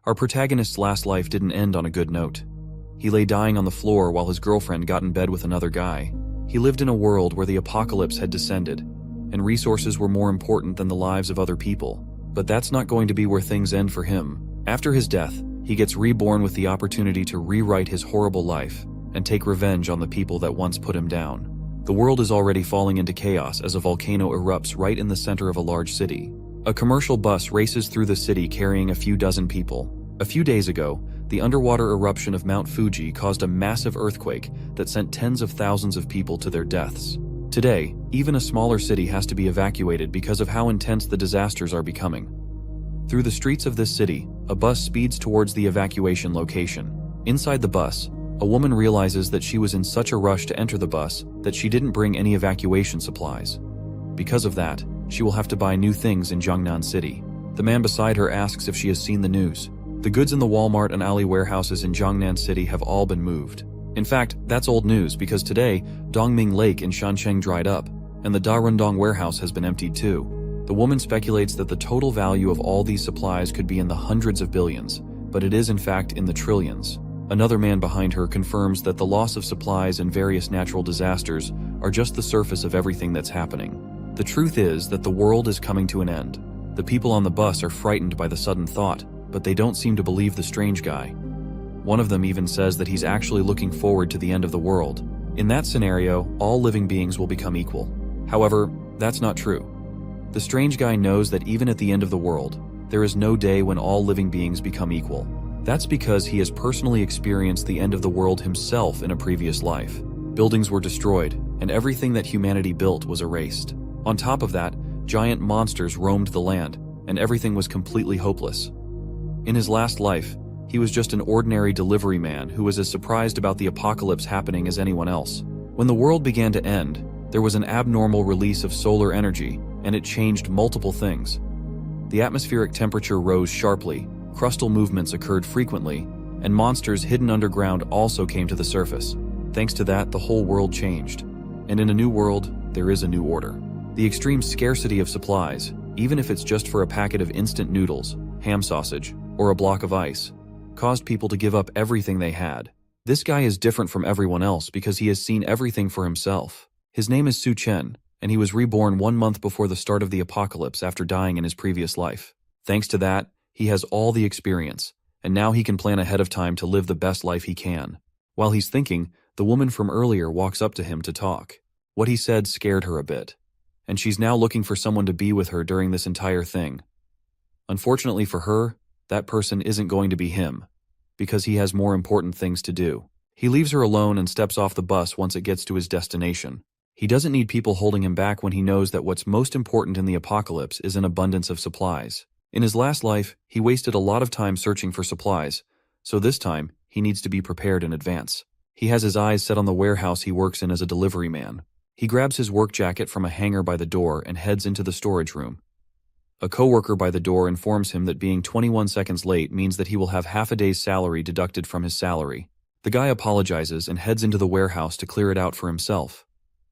Our protagonist's last life didn't end on a good note. He lay dying on the floor while his girlfriend got in bed with another guy. He lived in a world where the apocalypse had descended, and resources were more important than the lives of other people. But that's not going to be where things end for him. After his death, he gets reborn with the opportunity to rewrite his horrible life and take revenge on the people that once put him down. The world is already falling into chaos as a volcano erupts right in the center of a large city. A commercial bus races through the city carrying a few dozen people. A few days ago, the underwater eruption of Mount Fuji caused a massive earthquake that sent tens of thousands of people to their deaths. Today, even a smaller city has to be evacuated because of how intense the disasters are becoming. Through the streets of this city, a bus speeds towards the evacuation location. Inside the bus, a woman realizes that she was in such a rush to enter the bus that she didn't bring any evacuation supplies. Because of that, she will have to buy new things in Jiangnan City. The man beside her asks if she has seen the news. The goods in the Walmart and Ali warehouses in Jiangnan City have all been moved. In fact, that's old news because today, Dongming Lake in Shansheng dried up, and the Darundong warehouse has been emptied too. The woman speculates that the total value of all these supplies could be in the hundreds of billions, but it is in fact in the trillions. Another man behind her confirms that the loss of supplies and various natural disasters are just the surface of everything that's happening. The truth is that the world is coming to an end. The people on the bus are frightened by the sudden thought, but they don't seem to believe the strange guy. One of them even says that he's actually looking forward to the end of the world. In that scenario, all living beings will become equal. However, that's not true. The strange guy knows that even at the end of the world, there is no day when all living beings become equal. That's because he has personally experienced the end of the world himself in a previous life. Buildings were destroyed, and everything that humanity built was erased. On top of that, giant monsters roamed the land, and everything was completely hopeless. In his last life, he was just an ordinary delivery man who was as surprised about the apocalypse happening as anyone else. When the world began to end, there was an abnormal release of solar energy, and it changed multiple things. The atmospheric temperature rose sharply, crustal movements occurred frequently, and monsters hidden underground also came to the surface. Thanks to that, the whole world changed. And in a new world, there is a new order. The extreme scarcity of supplies, even if it's just for a packet of instant noodles, ham sausage, or a block of ice, caused people to give up everything they had. This guy is different from everyone else because he has seen everything for himself. His name is Su Chen, and he was reborn 1 month before the start of the apocalypse after dying in his previous life. Thanks to that, he has all the experience, and now he can plan ahead of time to live the best life he can. While he's thinking, the woman from earlier walks up to him to talk. What he said scared her a bit, and she's now looking for someone to be with her during this entire thing. Unfortunately for her, that person isn't going to be him, because he has more important things to do. He leaves her alone and steps off the bus once it gets to his destination. He doesn't need people holding him back when he knows that what's most important in the apocalypse is an abundance of supplies. In his last life, he wasted a lot of time searching for supplies, so this time, he needs to be prepared in advance. He has his eyes set on the warehouse he works in as a delivery man. He grabs his work jacket from a hanger by the door and heads into the storage room. A coworker by the door informs him that being 21 seconds late means that he will have half a day's salary deducted from his salary. The guy apologizes and heads into the warehouse to clear it out for himself.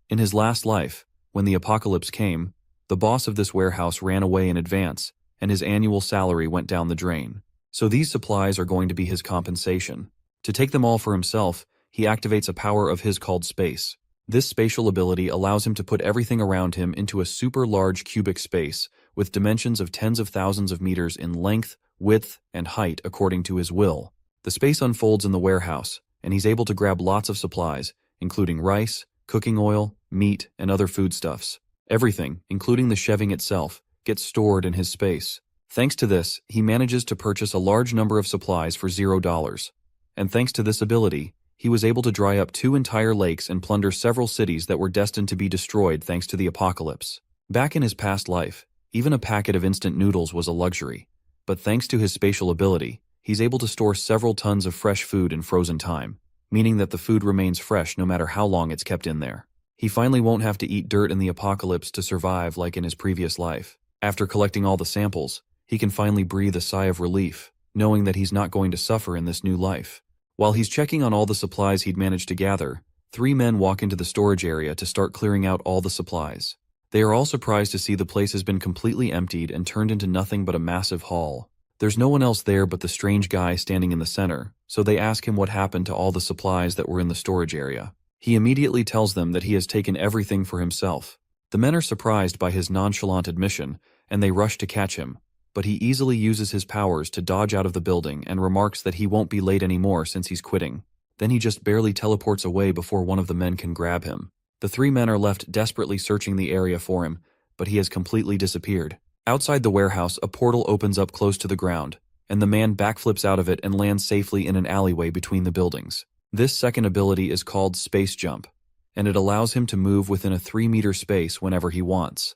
In his last life, when the apocalypse came, the boss of this warehouse ran away in advance, and his annual salary went down the drain. So these supplies are going to be his compensation. To take them all for himself, he activates a power of his called space. This spatial ability allows him to put everything around him into a super large cubic space with dimensions of tens of thousands of meters in length, width, and height according to his will. The space unfolds in the warehouse, and he's able to grab lots of supplies, including rice, cooking oil, meat, and other foodstuffs. Everything, including the shelving itself, gets stored in his space. Thanks to this, he manages to purchase a large number of supplies for $0. And thanks to this ability, he was able to dry up 2 entire lakes and plunder several cities that were destined to be destroyed thanks to the apocalypse. Back in his past life, even a packet of instant noodles was a luxury. But thanks to his spatial ability, he's able to store several tons of fresh food in frozen time, meaning that the food remains fresh no matter how long it's kept in there. He finally won't have to eat dirt in the apocalypse to survive like in his previous life. After collecting all the samples, he can finally breathe a sigh of relief, knowing that he's not going to suffer in this new life. While he's checking on all the supplies he'd managed to gather, 3 men walk into the storage area to start clearing out all the supplies. They are all surprised to see the place has been completely emptied and turned into nothing but a massive haul. There's no one else there but the strange guy standing in the center, so they ask him what happened to all the supplies that were in the storage area. He immediately tells them that he has taken everything for himself. The men are surprised by his nonchalant admission, and they rush to catch him, but he easily uses his powers to dodge out of the building and remarks that he won't be late anymore since he's quitting. Then he just barely teleports away before one of the men can grab him. The three men are left desperately searching the area for him, but he has completely disappeared. Outside the warehouse, a portal opens up close to the ground, and the man backflips out of it and lands safely in an alleyway between the buildings. This second ability is called Space Jump, and it allows him to move within a 3-meter space whenever he wants.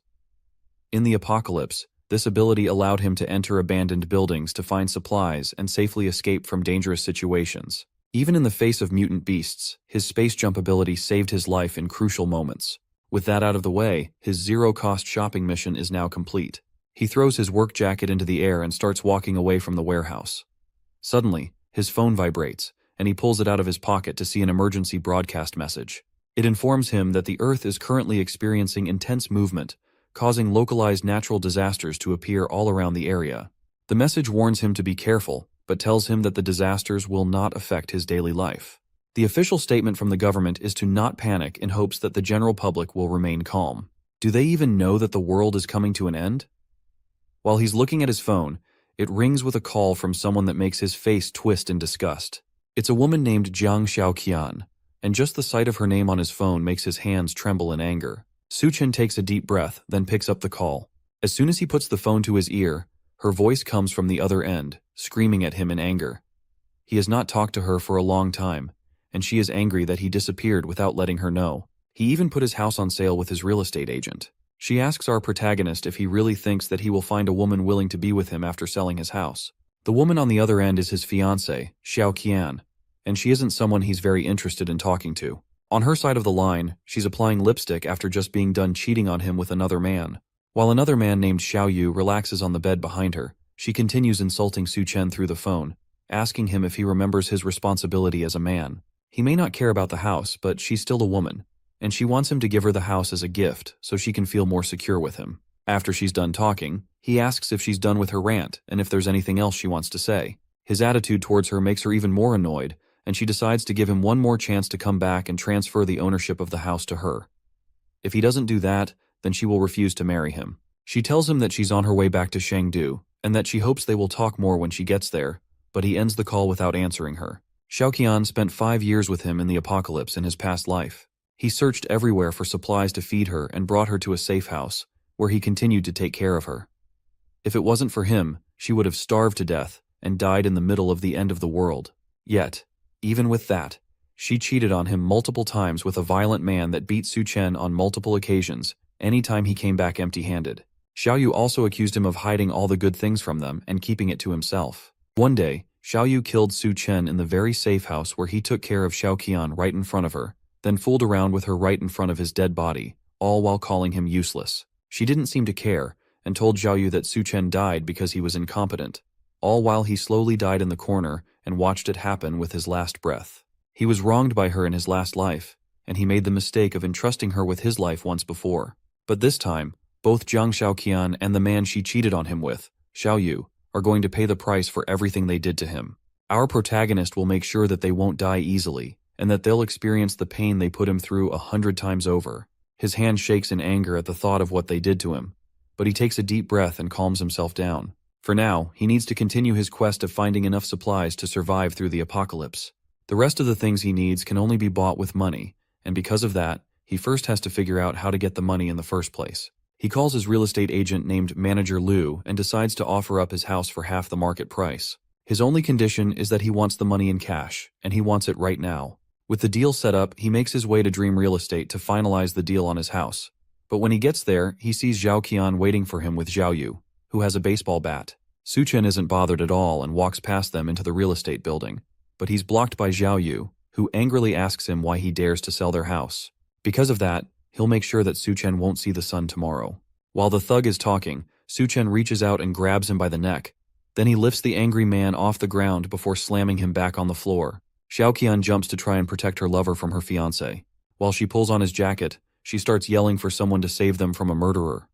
In the apocalypse, this ability allowed him to enter abandoned buildings to find supplies and safely escape from dangerous situations. Even in the face of mutant beasts, his space jump ability saved his life in crucial moments. With that out of the way, his zero-cost shopping mission is now complete. He throws his work jacket into the air and starts walking away from the warehouse. Suddenly, his phone vibrates, and he pulls it out of his pocket to see an emergency broadcast message. It informs him that the Earth is currently experiencing intense movement, causing localized natural disasters to appear all around the area. The message warns him to be careful, but tells him that the disasters will not affect his daily life. The official statement from the government is to not panic in hopes that the general public will remain calm. Do they even know that the world is coming to an end? While he's looking at his phone, it rings with a call from someone that makes his face twist in disgust. It's a woman named Jiang Xiaoqian, and just the sight of her name on his phone makes his hands tremble in anger. Suchen takes a deep breath, then picks up the call. As soon as he puts the phone to his ear, her voice comes from the other end, screaming at him in anger. He has not talked to her for a long time, and she is angry that he disappeared without letting her know. He even put his house on sale with his real estate agent. She asks our protagonist if he really thinks that he will find a woman willing to be with him after selling his house. The woman on the other end is his fiancée, Xiao Qian, and she isn't someone he's very interested in talking to. On her side of the line, she's applying lipstick after just being done cheating on him with another man. While another man named Xiao Yu relaxes on the bed behind her, she continues insulting Su Chen through the phone, asking him if he remembers his responsibility as a man. He may not care about the house, but she's still a woman, and she wants him to give her the house as a gift so she can feel more secure with him. After she's done talking, he asks if she's done with her rant and if there's anything else she wants to say. His attitude towards her makes her even more annoyed, and she decides to give him one more chance to come back and transfer the ownership of the house to her. If he doesn't do that, then she will refuse to marry him. She tells him that she's on her way back to Chengdu, and that she hopes they will talk more when she gets there, but he ends the call without answering her. Xiaoqian spent 5 years with him in the apocalypse in his past life. He searched everywhere for supplies to feed her and brought her to a safe house, where he continued to take care of her. If it wasn't for him, she would have starved to death and died in the middle of the end of the world. Yet, even with that, she cheated on him multiple times with a violent man that beat Su Chen on multiple occasions, anytime he came back empty-handed. Xiao Yu also accused him of hiding all the good things from them and keeping it to himself. One day, Xiao Yu killed Su Chen in the very safe house where he took care of Xiaoqian right in front of her, then fooled around with her right in front of his dead body, all while calling him useless. She didn't seem to care, and told Xiao Yu that Su Chen died because he was incompetent, all while he slowly died in the corner and watched it happen with his last breath. He was wronged by her in his last life, and he made the mistake of entrusting her with his life once before. But this time, both Jiang Xiaoqian and the man she cheated on him with, Xiao Yu, are going to pay the price for everything they did to him. Our protagonist will make sure that they won't die easily, and that they'll experience the pain they put him through 100 times over. His hand shakes in anger at the thought of what they did to him, but he takes a deep breath and calms himself down. For now, he needs to continue his quest of finding enough supplies to survive through the apocalypse. The rest of the things he needs can only be bought with money, and because of that, he first has to figure out how to get the money in the first place. He calls his real estate agent named Manager Liu and decides to offer up his house for half the market price. His only condition is that he wants the money in cash, and he wants it right now. With the deal set up, he makes his way to Dream Real Estate to finalize the deal on his house. But when he gets there, he sees Zhao Qian waiting for him with Xiao Yu, who has a baseball bat. Su Chen isn't bothered at all and walks past them into the real estate building, but he's blocked by Xiao Yu, who angrily asks him why he dares to sell their house. Because of that, he'll make sure that Su Chen won't see the sun tomorrow. While the thug is talking, Su Chen reaches out and grabs him by the neck. Then he lifts the angry man off the ground before slamming him back on the floor. Xiaoqian jumps to try and protect her lover from her fiancé. While she pulls on his jacket, she starts yelling for someone to save them from a murderer.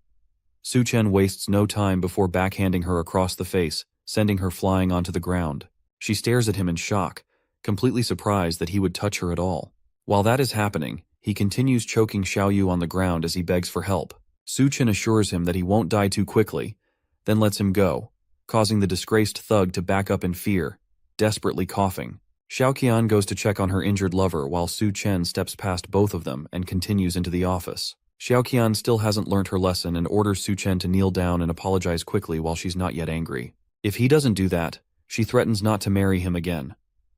Su Chen wastes no time before backhanding her across the face, sending her flying onto the ground. She stares at him in shock, completely surprised that he would touch her at all. While that is happening, he continues choking Xiaoyu on the ground as he begs for help. Su Chen assures him that he won't die too quickly, then lets him go, causing the disgraced thug to back up in fear, desperately coughing. Xiaoqian goes to check on her injured lover while Su Chen steps past both of them and continues into the office. Xiaoqian still hasn't learnt her lesson and orders Su Chen to kneel down and apologize quickly while she's not yet angry. If he doesn't do that, she threatens not to marry him again.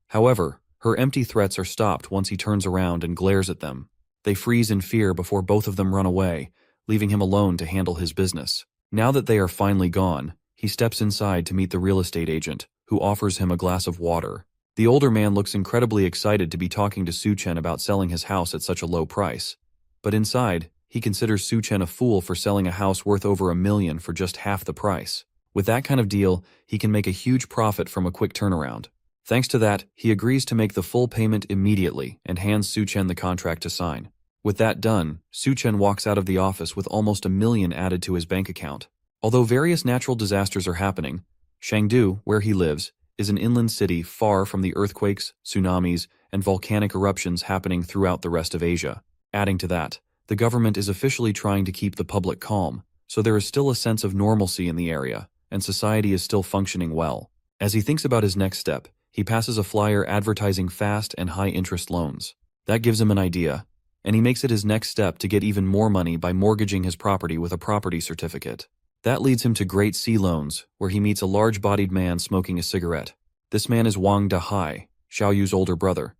However, her empty threats are stopped once he turns around and glares at them. They freeze in fear before both of them run away, leaving him alone to handle his business. Now that they are finally gone, he steps inside to meet the real estate agent, who offers him a glass of water. The older man looks incredibly excited to be talking to Su Chen about selling his house at such a low price. But inside, he considers Su Chen a fool for selling a house worth over $1 million for just half the price. With that kind of deal, he can make a huge profit from a quick turnaround. Thanks to that, he agrees to make the full payment immediately and hands Su Chen the contract to sign. With that done, Su Chen walks out of the office with almost $1 million added to his bank account. Although various natural disasters are happening, Chengdu, where he lives, is an inland city far from the earthquakes, tsunamis, and volcanic eruptions happening throughout the rest of Asia. Adding to that, the government is officially trying to keep the public calm, so there is still a sense of normalcy in the area, and society is still functioning well. As he thinks about his next step, he passes a flyer advertising fast and high-interest loans. That gives him an idea, and he makes it his next step to get even more money by mortgaging his property with a property certificate. That leads him to Great Sea Loans, where he meets a large-bodied man smoking a cigarette. This man is Wang Dahai, Xiaoyu's older brother.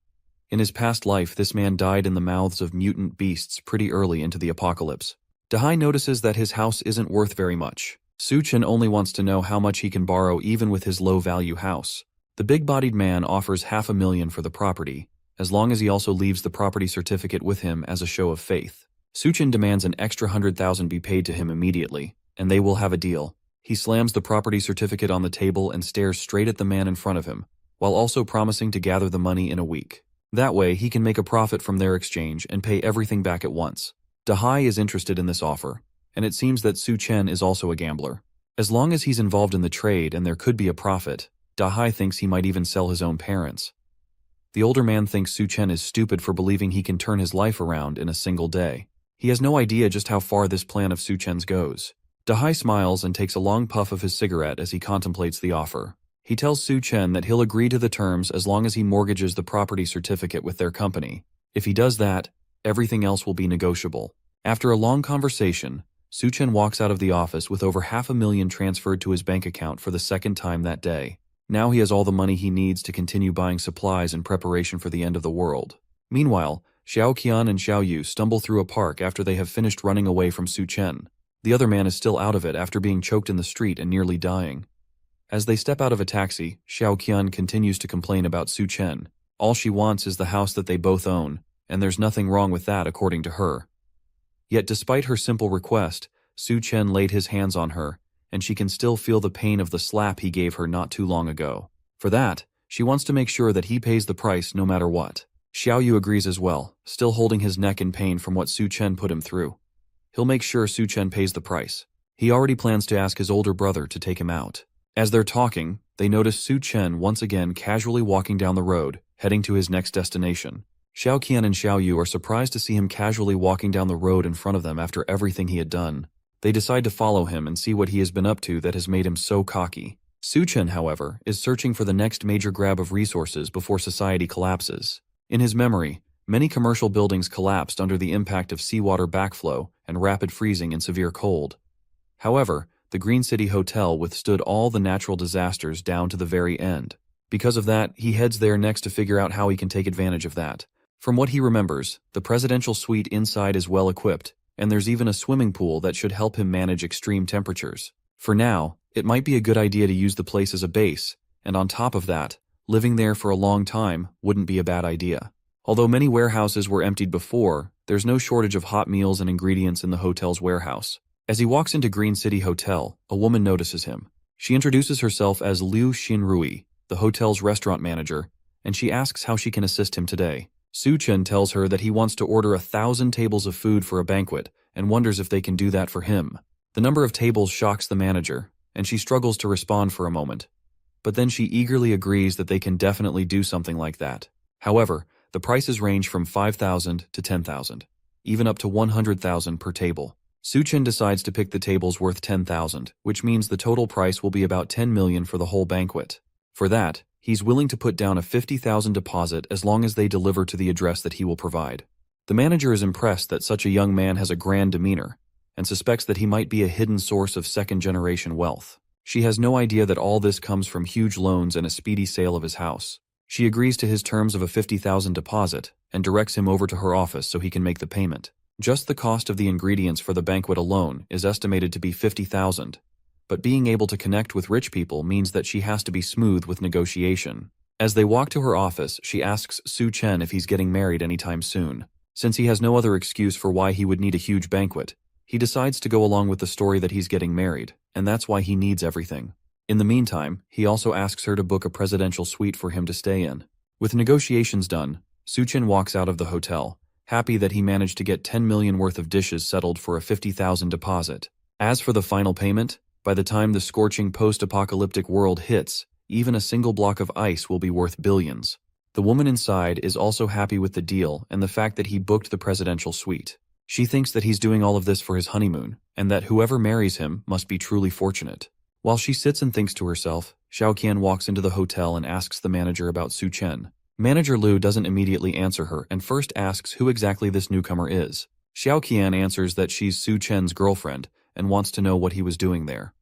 In his past life, this man died in the mouths of mutant beasts pretty early into the apocalypse. Dahai notices that his house isn't worth very much. Su Chen only wants to know how much he can borrow even with his low-value house. The big-bodied man offers $500,000 for the property, as long as he also leaves the property certificate with him as a show of faith. Su Chen demands an extra $100,000 be paid to him immediately, and they will have a deal. He slams the property certificate on the table and stares straight at the man in front of him, while also promising to gather the money in a week. That way, he can make a profit from their exchange and pay everything back at once. Dahai is interested in this offer, and it seems that Su Chen is also a gambler. As long as he's involved in the trade and there could be a profit, Dahai thinks he might even sell his own parents. The older man thinks Su Chen is stupid for believing he can turn his life around in a single day. He has no idea just how far this plan of Su Chen's goes. Dahai smiles and takes a long puff of his cigarette as he contemplates the offer. He tells Su Chen that he'll agree to the terms as long as he mortgages the property certificate with their company. If he does that, everything else will be negotiable. After a long conversation, Su Chen walks out of the office with over $500,000 transferred to his bank account for the second time that day. Now he has all the money he needs to continue buying supplies in preparation for the end of the world. Meanwhile, Xiaoqian and Xiaoyu stumble through a park after they have finished running away from Su Chen. The other man is still out of it after being choked in the street and nearly dying. As they step out of a taxi, Xiaoqian continues to complain about Su Chen. All she wants is the house that they both own, and there's nothing wrong with that according to her. Yet despite her simple request, Su Chen laid his hands on her, and she can still feel the pain of the slap he gave her not too long ago. For that, she wants to make sure that he pays the price no matter what. Xiaoyu agrees as well, still holding his neck in pain from what Su Chen put him through. He'll make sure Su Chen pays the price. He already plans to ask his older brother to take him out. As they're talking, they notice Su Chen once again casually walking down the road, heading to his next destination. Xiaoqian and Xiaoyu are surprised to see him casually walking down the road in front of them after everything he had done. They decide to follow him and see what he has been up to that has made him so cocky. Su Chen, however, is searching for the next major grab of resources before society collapses. In his memory, many commercial buildings collapsed under the impact of seawater backflow and rapid freezing in severe cold. However, the Green City Hotel withstood all the natural disasters down to the very end. Because of that, he heads there next to figure out how he can take advantage of that. From what he remembers, the presidential suite inside is well equipped, and there's even a swimming pool that should help him manage extreme temperatures. For now, it might be a good idea to use the place as a base, and on top of that, living there for a long time wouldn't be a bad idea. Although many warehouses were emptied before, there's no shortage of hot meals and ingredients in the hotel's warehouse. As he walks into Green City Hotel, a woman notices him. She introduces herself as Liu Xinrui, the hotel's restaurant manager, and she asks how she can assist him today. Su Chen tells her that he wants to order 1,000 tables of food for a banquet and wonders if they can do that for him. The number of tables shocks the manager, and she struggles to respond for a moment. but then she eagerly agrees that they can definitely do something like that. However, the prices range from 5,000 to 10,000, even up to 100,000 per table. Suchen decides to pick the tables worth 10,000, which means the total price will be about 10 million for the whole banquet. For that, he's willing to put down a 50,000 deposit as long as they deliver to the address that he will provide. The manager is impressed that such a young man has a grand demeanor, and suspects that he might be a hidden source of second-generation wealth. She has no idea that all this comes from huge loans and a speedy sale of his house. She agrees to his terms of a 50,000 deposit and directs him over to her office so he can make the payment. Just the cost of the ingredients for the banquet alone is estimated to be 50,000, but being able to connect with rich people means that she has to be smooth with negotiation. As they walk to her office, she asks Su Chen if he's getting married anytime soon. Since he has no other excuse for why he would need a huge banquet, he decides to go along with the story that he's getting married, and that's why he needs everything. In the meantime, he also asks her to book a presidential suite for him to stay in. With negotiations done, Suchen walks out of the hotel, happy that he managed to get 10 million worth of dishes settled for a 50,000 deposit. As for the final payment, by the time the scorching post-apocalyptic world hits, even a single block of ice will be worth billions. The woman inside is also happy with the deal and the fact that he booked the presidential suite. She thinks that he's doing all of this for his honeymoon, and that whoever marries him must be truly fortunate. While she sits and thinks to herself, Xiaoqian walks into the hotel and asks the manager about Su Chen. Manager Liu doesn't immediately answer her and first asks who exactly this newcomer is. Xiaoqian answers that she's Su Chen's girlfriend and wants to know what he was doing there.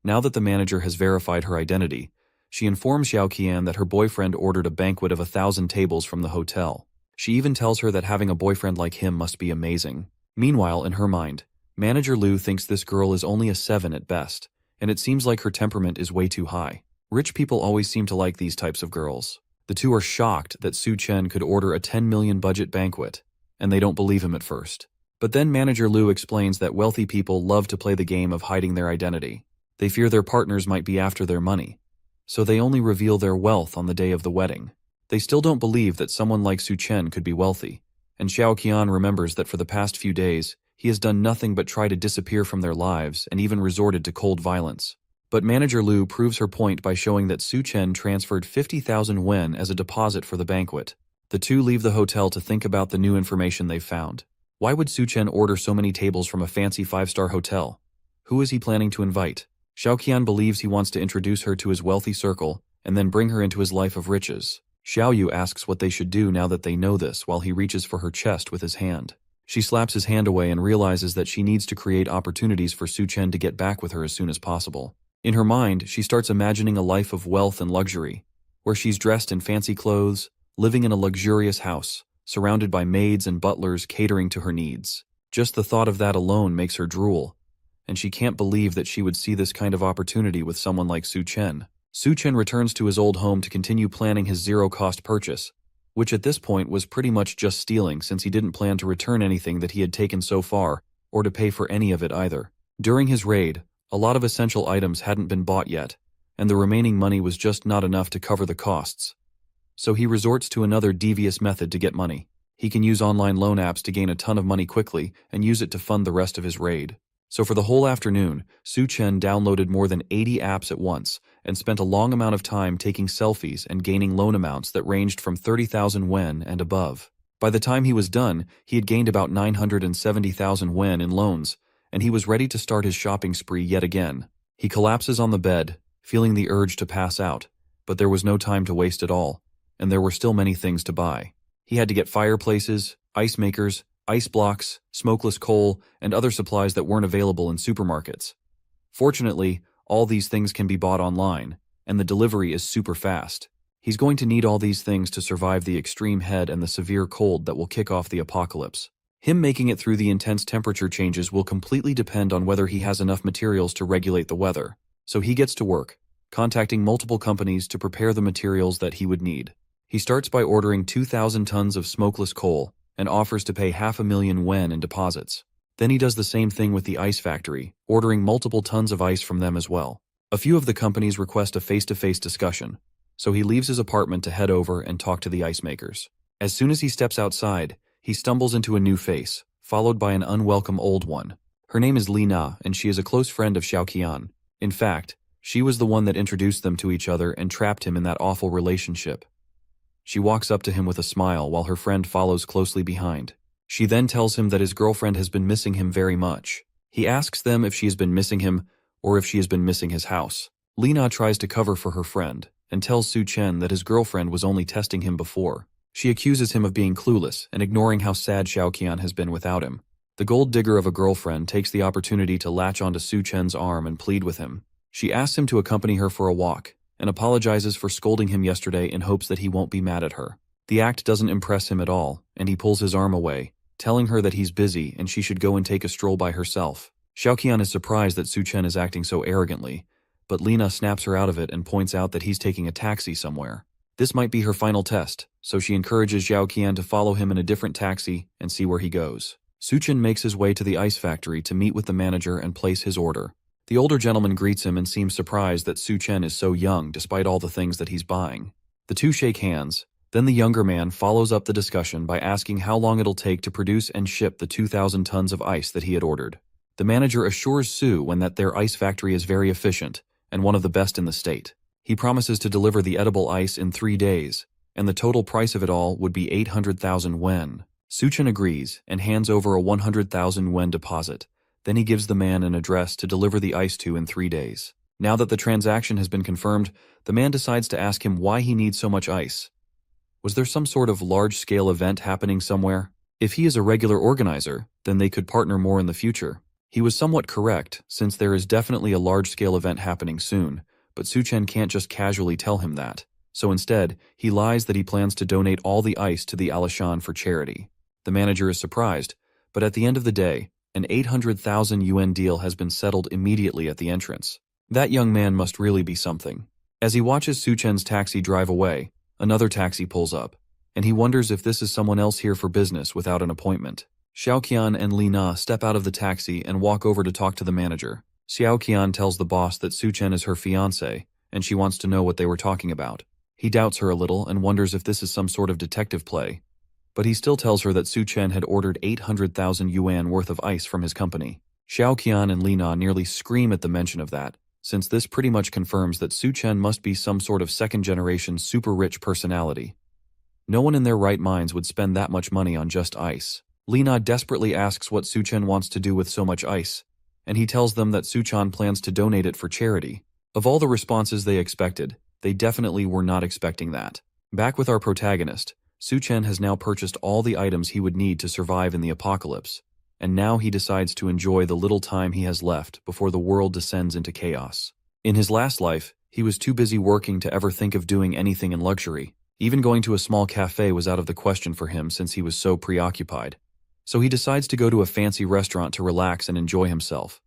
Now that the manager has verified her identity, she informs Xiaoqian that her boyfriend ordered a banquet of 1,000 tables from the hotel. She even tells her that having a boyfriend like him must be amazing. Meanwhile, in her mind, Manager Liu thinks this girl is only a 7 at best, and it seems like her temperament is way too high. Rich people always seem to like these types of girls. The two are shocked that Su Chen could order a 10 million budget banquet, and they don't believe him at first. But then Manager Liu explains that wealthy people love to play the game of hiding their identity. They fear their partners might be after their money, so they only reveal their wealth on the day of the wedding. They still don't believe that someone like Su Chen could be wealthy, and Xiaoqian remembers that for the past few days, he has done nothing but try to disappear from their lives and even resorted to cold violence. But Manager Liu proves her point by showing that Su Chen transferred 50,000 wen as a deposit for the banquet. The two leave the hotel to think about the new information they've found. Why would Su Chen order so many tables from a fancy 5-star hotel? Who is he planning to invite? Xiaoqian believes he wants to introduce her to his wealthy circle and then bring her into his life of riches. Xiaoyu asks what they should do now that they know this while he reaches for her chest with his hand. She slaps his hand away and realizes that she needs to create opportunities for Su Chen to get back with her as soon as possible. In her mind, she starts imagining a life of wealth and luxury, where she's dressed in fancy clothes, living in a luxurious house, surrounded by maids and butlers catering to her needs. Just the thought of that alone makes her drool, and she can't believe that she would see this kind of opportunity with someone like Su Chen. Su Chen returns to his old home to continue planning his zero-cost purchase, which at this point was pretty much just stealing since he didn't plan to return anything that he had taken so far, or to pay for any of it either. During his raid, a lot of essential items hadn't been bought yet, and the remaining money was just not enough to cover the costs. So he resorts to another devious method to get money. He can use online loan apps to gain a ton of money quickly and use it to fund the rest of his raid. So for the whole afternoon, Su Chen downloaded more than 80 apps at once and spent a long amount of time taking selfies and gaining loan amounts that ranged from 30,000 wen and above. By the time he was done, he had gained about 970,000 wen in loans, and he was ready to start his shopping spree yet again. He collapses on the bed, feeling the urge to pass out, but there was no time to waste at all, and there were still many things to buy. He had to get fireplaces, ice makers, ice blocks, smokeless coal, and other supplies that weren't available in supermarkets. Fortunately, all these things can be bought online, and the delivery is super fast. He's going to need all these things to survive the extreme heat and the severe cold that will kick off the apocalypse. Him making it through the intense temperature changes will completely depend on whether he has enough materials to regulate the weather. So he gets to work, contacting multiple companies to prepare the materials that he would need. He starts by ordering 2,000 tons of smokeless coal, and offers to pay 500,000 wen in deposits. Then he does the same thing with the ice factory, ordering multiple tons of ice from them as well. A few of the companies request a face-to-face discussion, so he leaves his apartment to head over and talk to the ice makers. As soon as he steps outside, he stumbles into a new face, followed by an unwelcome old one. Her name is Li Na, and she is a close friend of Xiaoqian. In fact, She was the one that introduced them to each other and trapped him in that awful relationship. She walks up to him with a smile while her friend follows closely behind. She then tells him that his girlfriend has been missing him very much. He asks them if she has been missing him or if she has been missing his house. Lina tries to cover for her friend and tells Su Chen that his girlfriend was only testing him before. She accuses him of being clueless and ignoring how sad Xiaoqian has been without him. The gold digger of a girlfriend takes the opportunity to latch onto Su Chen's arm and plead with him. She asks him to accompany her for a walk and apologizes for scolding him yesterday in hopes that he won't be mad at her. The act doesn't impress him at all, and he pulls his arm away, telling her that he's busy and she should go and take a stroll by herself. Xiaoqian is surprised that Su Chen is acting so arrogantly, but Lina snaps her out of it and points out that he's taking a taxi somewhere. This might be her final test, so she encourages Xiaoqian to follow him in a different taxi and see where he goes. Su Chen makes his way to the ice factory to meet with the manager and place his order. The older gentleman greets him and seems surprised that Su Chen is so young despite all the things that he's buying. The two shake hands, then the younger man follows up the discussion by asking how long it'll take to produce and ship the 2,000 tons of ice that he had ordered. The manager assures Su Chen that their ice factory is very efficient and one of the best in the state. He promises to deliver the edible ice in 3 days, and the total price of it all would be 800,000 wen. Su Chen agrees and hands over a 100,000 wen deposit. Then he gives the man an address to deliver the ice to in 3 days. Now that the transaction has been confirmed, the man decides to ask him why he needs so much ice. Was there some sort of large-scale event happening somewhere? If he is a regular organizer, then they could partner more in the future. He was somewhat correct, since there is definitely a large-scale event happening soon, but Su Chen can't just casually tell him that. So instead, he lies that he plans to donate all the ice to the Alishan for charity. The manager is surprised, but at the end of the day, an 800,000 yuan deal has been settled immediately at the entrance. That young man must really be something. As he watches Su Chen's taxi drive away, another taxi pulls up, and he wonders if this is someone else here for business without an appointment. Xiaoqian and Lina step out of the taxi and walk over to talk to the manager. Xiaoqian tells the boss that Su Chen is her fiancé, and she wants to know what they were talking about. He doubts her a little and wonders if this is some sort of detective play, but he still tells her that Su Chen had ordered 800,000 yuan worth of ice from his company. Xiaoqian and Lina nearly scream at the mention of that, since this pretty much confirms that Su Chen must be some sort of second-generation super-rich personality. No one in their right minds would spend that much money on just ice. Lina desperately asks what Su Chen wants to do with so much ice, and he tells them that Su Chen plans to donate it for charity. Of all the responses they expected, they definitely were not expecting that. Back with our protagonist, Su Chen has now purchased all the items he would need to survive in the apocalypse, and now he decides to enjoy the little time he has left before the world descends into chaos. In his last life, he was too busy working to ever think of doing anything in luxury. Even going to a small cafe was out of the question for him since he was so preoccupied. So he decides to go to a fancy restaurant to relax and enjoy himself.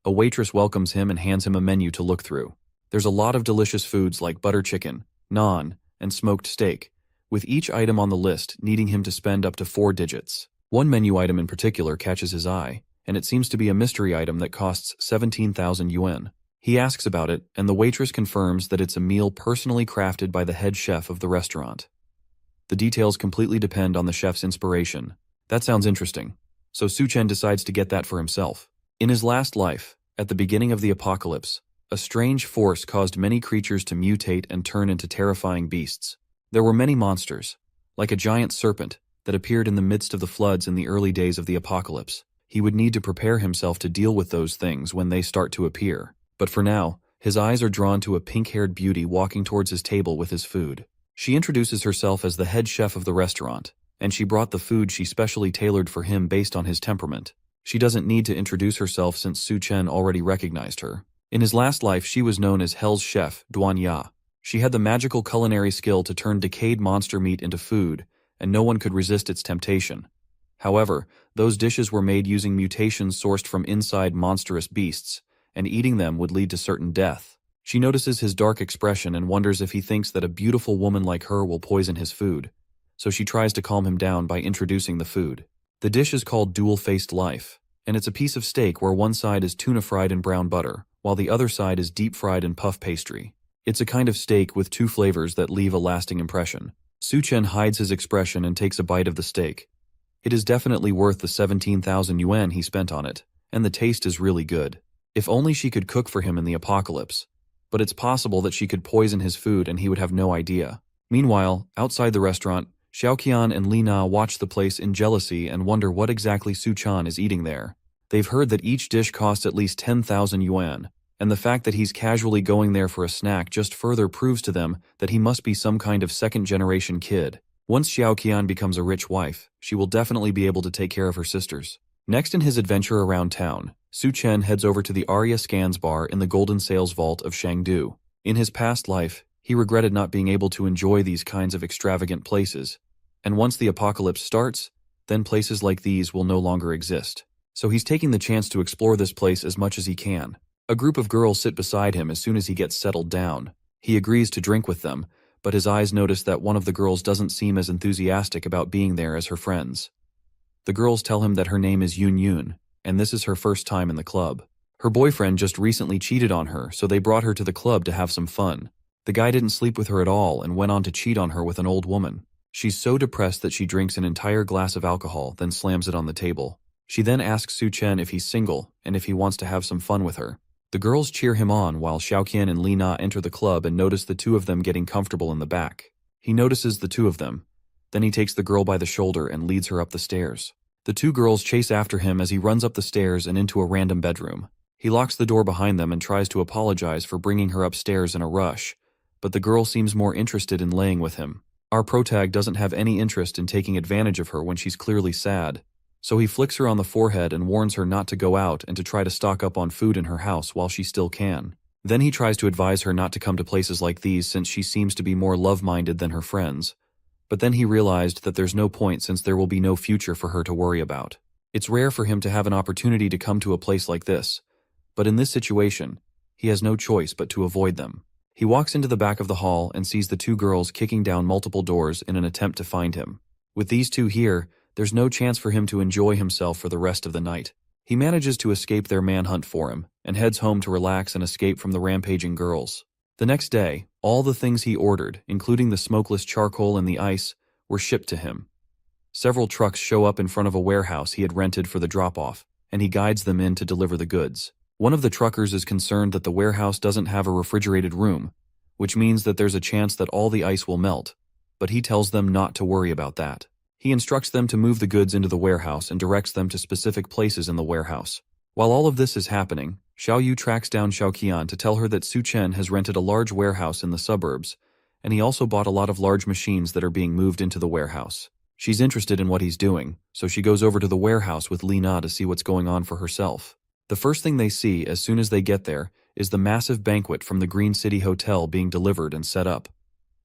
A waitress welcomes him and hands him a menu to look through. There's a lot of delicious foods like butter chicken, naan, and smoked steak, with each item on the list needing him to spend up to 4 digits. One menu item in particular catches his eye, and it seems to be a mystery item that costs 17,000 yuan. He asks about it, and the waitress confirms that it's a meal personally crafted by the head chef of the restaurant. The details completely depend on the chef's inspiration. That sounds interesting. So Su Chen decides to get that for himself. In his last life, at the beginning of the apocalypse, a strange force caused many creatures to mutate and turn into terrifying beasts. There were many monsters, like a giant serpent, that appeared in the midst of the floods in the early days of the apocalypse. He would need to prepare himself to deal with those things when they start to appear. But for now, his eyes are drawn to a pink-haired beauty walking towards his table with his food. She introduces herself as the head chef of the restaurant, and she brought the food she specially tailored for him based on his temperament. She doesn't need to introduce herself since Su Chen already recognized her. In his last life, she was known as Hell's chef, Duan Ya. She had the magical culinary skill to turn decayed monster meat into food, and no one could resist its temptation. However, those dishes were made using mutations sourced from inside monstrous beasts, and eating them would lead to certain death. She notices his dark expression and wonders if he thinks that a beautiful woman like her will poison his food, so she tries to calm him down by introducing the food. The dish is called Dual-Faced Life, and it's a piece of steak where one side is tuna fried in brown butter, while the other side is deep fried in puff pastry. It's a kind of steak with 2 flavors that leave a lasting impression. Su Chen hides his expression and takes a bite of the steak. It is definitely worth the 17,000 yuan he spent on it, and the taste is really good. If only she could cook for him in the apocalypse. but it's possible that she could poison his food and he would have no idea. Meanwhile, outside the restaurant, Xiaoqian and Li Na watch the place in jealousy and wonder what exactly Su-chan is eating there. They've heard that each dish costs at least 10,000 yuan, and the fact that he's casually going there for a snack just further proves to them that he must be some kind of second-generation kid. Once Xiaoqian becomes a rich wife, she will definitely be able to take care of her sisters. Next in his adventure around town, Su-chen heads over to the Arya Scans bar in the Golden Sales Vault of Shangdu. In his past life, he regretted not being able to enjoy these kinds of extravagant places, and once the apocalypse starts, then places like these will no longer exist. So he's taking the chance to explore this place as much as he can. A group of girls sit beside him as soon as he gets settled down. He agrees to drink with them, but his eyes notice that one of the girls doesn't seem as enthusiastic about being there as her friends. The girls tell him that her name is Yun Yun, and this is her first time in the club. Her boyfriend just recently cheated on her, so they brought her to the club to have some fun. The guy didn't sleep with her at all and went on to cheat on her with an old woman. She's so depressed that she drinks an entire glass of alcohol, then slams it on the table. She then asks Su-chen if he's single and if he wants to have some fun with her. The girls cheer him on while Xiaoqian and Li Na enter the club and notice the two of them getting comfortable in the back. He notices the two of them. Then he takes the girl by the shoulder and leads her up the stairs. The two girls chase after him as he runs up the stairs and into a random bedroom. He locks the door behind them and tries to apologize for bringing her upstairs in a rush, but the girl seems more interested in laying with him. Our protag doesn't have any interest in taking advantage of her when she's clearly sad, so he flicks her on the forehead and warns her not to go out and to try to stock up on food in her house while she still can. Then he tries to advise her not to come to places like these since she seems to be more love-minded than her friends. But then he realized that there's no point since there will be no future for her to worry about. It's rare for him to have an opportunity to come to a place like this, but in this situation, he has no choice but to avoid them. He walks into the back of the hall and sees the two girls kicking down multiple doors in an attempt to find him. With these two here, there's no chance for him to enjoy himself for the rest of the night. He manages to escape their manhunt for him and heads home to relax and escape from the rampaging girls. The next day, all the things he ordered, including the smokeless charcoal and the ice, were shipped to him. Several trucks show up in front of a warehouse he had rented for the drop-off, and he guides them in to deliver the goods. One of the truckers is concerned that the warehouse doesn't have a refrigerated room, which means that there's a chance that all the ice will melt, but he tells them not to worry about that. He instructs them to move the goods into the warehouse and directs them to specific places in the warehouse. While all of this is happening, Xiao Yu tracks down Xiaoqian to tell her that Su-chen has rented a large warehouse in the suburbs, and he also bought a lot of large machines that are being moved into the warehouse. She's interested in what he's doing, so she goes over to the warehouse with Li Na to see what's going on for herself. The first thing they see as soon as they get there is the massive banquet from the Green City Hotel being delivered and set up.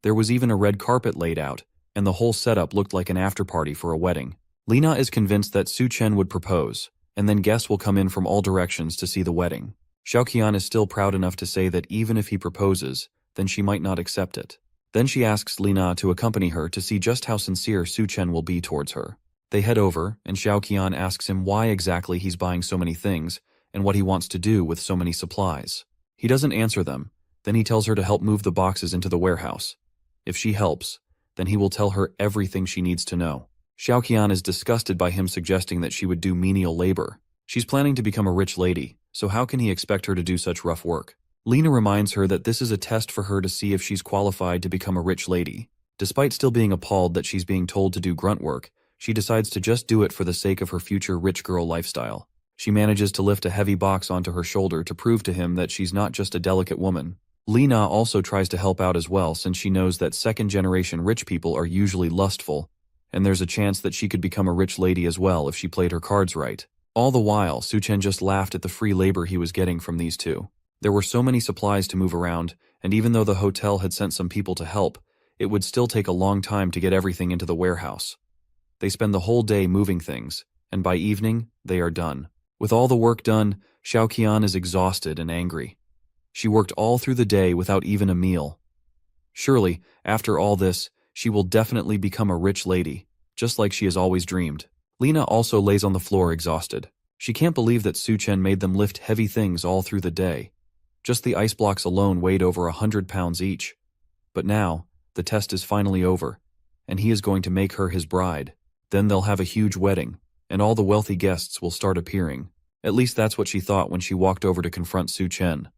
There was even a red carpet laid out, and the whole setup looked like an after-party for a wedding. Li Na is convinced that Su-chen would propose, and then guests will come in from all directions to see the wedding. Xiaoqian is still proud enough to say that even if he proposes, then she might not accept it. Then she asks Li Na to accompany her to see just how sincere Su-chen will be towards her. They head over, and Xiaoqian asks him why exactly he's buying so many things, and what he wants to do with so many supplies. He doesn't answer them. Then he tells her to help move the boxes into the warehouse. If she helps, then he will tell her everything she needs to know. Xiaoqian is disgusted by him suggesting that she would do menial labor. She's planning to become a rich lady, so how can he expect her to do such rough work? Lena reminds her that this is a test for her to see if she's qualified to become a rich lady. Despite still being appalled that she's being told to do grunt work, she decides to just do it for the sake of her future rich girl lifestyle. She manages to lift a heavy box onto her shoulder to prove to him that she's not just a delicate woman. Lena also tries to help out as well since she knows that second-generation rich people are usually lustful, and there's a chance that she could become a rich lady as well if she played her cards right. All the while, Su-chen just laughed at the free labor he was getting from these two. There were so many supplies to move around, and even though the hotel had sent some people to help, it would still take a long time to get everything into the warehouse. They spend the whole day moving things, and by evening, they are done. With all the work done, Xiaoqian is exhausted and angry. She worked all through the day without even a meal. Surely, after all this, she will definitely become a rich lady, just like she has always dreamed. Lena also lays on the floor exhausted. She can't believe that Su-chen made them lift heavy things all through the day. Just the ice blocks alone weighed over 100 pounds each. But now, the test is finally over, and he is going to make her his bride. Then they'll have a huge wedding, and all the wealthy guests will start appearing. At least that's what she thought when she walked over to confront Su-chen.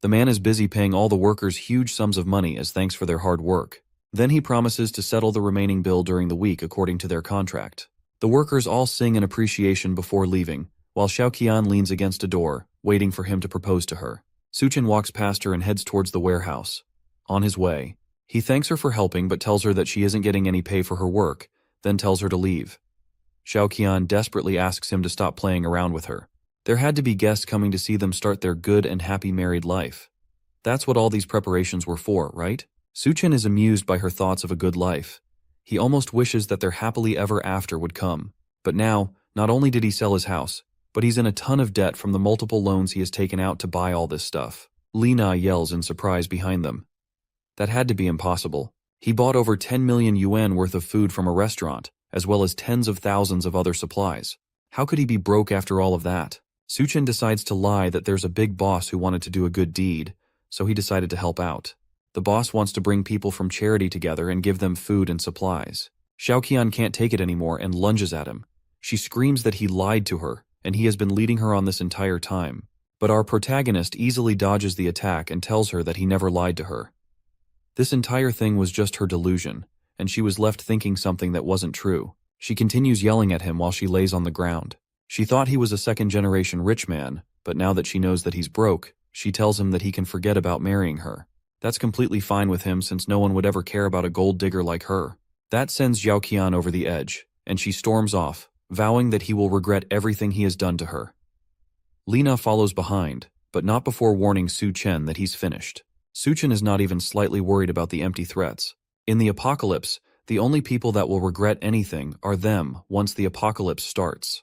The man is busy paying all the workers huge sums of money as thanks for their hard work. Then he promises to settle the remaining bill during the week according to their contract. The workers all sing in appreciation before leaving, while Xiaoqian leans against a door, waiting for him to propose to her. Suchen walks past her and heads towards the warehouse. On his way, he thanks her for helping but tells her that she isn't getting any pay for her work, then tells her to leave. Xiaoqian desperately asks him to stop playing around with her. There had to be guests coming to see them start their good and happy married life. That's what all these preparations were for, right? Suchen is amused by her thoughts of a good life. He almost wishes that their happily ever after would come. But now, not only did he sell his house, but he's in a ton of debt from the multiple loans he has taken out to buy all this stuff. Lina yells in surprise behind them. That had to be impossible. He bought over 10 million yuan worth of food from a restaurant, as well as tens of thousands of other supplies. How could he be broke after all of that? Suchen decides to lie that there's a big boss who wanted to do a good deed, so he decided to help out. The boss wants to bring people from charity together and give them food and supplies. Xiaoqian can't take it anymore and lunges at him. She screams that he lied to her, and he has been leading her on this entire time. But our protagonist easily dodges the attack and tells her that he never lied to her. This entire thing was just her delusion, and she was left thinking something that wasn't true. She continues yelling at him while she lays on the ground. She thought he was a second-generation rich man, but now that she knows that he's broke, she tells him that he can forget about marrying her. That's completely fine with him since no one would ever care about a gold digger like her. That sends Xiaoqian over the edge, and she storms off, vowing that he will regret everything he has done to her. Lina follows behind, but not before warning Su Chen that he's finished. Su Chen is not even slightly worried about the empty threats. In the apocalypse, the only people that will regret anything are them once the apocalypse starts.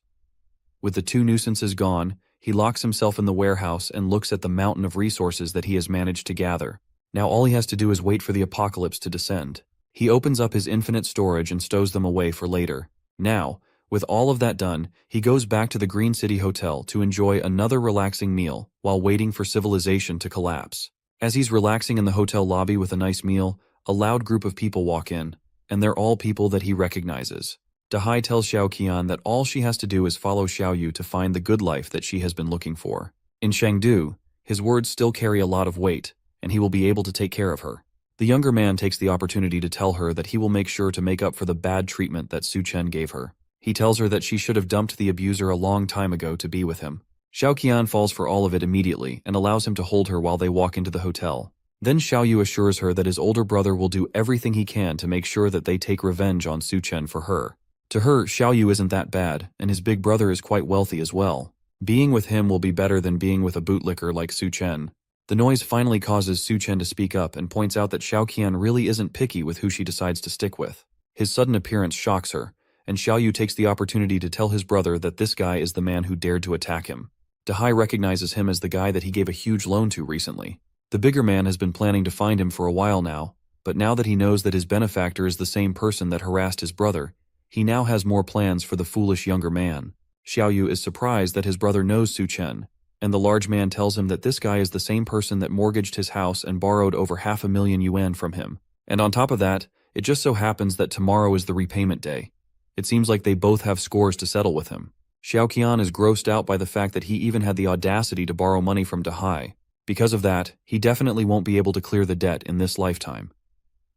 With the two nuisances gone, he locks himself in the warehouse and looks at the mountain of resources that he has managed to gather. Now all he has to do is wait for the apocalypse to descend. He opens up his infinite storage and stows them away for later. Now, with all of that done, he goes back to the Green City Hotel to enjoy another relaxing meal while waiting for civilization to collapse. As he's relaxing in the hotel lobby with a nice meal, a loud group of people walk in, and they're all people that he recognizes. Dahai tells Xiaoqian that all she has to do is follow Xiaoyu to find the good life that she has been looking for. In Chengdu, his words still carry a lot of weight, and he will be able to take care of her. The younger man takes the opportunity to tell her that he will make sure to make up for the bad treatment that Su Chen gave her. He tells her that she should have dumped the abuser a long time ago to be with him. Xiaoqian falls for all of it immediately and allows him to hold her while they walk into the hotel. Then Xiaoyu assures her that his older brother will do everything he can to make sure that they take revenge on Su Chen for her. To her, Xiaoyu isn't that bad, and his big brother is quite wealthy as well. Being with him will be better than being with a bootlicker like Su Chen. The noise finally causes Su Chen to speak up and points out that Xiaoqian really isn't picky with who she decides to stick with. His sudden appearance shocks her, and Xiaoyu takes the opportunity to tell his brother that this guy is the man who dared to attack him. Dahai recognizes him as the guy that he gave a huge loan to recently. The bigger man has been planning to find him for a while now, but now that he knows that his benefactor is the same person that harassed his brother, he now has more plans for the foolish younger man. Xiaoyu is surprised that his brother knows Su Chen, and the large man tells him that this guy is the same person that mortgaged his house and borrowed over 500,000 yuan from him. And on top of that, it just so happens that tomorrow is the repayment day. It seems like they both have scores to settle with him. Xiaoqian is grossed out by the fact that he even had the audacity to borrow money from Dahai. Because of that, he definitely won't be able to clear the debt in this lifetime.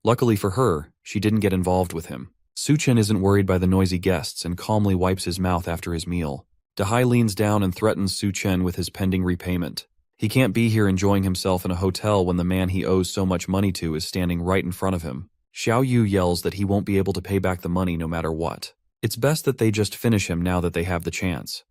Luckily for her, she didn't get involved with him. Su Chen isn't worried by the noisy guests and calmly wipes his mouth after his meal. Dahai leans down and threatens Su Chen with his pending repayment. He can't be here enjoying himself in a hotel when the man he owes so much money to is standing right in front of him. Xiaoyu yells that he won't be able to pay back the money no matter what. It's best that they just finish him now that they have the chance.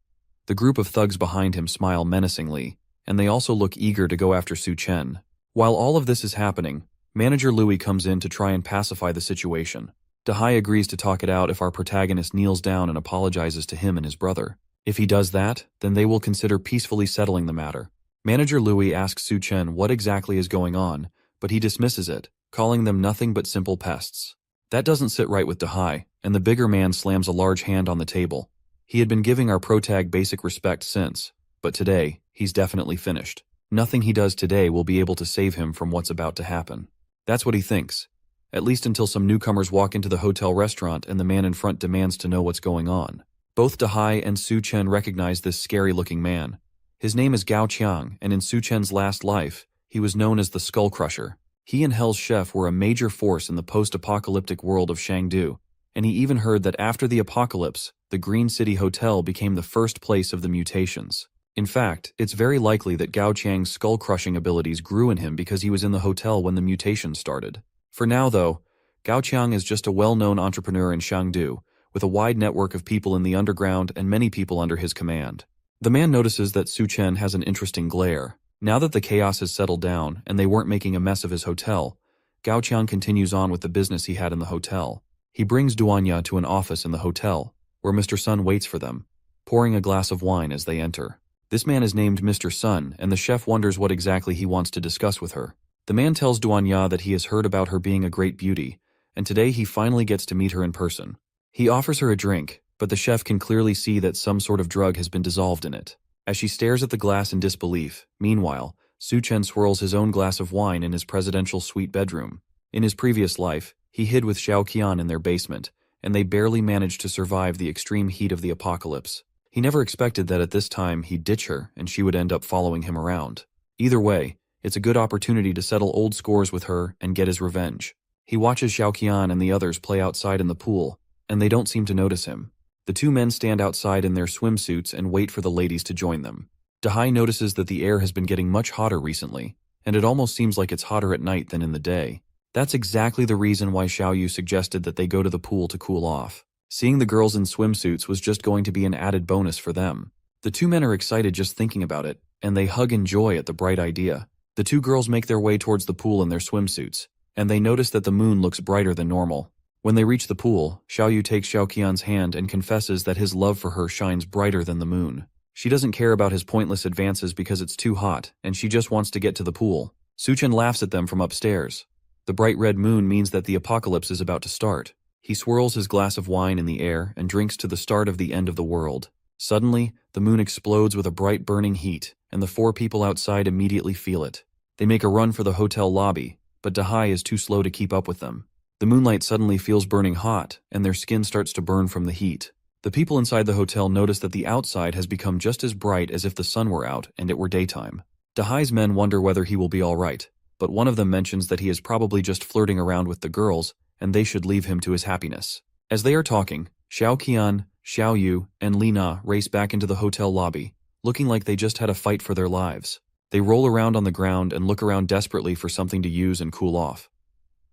The group of thugs behind him smile menacingly, and they also look eager to go after Su Chen. While all of this is happening, Manager Louis comes in to try and pacify the situation. Dahai agrees to talk it out if our protagonist kneels down and apologizes to him and his brother. If he does that, then they will consider peacefully settling the matter. Manager Louis asks Su Chen what exactly is going on, but he dismisses it, calling them nothing but simple pests. That doesn't sit right with Dahai, and the bigger man slams a large hand on the table. He had been giving our protag basic respect since, but today, he's definitely finished. Nothing he does today will be able to save him from what's about to happen. That's what he thinks, at least until some newcomers walk into the hotel restaurant and the man in front demands to know what's going on. Both Dahai and Su Chen recognize this scary-looking man. His name is Gao Qiang, and in Su Chen's last life, He was known as the Skull Crusher. He and Hell's chef were a major force in the post-apocalyptic world of Shangdu, and he even heard that after the apocalypse, the Green City Hotel became the first place of the mutations. In fact, it's very likely that Gao Chang's skull-crushing abilities grew in him because he was in the hotel when the mutations started. For now, though, Gao Chang is just a well-known entrepreneur in Shangdu, with a wide network of people in the underground and many people under his command. The man notices that Su Chen has an interesting glare. Now that the chaos has settled down and they weren't making a mess of his hotel, Gao Chang continues on with the business he had in the hotel. He brings Duanya to an office in the hotel, where Mr. Sun waits for them, pouring a glass of wine as they enter. This man is named Mr. Sun, and the chef wonders what exactly he wants to discuss with her. The man tells Duanya that he has heard about her being a great beauty, and today he finally gets to meet her in person. He offers her a drink, but the chef can clearly see that some sort of drug has been dissolved in it. As she stares at the glass in disbelief, meanwhile, Su Chen swirls his own glass of wine in his presidential suite bedroom. In his previous life, he hid with Xiao Qian in their basement, and they barely managed to survive the extreme heat of the apocalypse. He never expected that at this time he'd ditch her and she would end up following him around. Either way, it's a good opportunity to settle old scores with her and get his revenge. He watches Xiao Qian and the others play outside in the pool, and they don't seem to notice him. The two men stand outside in their swimsuits and wait for the ladies to join them. Dahai notices that the air has been getting much hotter recently, and it almost seems like it's hotter at night than in the day. That's exactly the reason why Xiaoyu suggested that they go to the pool to cool off. Seeing the girls in swimsuits was just going to be an added bonus for them. The two men are excited just thinking about it, and they hug in joy at the bright idea. The two girls make their way towards the pool in their swimsuits, and they notice that the moon looks brighter than normal. When they reach the pool, Xiaoyu takes Xiao Qian's hand and confesses that his love for her shines brighter than the moon. She doesn't care about his pointless advances because it's too hot, and she just wants to get to the pool. Su Chen laughs at them from upstairs. The bright red moon means that the apocalypse is about to start. He swirls his glass of wine in the air and drinks to the start of the end of the world. Suddenly, the moon explodes with a bright burning heat, and the four people outside immediately feel it. They make a run for the hotel lobby, but Dahai is too slow to keep up with them. The moonlight suddenly feels burning hot, and their skin starts to burn from the heat. The people inside the hotel notice that the outside has become just as bright as if the sun were out and it were daytime. Dahai's men wonder whether he will be all right, but one of them mentions that he is probably just flirting around with the girls, and they should leave him to his happiness. As they are talking, Xiao Qian, Xiao Yu, and Li Na race back into the hotel lobby, looking like they just had a fight for their lives. They roll around on the ground and look around desperately for something to use and cool off.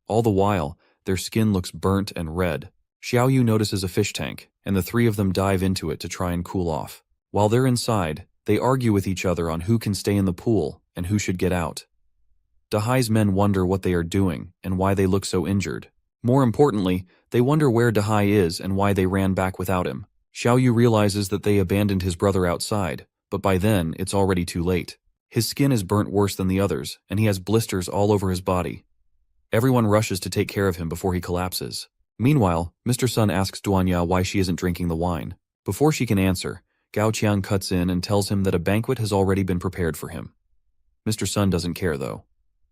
All the while, their skin looks burnt and red. Xiao Yu notices a fish tank, and the three of them dive into it to try and cool off. While they're inside, they argue with each other on who can stay in the pool and who should get out. Dahai's men wonder what they are doing and why they look so injured. More importantly, they wonder where Dahai is and why they ran back without him. Xiao Yu realizes that they abandoned his brother outside, but by then it's already too late. His skin is burnt worse than the others, and he has blisters all over his body. Everyone rushes to take care of him before he collapses. Meanwhile, Mr. Sun asks Duanya why she isn't drinking the wine. Before she can answer, Gao Qiang cuts in and tells him that a banquet has already been prepared for him. Mr. Sun doesn't care, though.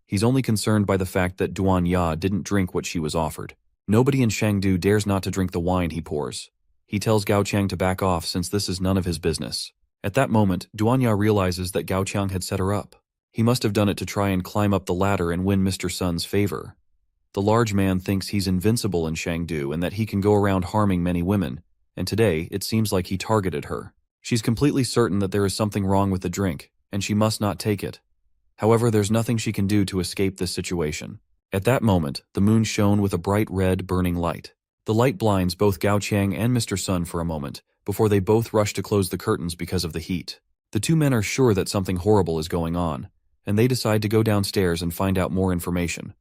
He's only concerned by the fact that Duanya didn't drink what she was offered. Nobody in Shangdu dares not to drink the wine he pours. He tells Gao Qiang to back off since this is none of his business. At that moment, Duanya realizes that Gao Qiang had set her up. He must have done it to try and climb up the ladder and win Mr. Sun's favor. The large man thinks he's invincible in Shangdu and that he can go around harming many women, and today it seems like he targeted her. She's completely certain that there is something wrong with the drink, and she must not take it. However, there's nothing she can do to escape this situation. At that moment, the moon shone with a bright red burning light. The light blinds both Gao Qiang and Mr. Sun for a moment, before they both rush to close the curtains because of the heat. The two men are sure that something horrible is going on, and they decide to go downstairs and find out more information,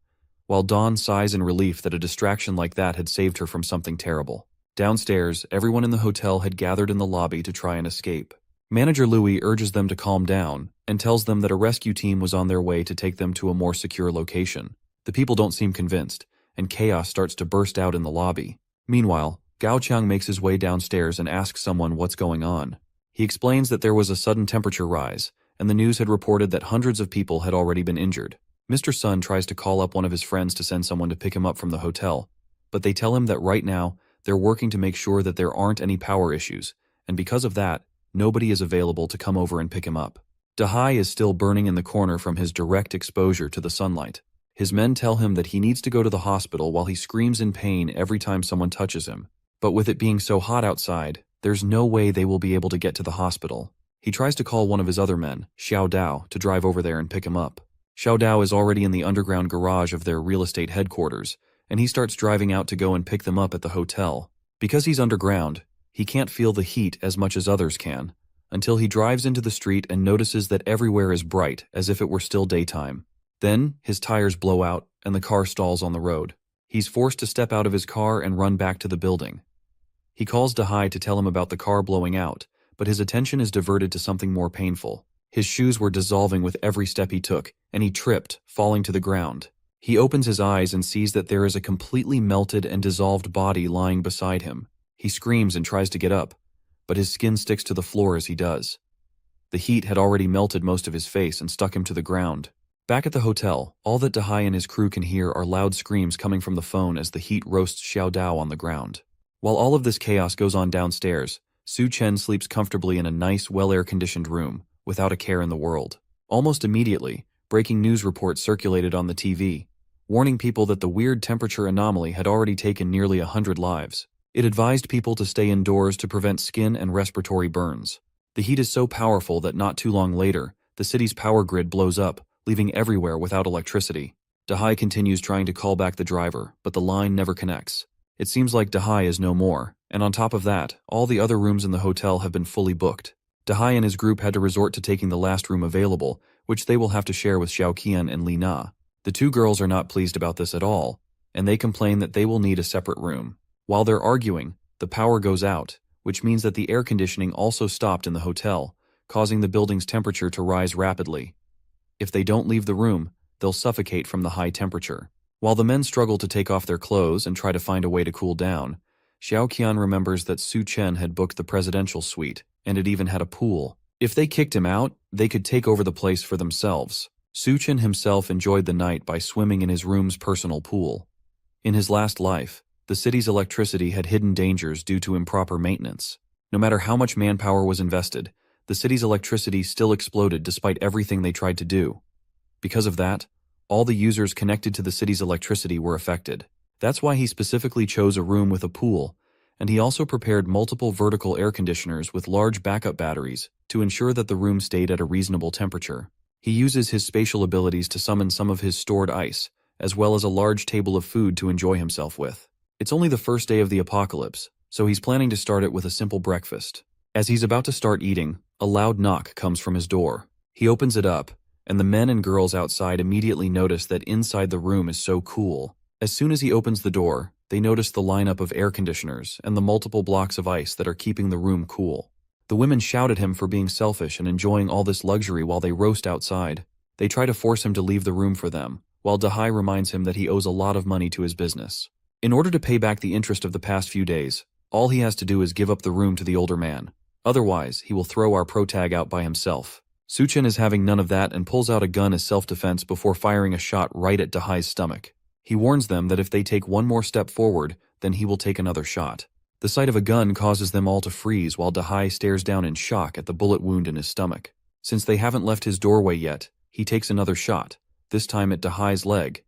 while Dawn sighs in relief that a distraction like that had saved her from something terrible. Downstairs, everyone in the hotel had gathered in the lobby to try and escape. Manager Louis urges them to calm down and tells them that a rescue team was on their way to take them to a more secure location. The people don't seem convinced, and chaos starts to burst out in the lobby. Meanwhile, Gao Qiang makes his way downstairs and asks someone what's going on. He explains that there was a sudden temperature rise, and the news had reported that hundreds of people had already been injured. Mr. Sun tries to call up one of his friends to send someone to pick him up from the hotel, but they tell him that right now, they're working to make sure that there aren't any power issues, and because of that, nobody is available to come over and pick him up. Dahai is still burning in the corner from his direct exposure to the sunlight. His men tell him that he needs to go to the hospital while he screams in pain every time someone touches him. But with it being so hot outside, there's no way they will be able to get to the hospital. He tries to call one of his other men, Xiao Dao, to drive over there and pick him up. Xiao Dao is already in the underground garage of their real estate headquarters, and he starts driving out to go and pick them up at the hotel. Because he's underground, he can't feel the heat as much as others can, until he drives into the street and notices that everywhere is bright, as if it were still daytime. Then, his tires blow out, and the car stalls on the road. He's forced to step out of his car and run back to the building. He calls Dahai to tell him about the car blowing out, but his attention is diverted to something more painful. His shoes were dissolving with every step he took, and he tripped, falling to the ground. He opens his eyes and sees that there is a completely melted and dissolved body lying beside him. He screams and tries to get up, but his skin sticks to the floor as he does. The heat had already melted most of his face and stuck him to the ground. Back at the hotel, all that Dahai and his crew can hear are loud screams coming from the phone as the heat roasts Xiao Dao on the ground. While all of this chaos goes on downstairs, Su Chen sleeps comfortably in a nice, well-air-conditioned room, without a care in the world. Almost immediately, breaking news reports circulated on the TV, warning people that the weird temperature anomaly had already taken nearly 100 lives. It advised people to stay indoors to prevent skin and respiratory burns. The heat is so powerful that not too long later, the city's power grid blows up, leaving everywhere without electricity. Dahai continues trying to call back the driver, but the line never connects. It seems like Dahai is no more, and on top of that, all the other rooms in the hotel have been fully booked. Dahai and his group had to resort to taking the last room available, which they will have to share with Xiao Qian and Li Na. The two girls are not pleased about this at all, and they complain that they will need a separate room. While they're arguing, the power goes out, which means that the air conditioning also stopped in the hotel, causing the building's temperature to rise rapidly. If they don't leave the room, they'll suffocate from the high temperature. While the men struggle to take off their clothes and try to find a way to cool down, Xiao Qian remembers that Su Chen had booked the presidential suite, and it even had a pool. If they kicked him out, they could take over the place for themselves. Su Chen himself enjoyed the night by swimming in his room's personal pool. In his last life, the city's electricity had hidden dangers due to improper maintenance. No matter how much manpower was invested, the city's electricity still exploded despite everything they tried to do. Because of that, all the users connected to the city's electricity were affected. That's why he specifically chose a room with a pool, and he also prepared multiple vertical air conditioners with large backup batteries to ensure that the room stayed at a reasonable temperature. He uses his spatial abilities to summon some of his stored ice, as well as a large table of food to enjoy himself with. It's only the first day of the apocalypse, so he's planning to start it with a simple breakfast. As he's about to start eating, a loud knock comes from his door. He opens it up, and the men and girls outside immediately notice that inside the room is so cool. As soon as he opens the door, they notice the lineup of air conditioners and the multiple blocks of ice that are keeping the room cool. The women shout at him for being selfish and enjoying all this luxury while they roast outside. They try to force him to leave the room for them, while Dahai reminds him that he owes a lot of money to his business. In order to pay back the interest of the past few days, all he has to do is give up the room to the older man. Otherwise, he will throw our protag out by himself. Su Chen is having none of that and pulls out a gun as self-defense before firing a shot right at Dahai's stomach. He warns them that if they take one more step forward, then he will take another shot. The sight of a gun causes them all to freeze while Dahai stares down in shock at the bullet wound in his stomach. Since they haven't left his doorway yet, he takes another shot, this time at Dahai's leg.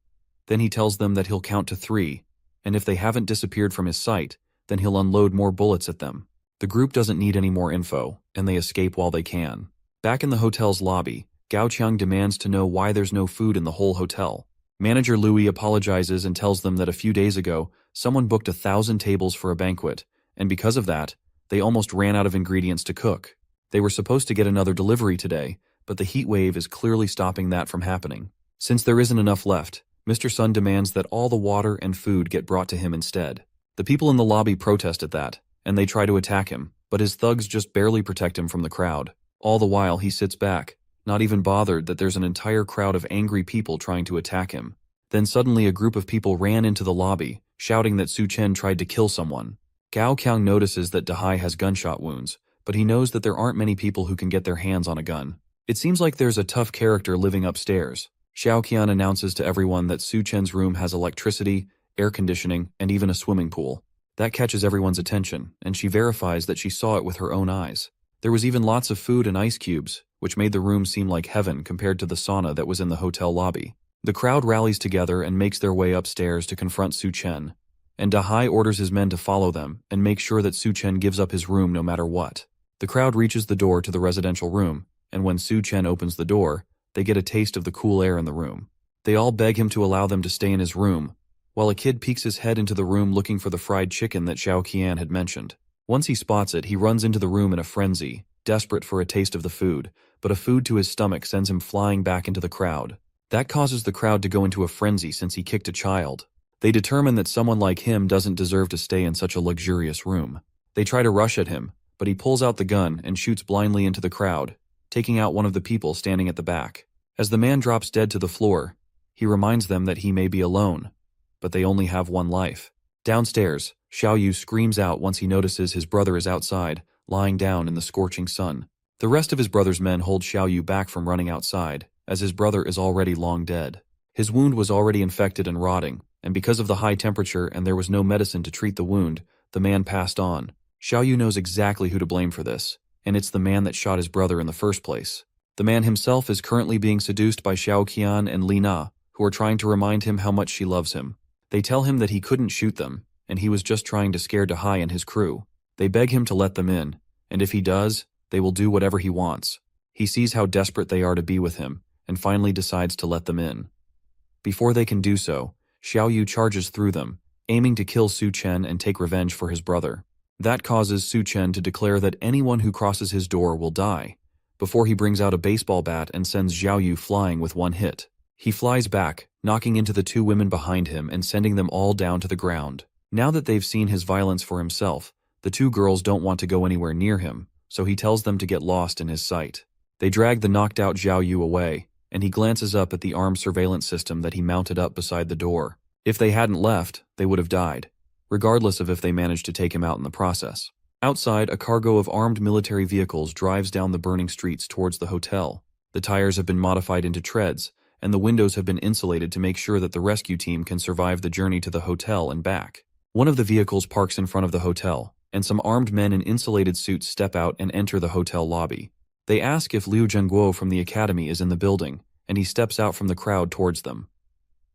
Then he tells them that he'll count to 3, and if they haven't disappeared from his sight, then he'll unload more bullets at them. The group doesn't need any more info, and they escape while they can. Back in the hotel's lobby, Gao Qiang demands to know why there's no food in the whole hotel. Manager Louis apologizes and tells them that a few days ago, someone booked 1,000 tables for a banquet, and because of that, they almost ran out of ingredients to cook. They were supposed to get another delivery today, but the heat wave is clearly stopping that from happening. Since there isn't enough left, Mr. Sun demands that all the water and food get brought to him instead. The people in the lobby protest at that, and they try to attack him, but his thugs just barely protect him from the crowd. All the while he sits back, not even bothered that there's an entire crowd of angry people trying to attack him. Then suddenly a group of people ran into the lobby, shouting that Su Chen tried to kill someone. Gao Qiang notices that Dahai has gunshot wounds, but he knows that there aren't many people who can get their hands on a gun. It seems like there's a tough character living upstairs. Xiao Qian announces to everyone that Su Chen's room has electricity, air conditioning, and even a swimming pool. That catches everyone's attention, and she verifies that she saw it with her own eyes. There was even lots of food and ice cubes, which made the room seem like heaven compared to the sauna that was in the hotel lobby. The crowd rallies together and makes their way upstairs to confront Su Chen, and Dahai orders his men to follow them and make sure that Su Chen gives up his room no matter what. The crowd reaches the door to the residential room, and when Su Chen opens the door, they get a taste of the cool air in the room. They all beg him to allow them to stay in his room, while a kid peeks his head into the room looking for the fried chicken that Xiao Qian had mentioned. Once he spots it, he runs into the room in a frenzy, desperate for a taste of the food, but a food to his stomach sends him flying back into the crowd. That causes the crowd to go into a frenzy since he kicked a child. They determine that someone like him doesn't deserve to stay in such a luxurious room. They try to rush at him, but he pulls out the gun and shoots blindly into the crowd, taking out one of the people standing at the back. As the man drops dead to the floor, he reminds them that he may be alone, but they only have one life. Downstairs, Xiao Yu screams out once he notices his brother is outside, lying down in the scorching sun. The rest of his brother's men hold Xiao Yu back from running outside, as his brother is already long dead. His wound was already infected and rotting, and because of the high temperature and there was no medicine to treat the wound, the man passed on. Xiao Yu knows exactly who to blame for this, and it's the man that shot his brother in the first place. The man himself is currently being seduced by Xiao Qian and Li Na, who are trying to remind him how much she loves him. They tell him that he couldn't shoot them, and he was just trying to scare Dahai and his crew. They beg him to let them in, and if he does, they will do whatever he wants. He sees how desperate they are to be with him, and finally decides to let them in. Before they can do so, Xiao Yu charges through them, aiming to kill Su Chen and take revenge for his brother. That causes Su Chen to declare that anyone who crosses his door will die, before he brings out a baseball bat and sends Xiao Yu flying with one hit. He flies back, knocking into the two women behind him and sending them all down to the ground. Now that they've seen his violence for himself, the two girls don't want to go anywhere near him, so he tells them to get lost in his sight. They drag the knocked-out Xiao Yu away, and he glances up at the armed surveillance system that he mounted up beside the door. If they hadn't left, they would have died, regardless of if they managed to take him out in the process. Outside, a cargo of armed military vehicles drives down the burning streets towards the hotel. The tires have been modified into treads, and the windows have been insulated to make sure that the rescue team can survive the journey to the hotel and back. One of the vehicles parks in front of the hotel, and some armed men in insulated suits step out and enter the hotel lobby. They ask if Liu Zhengguo from the academy is in the building, and he steps out from the crowd towards them.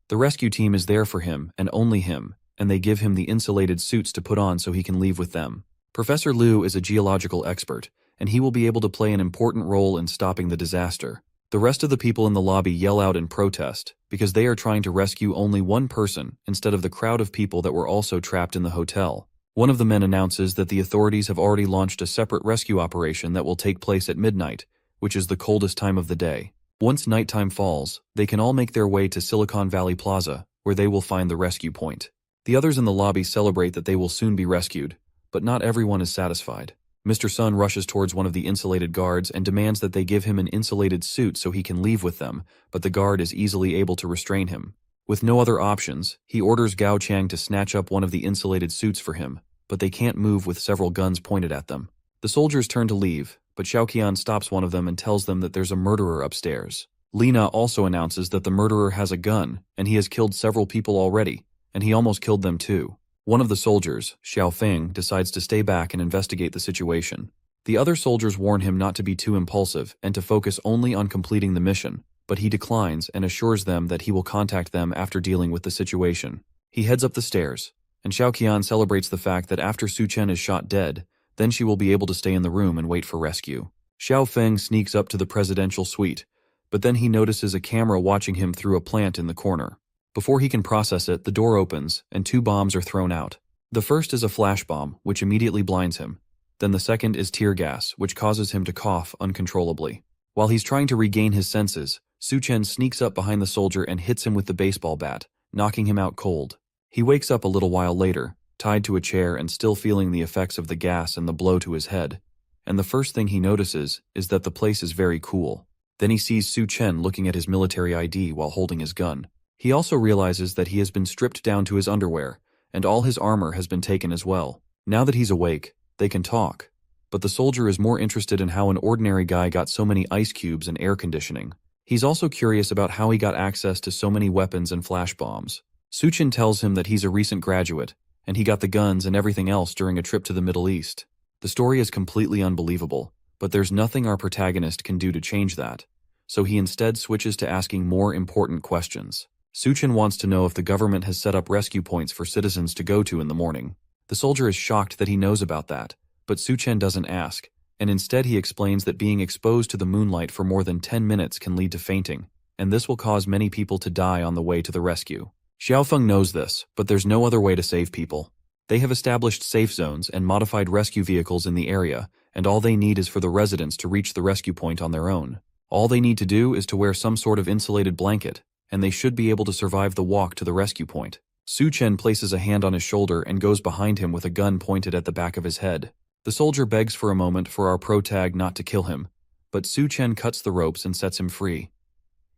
The rescue team is there for him, and only him, and they give him the insulated suits to put on so he can leave with them. Professor Liu is a geological expert, and he will be able to play an important role in stopping the disaster. The rest of the people in the lobby yell out in protest, because they are trying to rescue only one person instead of the crowd of people that were also trapped in the hotel. One of the men announces that the authorities have already launched a separate rescue operation that will take place at midnight, which is the coldest time of the day. Once nighttime falls, they can all make their way to Silicon Valley Plaza, where they will find the rescue point. The others in the lobby celebrate that they will soon be rescued, but not everyone is satisfied. Mr. Sun rushes towards one of the insulated guards and demands that they give him an insulated suit so he can leave with them, but the guard is easily able to restrain him. With no other options, he orders Gao Chang to snatch up one of the insulated suits for him, but they can't move with several guns pointed at them. The soldiers turn to leave, but Xiao Qian stops one of them and tells them that there's a murderer upstairs. Lina also announces that the murderer has a gun, and he has killed several people already, and he almost killed them too. One of the soldiers, Xiao Feng, decides to stay back and investigate the situation. The other soldiers warn him not to be too impulsive and to focus only on completing the mission, but he declines and assures them that he will contact them after dealing with the situation. He heads up the stairs, and Xiao Qian celebrates the fact that after Su Chen is shot dead, then she will be able to stay in the room and wait for rescue. Xiao Feng sneaks up to the presidential suite, but then he notices a camera watching him through a plant in the corner. Before he can process it, the door opens, and two bombs are thrown out. The first is a flash bomb, which immediately blinds him. Then the second is tear gas, which causes him to cough uncontrollably. While he's trying to regain his senses, Su Chen sneaks up behind the soldier and hits him with the baseball bat, knocking him out cold. He wakes up a little while later, tied to a chair and still feeling the effects of the gas and the blow to his head. And the first thing he notices is that the place is very cool. Then he sees Su Chen looking at his military ID while holding his gun. He also realizes that he has been stripped down to his underwear, and all his armor has been taken as well. Now that he's awake, they can talk. But the soldier is more interested in how an ordinary guy got so many ice cubes and air conditioning. He's also curious about how he got access to so many weapons and flash bombs. Su Chen tells him that he's a recent graduate, and he got the guns and everything else during a trip to the Middle East. The story is completely unbelievable, but But there's nothing our protagonist can do to change that, so he instead switches to asking more important questions. Suchen wants to know if the government has set up rescue points for citizens to go to in the morning. The soldier is shocked that he knows about that, but Suchen doesn't ask, and instead he explains that being exposed to the moonlight for more than 10 minutes can lead to fainting, and this will cause many people to die on the way to the rescue. Xiaofeng knows this, but there's no other way to save people. They have established safe zones and modified rescue vehicles in the area, and all they need is for the residents to reach the rescue point on their own. All they need to do is to wear some sort of insulated blanket, and they should be able to survive the walk to the rescue point. Suchen places a hand on his shoulder and goes behind him with a gun pointed at the back of his head. The soldier begs for a moment for our protag not to kill him, but Suchen cuts the ropes and sets him free.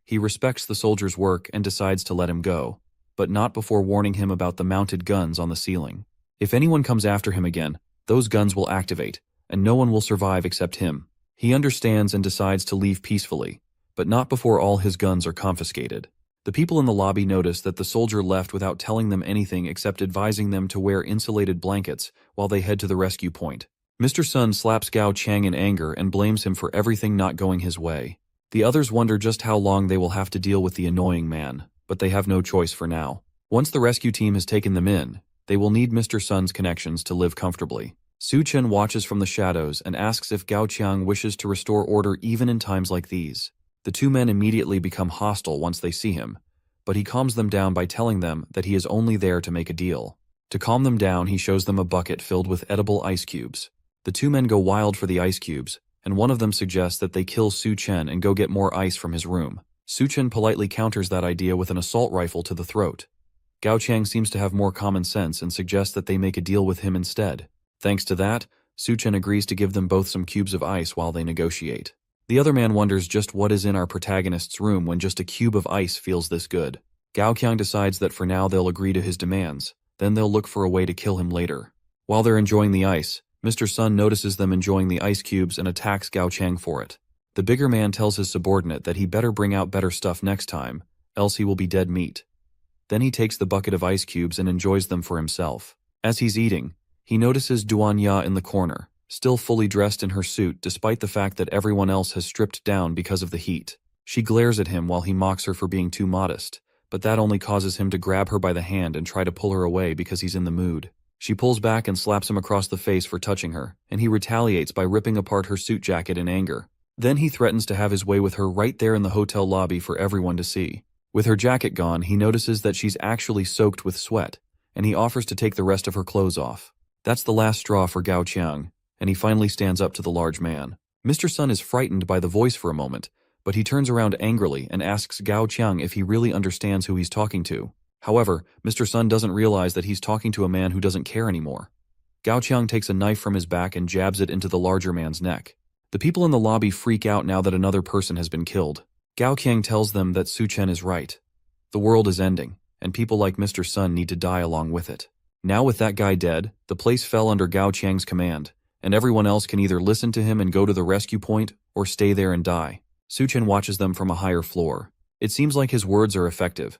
He respects the soldier's work and decides to let him go, but not before warning him about the mounted guns on the ceiling. If anyone comes after him again, those guns will activate, and no one will survive except him. He understands and decides to leave peacefully, but not before all his guns are confiscated. The people in the lobby notice that the soldier left without telling them anything except advising them to wear insulated blankets while they head to the rescue point. Mr. Sun slaps Gao Chang in anger and blames him for everything not going his way. The others wonder just how long they will have to deal with the annoying man, but they have no choice for now. Once the rescue team has taken them in, they will need Mr. Sun's connections to live comfortably. Suchen watches from the shadows and asks if Gao Qiang wishes to restore order even in times like these. The two men immediately become hostile once they see him, but he calms them down by telling them that he is only there to make a deal. To calm them down, he shows them a bucket filled with edible ice cubes. The two men go wild for the ice cubes, and one of them suggests that they kill Su Chen and go get more ice from his room. Su Chen politely counters that idea with an assault rifle to the throat. Gao Qiang seems to have more common sense and suggests that they make a deal with him instead. Thanks to that, Su Chen agrees to give them both some cubes of ice while they negotiate. The other man wonders just what is in our protagonist's room when just a cube of ice feels this good. Gao Qiang decides that for now they'll agree to his demands, then they'll look for a way to kill him later. While they're enjoying the ice, Mr. Sun notices them enjoying the ice cubes and attacks Gao Qiang for it. The bigger man tells his subordinate that he better bring out better stuff next time, else he will be dead meat. Then he takes the bucket of ice cubes and enjoys them for himself. As he's eating, he notices Duanya in the corner, still fully dressed in her suit despite the fact that everyone else has stripped down because of the heat. She glares at him while he mocks her for being too modest, but that only causes him to grab her by the hand and try to pull her away because he's in the mood. She pulls back and slaps him across the face for touching her, and he retaliates by ripping apart her suit jacket in anger. Then he threatens to have his way with her right there in the hotel lobby for everyone to see. With her jacket gone, he notices that she's actually soaked with sweat, and he offers to take the rest of her clothes off. That's the last straw for Gao Qiang, and he finally stands up to the large man. Mr. Sun is frightened by the voice for a moment, but he turns around angrily and asks Gao Qiang if he really understands who he's talking to. However, Mr. Sun doesn't realize that he's talking to a man who doesn't care anymore. Gao Qiang takes a knife from his back and jabs it into the larger man's neck. The people in the lobby freak out now that another person has been killed. Gao Qiang tells them that Su Chen is right. The world is ending, and people like Mr. Sun need to die along with it. Now with that guy dead, the place fell under Gao Qiang's command, and everyone else can either listen to him and go to the rescue point, or stay there and die. Su Chen watches them from a higher floor. It seems like his words are effective,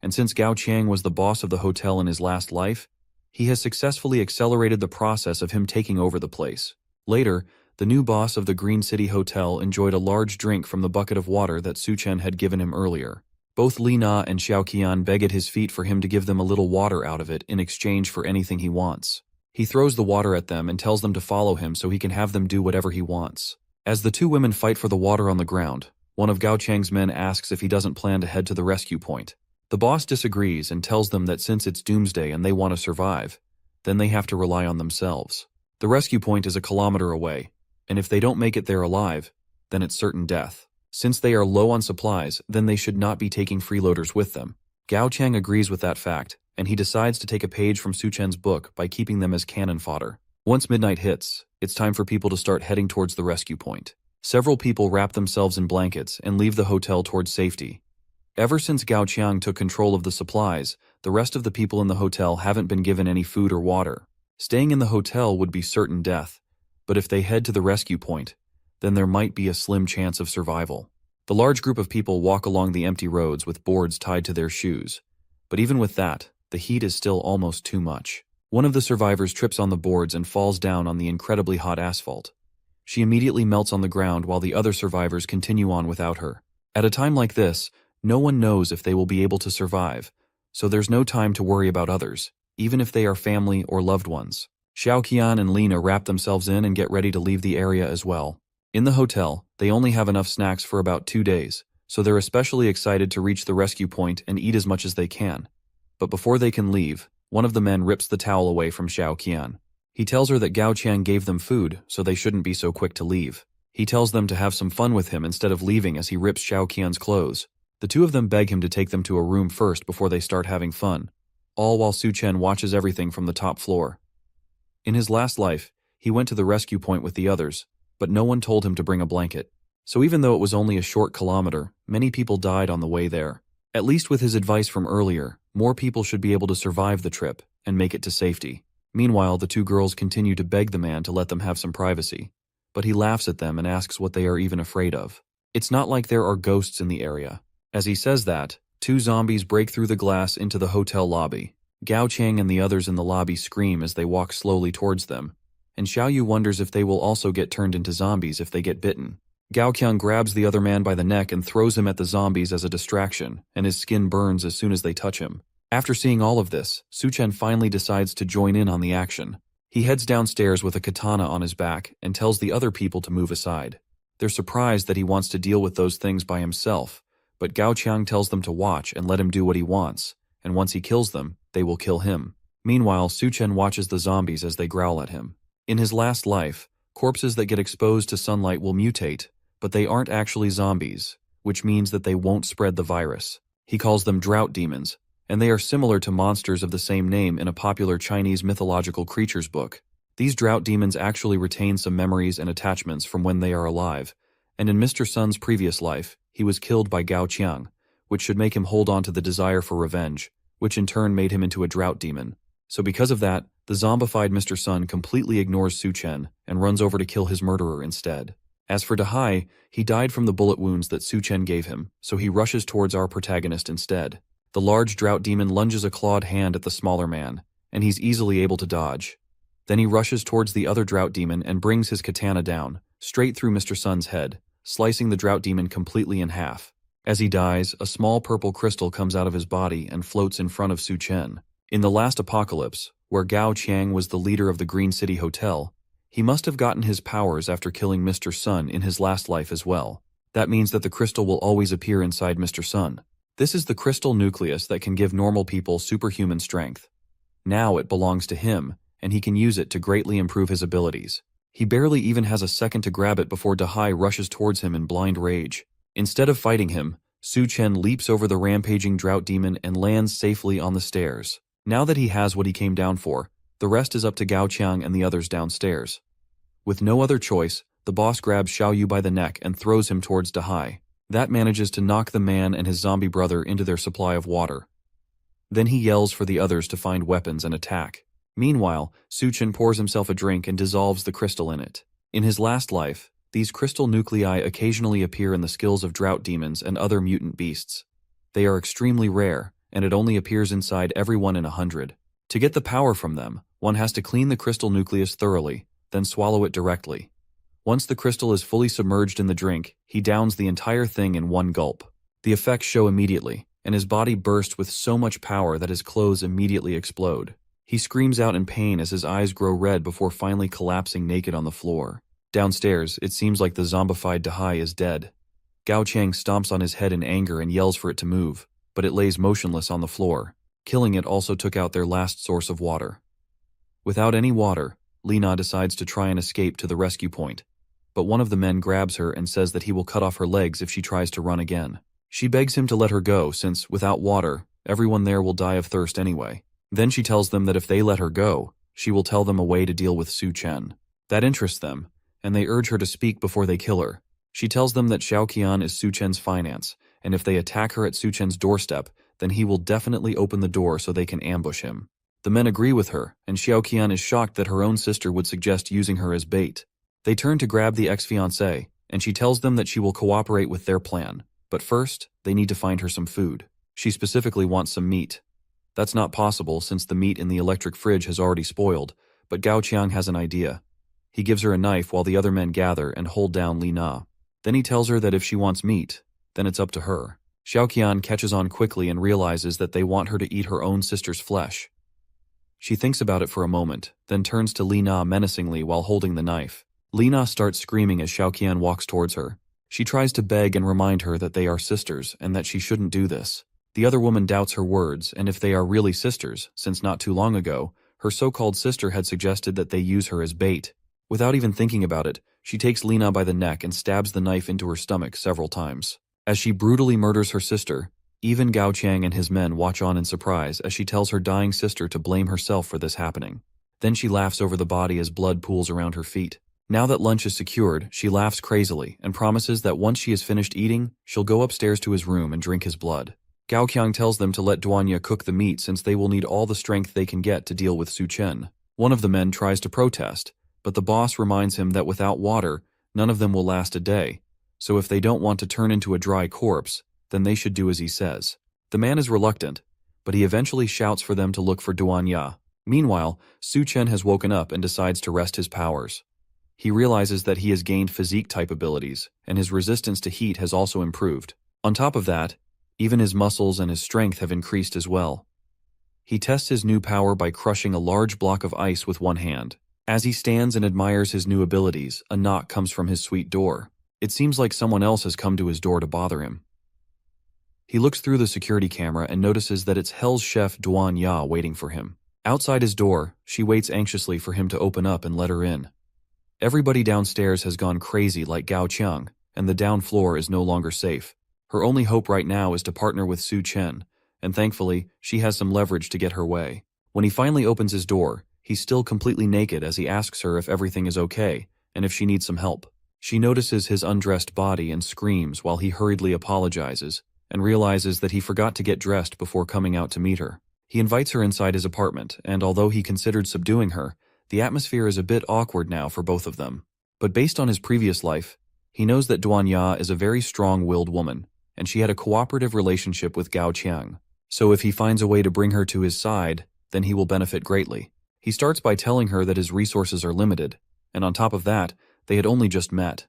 and since Gao Qiang was the boss of the hotel in his last life, he has successfully accelerated the process of him taking over the place. Later, the new boss of the Green City Hotel enjoyed a large drink from the bucket of water that Su Chen had given him earlier. Both Li Na and Xiao Qian beg at his feet for him to give them a little water out of it in exchange for anything he wants. He throws the water at them and tells them to follow him so he can have them do whatever he wants. As the two women fight for the water on the ground, one of Gao Qiang's men asks if he doesn't plan to head to the rescue point. The boss disagrees and tells them that since it's doomsday and they want to survive, then they have to rely on themselves. The rescue point is a kilometer away, and if they don't make it there alive, then it's certain death. Since they are low on supplies, then they should not be taking freeloaders with them. Gao Qiang agrees with that fact, and he decides to take a page from Su Chen's book by keeping them as cannon fodder. Once midnight hits, it's time for people to start heading towards the rescue point. Several people wrap themselves in blankets and leave the hotel towards safety. Ever since Gao Qiang took control of the supplies, the rest of the people in the hotel haven't been given any food or water. Staying in the hotel would be certain death, but if they head to the rescue point, then there might be a slim chance of survival. The large group of people walk along the empty roads with boards tied to their shoes, but even with that, the heat is still almost too much. One of the survivors trips on the boards and falls down on the incredibly hot asphalt. She immediately melts on the ground while the other survivors continue on without her. At a time like this, no one knows if they will be able to survive, so there's no time to worry about others, even if they are family or loved ones. Xiaoqian and Lina wrap themselves in and get ready to leave the area as well. In the hotel, they only have enough snacks for about 2 days, so they're especially excited to reach the rescue point and eat as much as they can. But before they can leave, one of the men rips the towel away from Xiaoqian. He tells her that Gao Qiang gave them food, so they shouldn't be so quick to leave. He tells them to have some fun with him instead of leaving as he rips Xiaoqian's clothes. The two of them beg him to take them to a room first before they start having fun, all while Su Chen watches everything from the top floor. In his last life, he went to the rescue point with the others, but no one told him to bring a blanket. So even though it was only a short kilometer, many people died on the way there. At least with his advice from earlier, more people should be able to survive the trip and make it to safety. Meanwhile, the two girls continue to beg the man to let them have some privacy, but he laughs at them and asks what they are even afraid of. It's not like there are ghosts in the area. As he says that, 2 zombies break through the glass into the hotel lobby. Gao Qiang and the others in the lobby scream as they walk slowly towards them, and Xiaoyu wonders if they will also get turned into zombies if they get bitten. Gao Qiang grabs the other man by the neck and throws him at the zombies as a distraction, and his skin burns as soon as they touch him. After seeing all of this, Su Chen finally decides to join in on the action. He heads downstairs with a katana on his back and tells the other people to move aside. They're surprised that he wants to deal with those things by himself, but Gao Qiang tells them to watch and let him do what he wants, and once he kills them, they will kill him. Meanwhile, Su Chen watches the zombies as they growl at him. In his last life, corpses that get exposed to sunlight will mutate, but they aren't actually zombies, which means that they won't spread the virus. He calls them drought demons, and they are similar to monsters of the same name in a popular Chinese mythological creatures book. These drought demons actually retain some memories and attachments from when they are alive, and in Mr. Sun's previous life, he was killed by Gao Qiang, which should make him hold on to the desire for revenge, which in turn made him into a drought demon. So because of that, the zombified Mr. Sun completely ignores Su Chen and runs over to kill his murderer instead. As for Dahai, he died from the bullet wounds that Su Chen gave him, so he rushes towards our protagonist instead. The large drought demon lunges a clawed hand at the smaller man, and he's easily able to dodge. Then he rushes towards the other drought demon and brings his katana down, straight through Mr. Sun's head, slicing the drought demon completely in half. As he dies, a small purple crystal comes out of his body and floats in front of Su Chen. In the last apocalypse, where Gao Qiang was the leader of the Green City Hotel, he must have gotten his powers after killing Mr. Sun in his last life as well. That means that the crystal will always appear inside Mr. Sun. This is the crystal nucleus that can give normal people superhuman strength. Now it belongs to him, and he can use it to greatly improve his abilities. He barely even has a second to grab it before Dahai rushes towards him in blind rage. Instead of fighting him, Su Chen leaps over the rampaging drought demon and lands safely on the stairs. Now that he has what he came down for, the rest is up to Gao Qiang and the others downstairs. With no other choice, the boss grabs Xiaoyu by the neck and throws him towards Dahai. That manages to knock the man and his zombie brother into their supply of water. Then he yells for the others to find weapons and attack. Meanwhile, Su Chen pours himself a drink and dissolves the crystal in it. In his last life, these crystal nuclei occasionally appear in the skills of drought demons and other mutant beasts. They are extremely rare, and it only appears inside everyone in 100. To get the power from them, one has to clean the crystal nucleus thoroughly, then swallow it directly. Once the crystal is fully submerged in the drink, he downs the entire thing in one gulp. The effects show immediately, and his body bursts with so much power that his clothes immediately explode. He screams out in pain as his eyes grow red before finally collapsing naked on the floor. Downstairs, it seems like the zombified Dahai is dead. Gao Qiang stomps on his head in anger and yells for it to move, but it lays motionless on the floor. Killing it also took out their last source of water. Without any water, Lina decides to try and escape to the rescue point, but one of the men grabs her and says that he will cut off her legs if she tries to run again. She begs him to let her go since, without water, everyone there will die of thirst anyway. Then she tells them that if they let her go, she will tell them a way to deal with Su Chen. That interests them, and they urge her to speak before they kill her. She tells them that Xiaoqian is Su Chen's finance, and if they attack her at Su Chen's doorstep, then he will definitely open the door so they can ambush him. The men agree with her, and Xiaoqian is shocked that her own sister would suggest using her as bait. They turn to grab the ex-fiancé, and she tells them that she will cooperate with their plan. But first, they need to find her some food. She specifically wants some meat. That's not possible since the meat in the electric fridge has already spoiled, but Gao Qiang has an idea. He gives her a knife while the other men gather and hold down Li Na. Then he tells her that if she wants meat, then it's up to her. Xiaoqian catches on quickly and realizes that they want her to eat her own sister's flesh. She thinks about it for a moment, then turns to Li Na menacingly while holding the knife. Li Na starts screaming as Xiaoqian walks towards her. She tries to beg and remind her that they are sisters and that she shouldn't do this. The other woman doubts her words, and if they are really sisters, since not too long ago, her so-called sister had suggested that they use her as bait. Without even thinking about it, she takes Li Na by the neck and stabs the knife into her stomach several times. As she brutally murders her sister, even Gao Qiang and his men watch on in surprise as she tells her dying sister to blame herself for this happening. Then she laughs over the body as blood pools around her feet. Now that lunch is secured, she laughs crazily and promises that once she is finished eating, she'll go upstairs to his room and drink his blood. Gao Qiang tells them to let Duanya cook the meat since they will need all the strength they can get to deal with Su Chen. One of the men tries to protest, but the boss reminds him that without water, none of them will last a day, so if they don't want to turn into a dry corpse, then they should do as he says. The man is reluctant, but he eventually shouts for them to look for Duanya. Meanwhile, Su Chen has woken up and decides to rest his powers. He realizes that he has gained physique-type abilities, and his resistance to heat has also improved. On top of that, even his muscles and his strength have increased as well. He tests his new power by crushing a large block of ice with one hand. As he stands and admires his new abilities, a knock comes from his suite door. It seems like someone else has come to his door to bother him. He looks through the security camera and notices that it's Hell's chef Duanya waiting for him. Outside his door, she waits anxiously for him to open up and let her in. Everybody downstairs has gone crazy like Gao Qiang, and the down floor is no longer safe. Her only hope right now is to partner with Su Chen, and thankfully, she has some leverage to get her way. When he finally opens his door, he's still completely naked as he asks her if everything is okay, and if she needs some help. She notices his undressed body and screams while he hurriedly apologizes, and realizes that he forgot to get dressed before coming out to meet her. He invites her inside his apartment, and although he considered subduing her, the atmosphere is a bit awkward now for both of them. But based on his previous life, he knows that Duanya is a very strong-willed woman, and she had a cooperative relationship with Gao Qiang. So if he finds a way to bring her to his side, then he will benefit greatly. He starts by telling her that his resources are limited, and on top of that, they had only just met.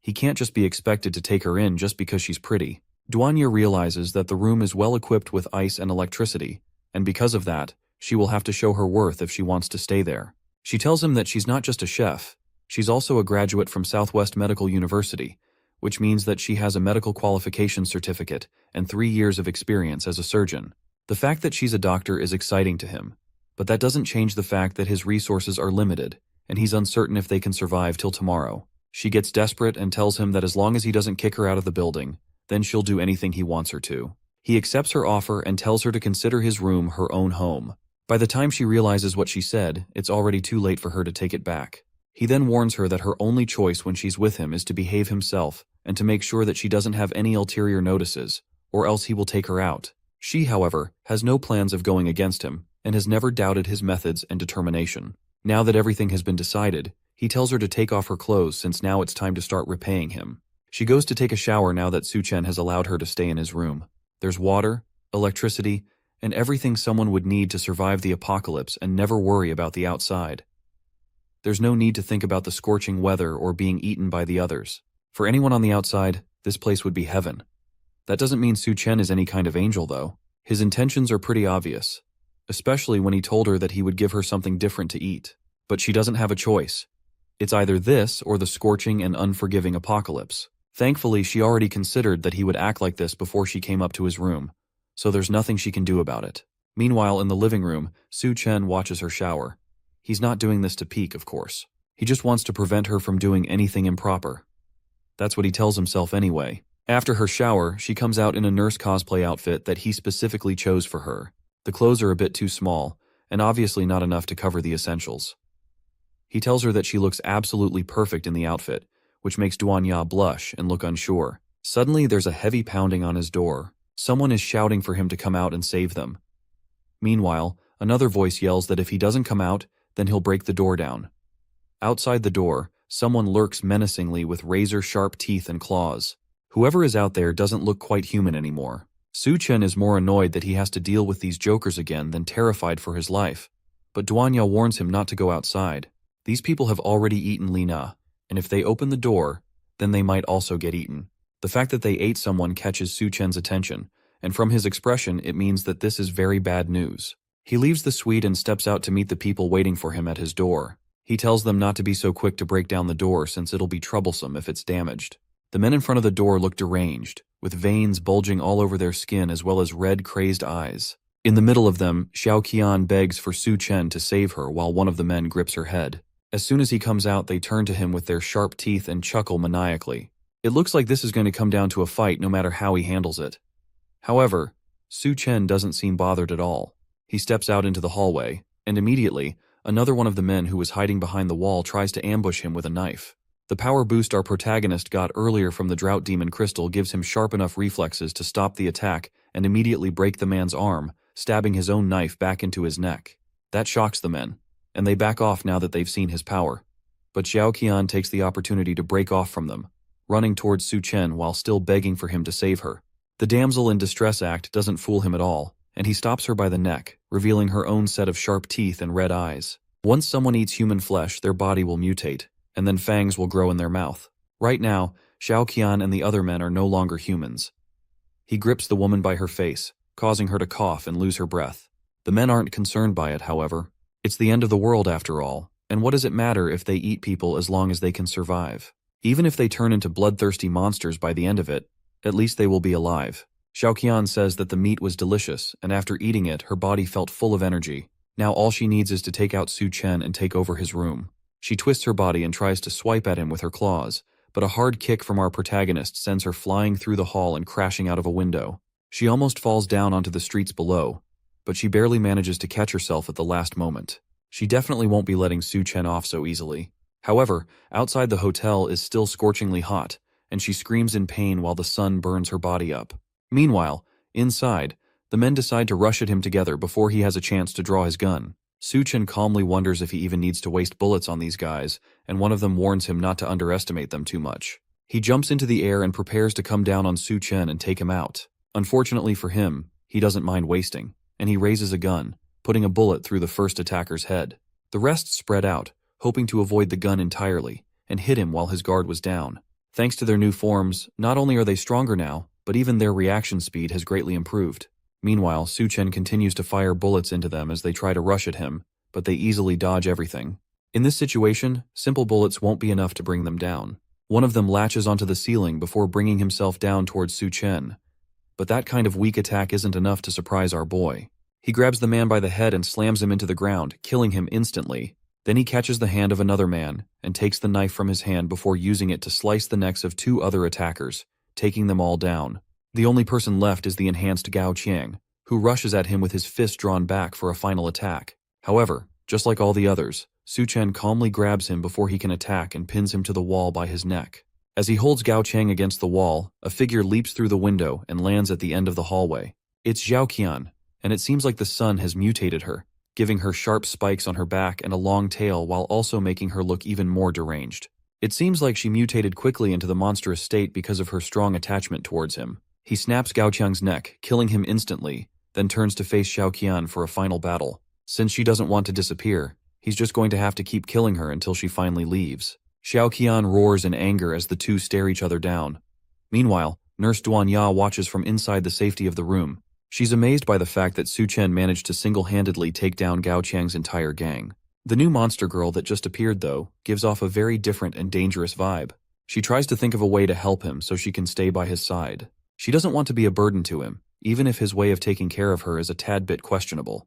He can't just be expected to take her in just because she's pretty. Duanya realizes that the room is well equipped with ice and electricity, and because of that, she will have to show her worth if she wants to stay there. She tells him that she's not just a chef, she's also a graduate from Southwest Medical University, which means that she has a medical qualification certificate and 3 years of experience as a surgeon. The fact that she's a doctor is exciting to him, but that doesn't change the fact that his resources are limited, and he's uncertain if they can survive till tomorrow. She gets desperate and tells him that as long as he doesn't kick her out of the building, then she'll do anything he wants her to. He accepts her offer and tells her to consider his room her own home. By the time she realizes what she said, it's already too late for her to take it back. He then warns her that her only choice when she's with him is to behave himself and to make sure that she doesn't have any ulterior notices, or else he will take her out. She, however, has no plans of going against him and has never doubted his methods and determination. Now that everything has been decided, he tells her to take off her clothes since now it's time to start repaying him. She goes to take a shower now that Su Chen has allowed her to stay in his room. There's water, electricity, and everything someone would need to survive the apocalypse and never worry about the outside. There's no need to think about the scorching weather or being eaten by the others. For anyone on the outside, this place would be heaven. That doesn't mean Su Chen is any kind of angel, though. His intentions are pretty obvious, especially when he told her that he would give her something different to eat. But she doesn't have a choice. It's either this or the scorching and unforgiving apocalypse. Thankfully, she already considered that he would act like this before she came up to his room, so there's nothing she can do about it. Meanwhile, in the living room, Su Chen watches her shower. He's not doing this to peek, of course. He just wants to prevent her from doing anything improper. That's what he tells himself anyway. After her shower, she comes out in a nurse cosplay outfit that he specifically chose for her. The clothes are a bit too small, and obviously not enough to cover the essentials. He tells her that she looks absolutely perfect in the outfit, which makes Duanya blush and look unsure. Suddenly, there's a heavy pounding on his door. Someone is shouting for him to come out and save them. Meanwhile, another voice yells that if he doesn't come out, then he'll break the door down. Outside the door, someone lurks menacingly with razor-sharp teeth and claws. Whoever is out there doesn't look quite human anymore. Su Chen is more annoyed that he has to deal with these jokers again than terrified for his life. But Duanya warns him not to go outside. These people have already eaten Lina, and if they open the door, then they might also get eaten. The fact that they ate someone catches Su Chen's attention, and from his expression it means that this is very bad news. He leaves the suite and steps out to meet the people waiting for him at his door. He tells them not to be so quick to break down the door since it'll be troublesome if it's damaged. The men in front of the door look deranged, with veins bulging all over their skin as well as red, crazed eyes. In the middle of them, Xiao Qian begs for Su Chen to save her while one of the men grips her head. As soon as he comes out, they turn to him with their sharp teeth and chuckle maniacally. It looks like this is going to come down to a fight no matter how he handles it. However, Su Chen doesn't seem bothered at all. He steps out into the hallway, and immediately, another one of the men who was hiding behind the wall tries to ambush him with a knife. The power boost our protagonist got earlier from the Drought Demon Crystal gives him sharp enough reflexes to stop the attack and immediately break the man's arm, stabbing his own knife back into his neck. That shocks the men, and they back off now that they've seen his power. But Xiao Qian takes the opportunity to break off from them, running towards Su Chen while still begging for him to save her. The damsel in distress act doesn't fool him at all, and he stops her by the neck, revealing her own set of sharp teeth and red eyes. Once someone eats human flesh, their body will mutate, and then fangs will grow in their mouth. Right now, Xiao Qian and the other men are no longer humans. He grips the woman by her face, causing her to cough and lose her breath. The men aren't concerned by it, however. It's the end of the world after all, and what does it matter if they eat people as long as they can survive? Even if they turn into bloodthirsty monsters by the end of it, at least they will be alive. Xiao Qian says that the meat was delicious, and after eating it, her body felt full of energy. Now all she needs is to take out Su Chen and take over his room. She twists her body and tries to swipe at him with her claws, but a hard kick from our protagonist sends her flying through the hall and crashing out of a window. She almost falls down onto the streets below, but she barely manages to catch herself at the last moment. She definitely won't be letting Su Chen off so easily. However, outside the hotel is still scorchingly hot, and she screams in pain while the sun burns her body up. Meanwhile, inside, the men decide to rush at him together before he has a chance to draw his gun. Su Chen calmly wonders if he even needs to waste bullets on these guys, and one of them warns him not to underestimate them too much. He jumps into the air and prepares to come down on Su Chen and take him out. Unfortunately for him, he doesn't mind wasting, and he raises a gun, putting a bullet through the first attacker's head. The rest spread out, hoping to avoid the gun entirely, and hit him while his guard was down. Thanks to their new forms, not only are they stronger now, but even their reaction speed has greatly improved. Meanwhile, Su Chen continues to fire bullets into them as they try to rush at him, but they easily dodge everything. In this situation, simple bullets won't be enough to bring them down. One of them latches onto the ceiling before bringing himself down towards Su Chen. But that kind of weak attack isn't enough to surprise our boy. He grabs the man by the head and slams him into the ground, killing him instantly. Then he catches the hand of another man and takes the knife from his hand before using it to slice the necks of 2 other attackers, taking them all down. The only person left is the enhanced Gao Qiang, who rushes at him with his fist drawn back for a final attack. However, just like all the others, Su Chen calmly grabs him before he can attack and pins him to the wall by his neck. As he holds Gao Qiang against the wall, a figure leaps through the window and lands at the end of the hallway. It's Xiao Qian, and it seems like the sun has mutated her, giving her sharp spikes on her back and a long tail while also making her look even more deranged. It seems like she mutated quickly into the monstrous state because of her strong attachment towards him. He snaps Gao Qiang's neck, killing him instantly, then turns to face Xiao Qian for a final battle. Since she doesn't want to disappear, he's just going to have to keep killing her until she finally leaves. Xiao Qian roars in anger as the two stare each other down. Meanwhile, Nurse Duanya watches from inside the safety of the room. She's amazed by the fact that Su Chen managed to single-handedly take down Gao Qiang's entire gang. The new monster girl that just appeared, though, gives off a very different and dangerous vibe. She tries to think of a way to help him so she can stay by his side. She doesn't want to be a burden to him, even if his way of taking care of her is a tad bit questionable.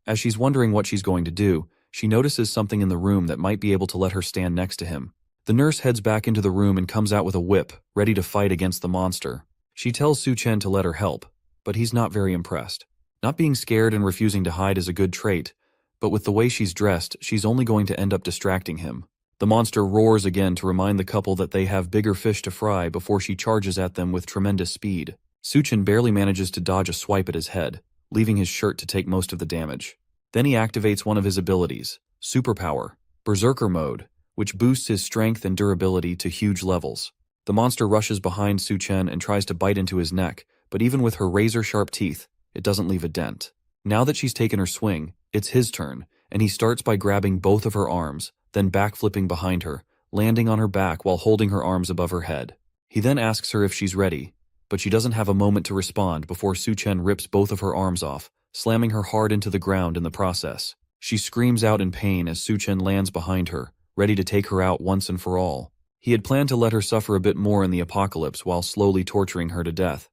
As she's wondering what she's going to do, she notices something in the room that might be able to let her stand next to him. The nurse heads back into the room and comes out with a whip, ready to fight against the monster. She tells Su Chen to let her help, but he's not very impressed. Not being scared and refusing to hide is a good trait, but with the way she's dressed, she's only going to end up distracting him. The monster roars again to remind the couple that they have bigger fish to fry before she charges at them with tremendous speed. Su Chen barely manages to dodge a swipe at his head, leaving his shirt to take most of the damage. Then he activates one of his abilities, Superpower, Berserker Mode, which boosts his strength and durability to huge levels. The monster rushes behind Su Chen and tries to bite into his neck, but even with her razor-sharp teeth, it doesn't leave a dent. Now that she's taken her swing, it's his turn, and he starts by grabbing both of her arms, then backflipping behind her, landing on her back while holding her arms above her head. He then asks her if she's ready, but she doesn't have a moment to respond before Su-chen rips both of her arms off, slamming her hard into the ground in the process. She screams out in pain as Su-chen lands behind her, ready to take her out once and for all. He had planned to let her suffer a bit more in the apocalypse while slowly torturing her to death,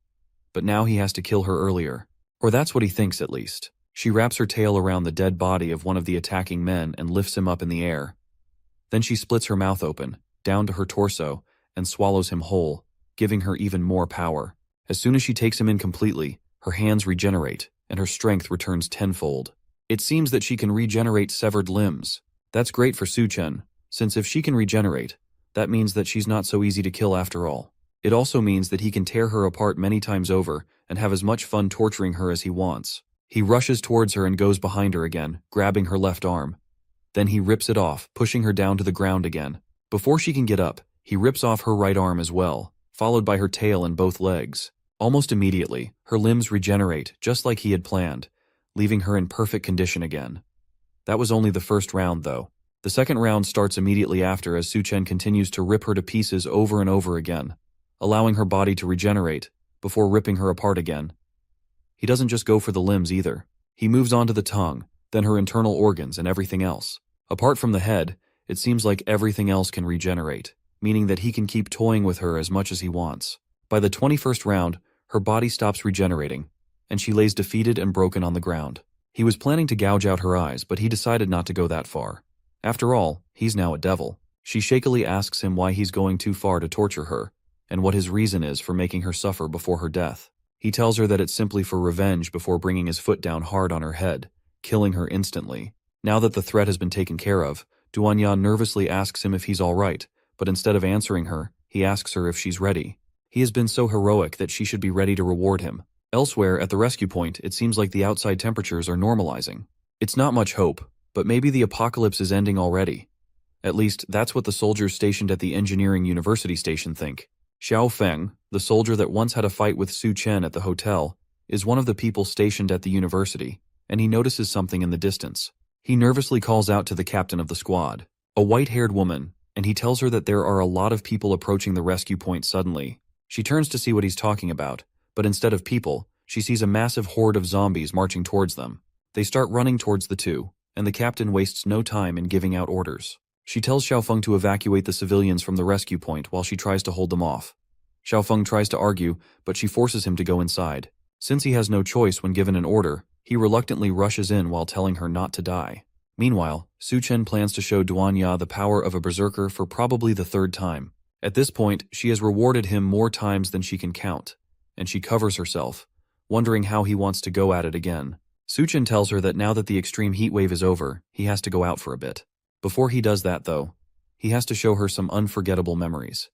but now he has to kill her earlier. Or that's what he thinks at least. She wraps her tail around the dead body of one of the attacking men and lifts him up in the air. Then she splits her mouth open, down to her torso, and swallows him whole, giving her even more power. As soon as she takes him in completely, her hands regenerate, and her strength returns tenfold. It seems that she can regenerate severed limbs. That's great for Su-chen, since if she can regenerate, that means that she's not so easy to kill after all. It also means that he can tear her apart many times over and have as much fun torturing her as he wants. He rushes towards her and goes behind her again, grabbing her left arm. Then he rips it off, pushing her down to the ground again. Before she can get up, he rips off her right arm as well, followed by her tail and both legs. Almost immediately, her limbs regenerate, just like he had planned, leaving her in perfect condition again. That was only the first round, though. The second round starts immediately after as Su-chen continues to rip her to pieces over and over again, allowing her body to regenerate, before ripping her apart again. He doesn't just go for the limbs either. He moves on to the tongue, then her internal organs and everything else. Apart from the head, it seems like everything else can regenerate, meaning that he can keep toying with her as much as he wants. By the 21st round, her body stops regenerating, and she lays defeated and broken on the ground. He was planning to gouge out her eyes, but he decided not to go that far. After all, he's now a devil. She shakily asks him why he's going too far to torture her, and what his reason is for making her suffer before her death. He tells her that it's simply for revenge before bringing his foot down hard on her head, killing her instantly. Now that the threat has been taken care of, Duanya nervously asks him if he's all right, but instead of answering her, he asks her if she's ready. He has been so heroic that she should be ready to reward him. Elsewhere, at the rescue point, it seems like the outside temperatures are normalizing. It's not much hope, but maybe the apocalypse is ending already. At least, that's what the soldiers stationed at the engineering university station think. Xiao Feng, the soldier that once had a fight with Su-chen at the hotel, is one of the people stationed at the university, and he notices something in the distance. He nervously calls out to the captain of the squad, a white-haired woman, and he tells her that there are a lot of people approaching the rescue point suddenly. She turns to see what he's talking about, but instead of people, she sees a massive horde of zombies marching towards them. They start running towards the two, and the captain wastes no time in giving out orders. She tells Xiaofeng to evacuate the civilians from the rescue point while she tries to hold them off. Xiaofeng tries to argue, but she forces him to go inside. Since he has no choice when given an order, he reluctantly rushes in while telling her not to die. Meanwhile, Su-chen plans to show Duanya the power of a berserker for probably the third time. At this point, she has rewarded him more times than she can count, and she covers herself, wondering how he wants to go at it again. Su-chen tells her that now that the extreme heat wave is over, he has to go out for a bit. Before he does that, though, he has to show her some unforgettable memories.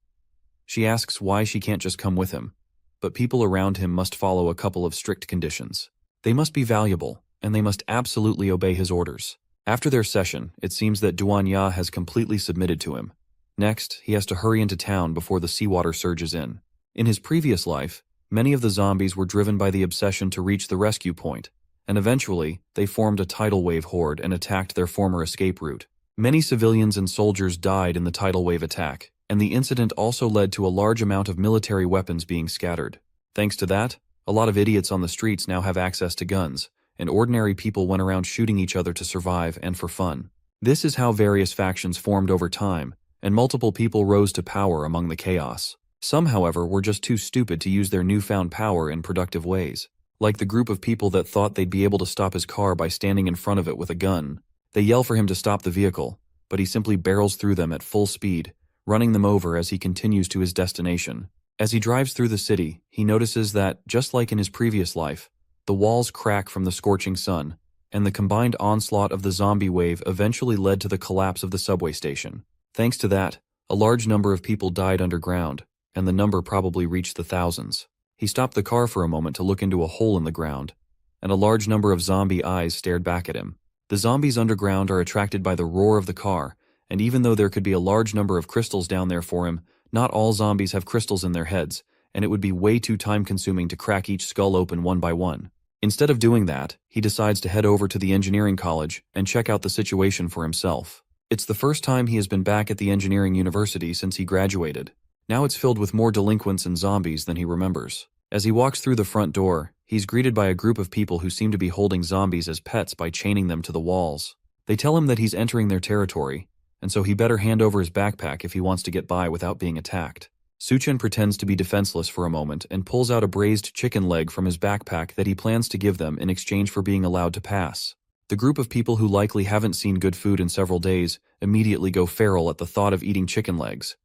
She asks why she can't just come with him, but people around him must follow a couple of strict conditions. They must be valuable, and they must absolutely obey his orders. After their session, it seems that Duanya has completely submitted to him. Next, he has to hurry into town before the seawater surges in. In his previous life, many of the zombies were driven by the obsession to reach the rescue point, and eventually, they formed a tidal wave horde and attacked their former escape route. Many civilians and soldiers died in the tidal wave attack, and the incident also led to a large amount of military weapons being scattered. Thanks to that, a lot of idiots on the streets now have access to guns, and ordinary people went around shooting each other to survive and for fun. This is how various factions formed over time, and multiple people rose to power among the chaos. Some, however, were just too stupid to use their newfound power in productive ways. Like the group of people that thought they'd be able to stop his car by standing in front of it with a gun. They yell for him to stop the vehicle, but he simply barrels through them at full speed, running them over as he continues to his destination. As he drives through the city, he notices that, just like in his previous life, the walls crack from the scorching sun, and the combined onslaught of the zombie wave eventually led to the collapse of the subway station. Thanks to that, a large number of people died underground, and the number probably reached the thousands. He stopped the car for a moment to look into a hole in the ground, and a large number of zombie eyes stared back at him. The zombies underground are attracted by the roar of the car, and even though there could be a large number of crystals down there for him, not all zombies have crystals in their heads, and it would be way too time-consuming to crack each skull open one by one. Instead of doing that, he decides to head over to the engineering college and check out the situation for himself. It's the first time he has been back at the engineering university since he graduated. Now it's filled with more delinquents and zombies than he remembers. As he walks through the front door, he's greeted by a group of people who seem to be holding zombies as pets by chaining them to the walls. They tell him that he's entering their territory, and so he better hand over his backpack if he wants to get by without being attacked. Suchen pretends to be defenseless for a moment and pulls out a braised chicken leg from his backpack that he plans to give them in exchange for being allowed to pass. The group of people who likely haven't seen good food in several days immediately go feral at the thought of eating chicken legs.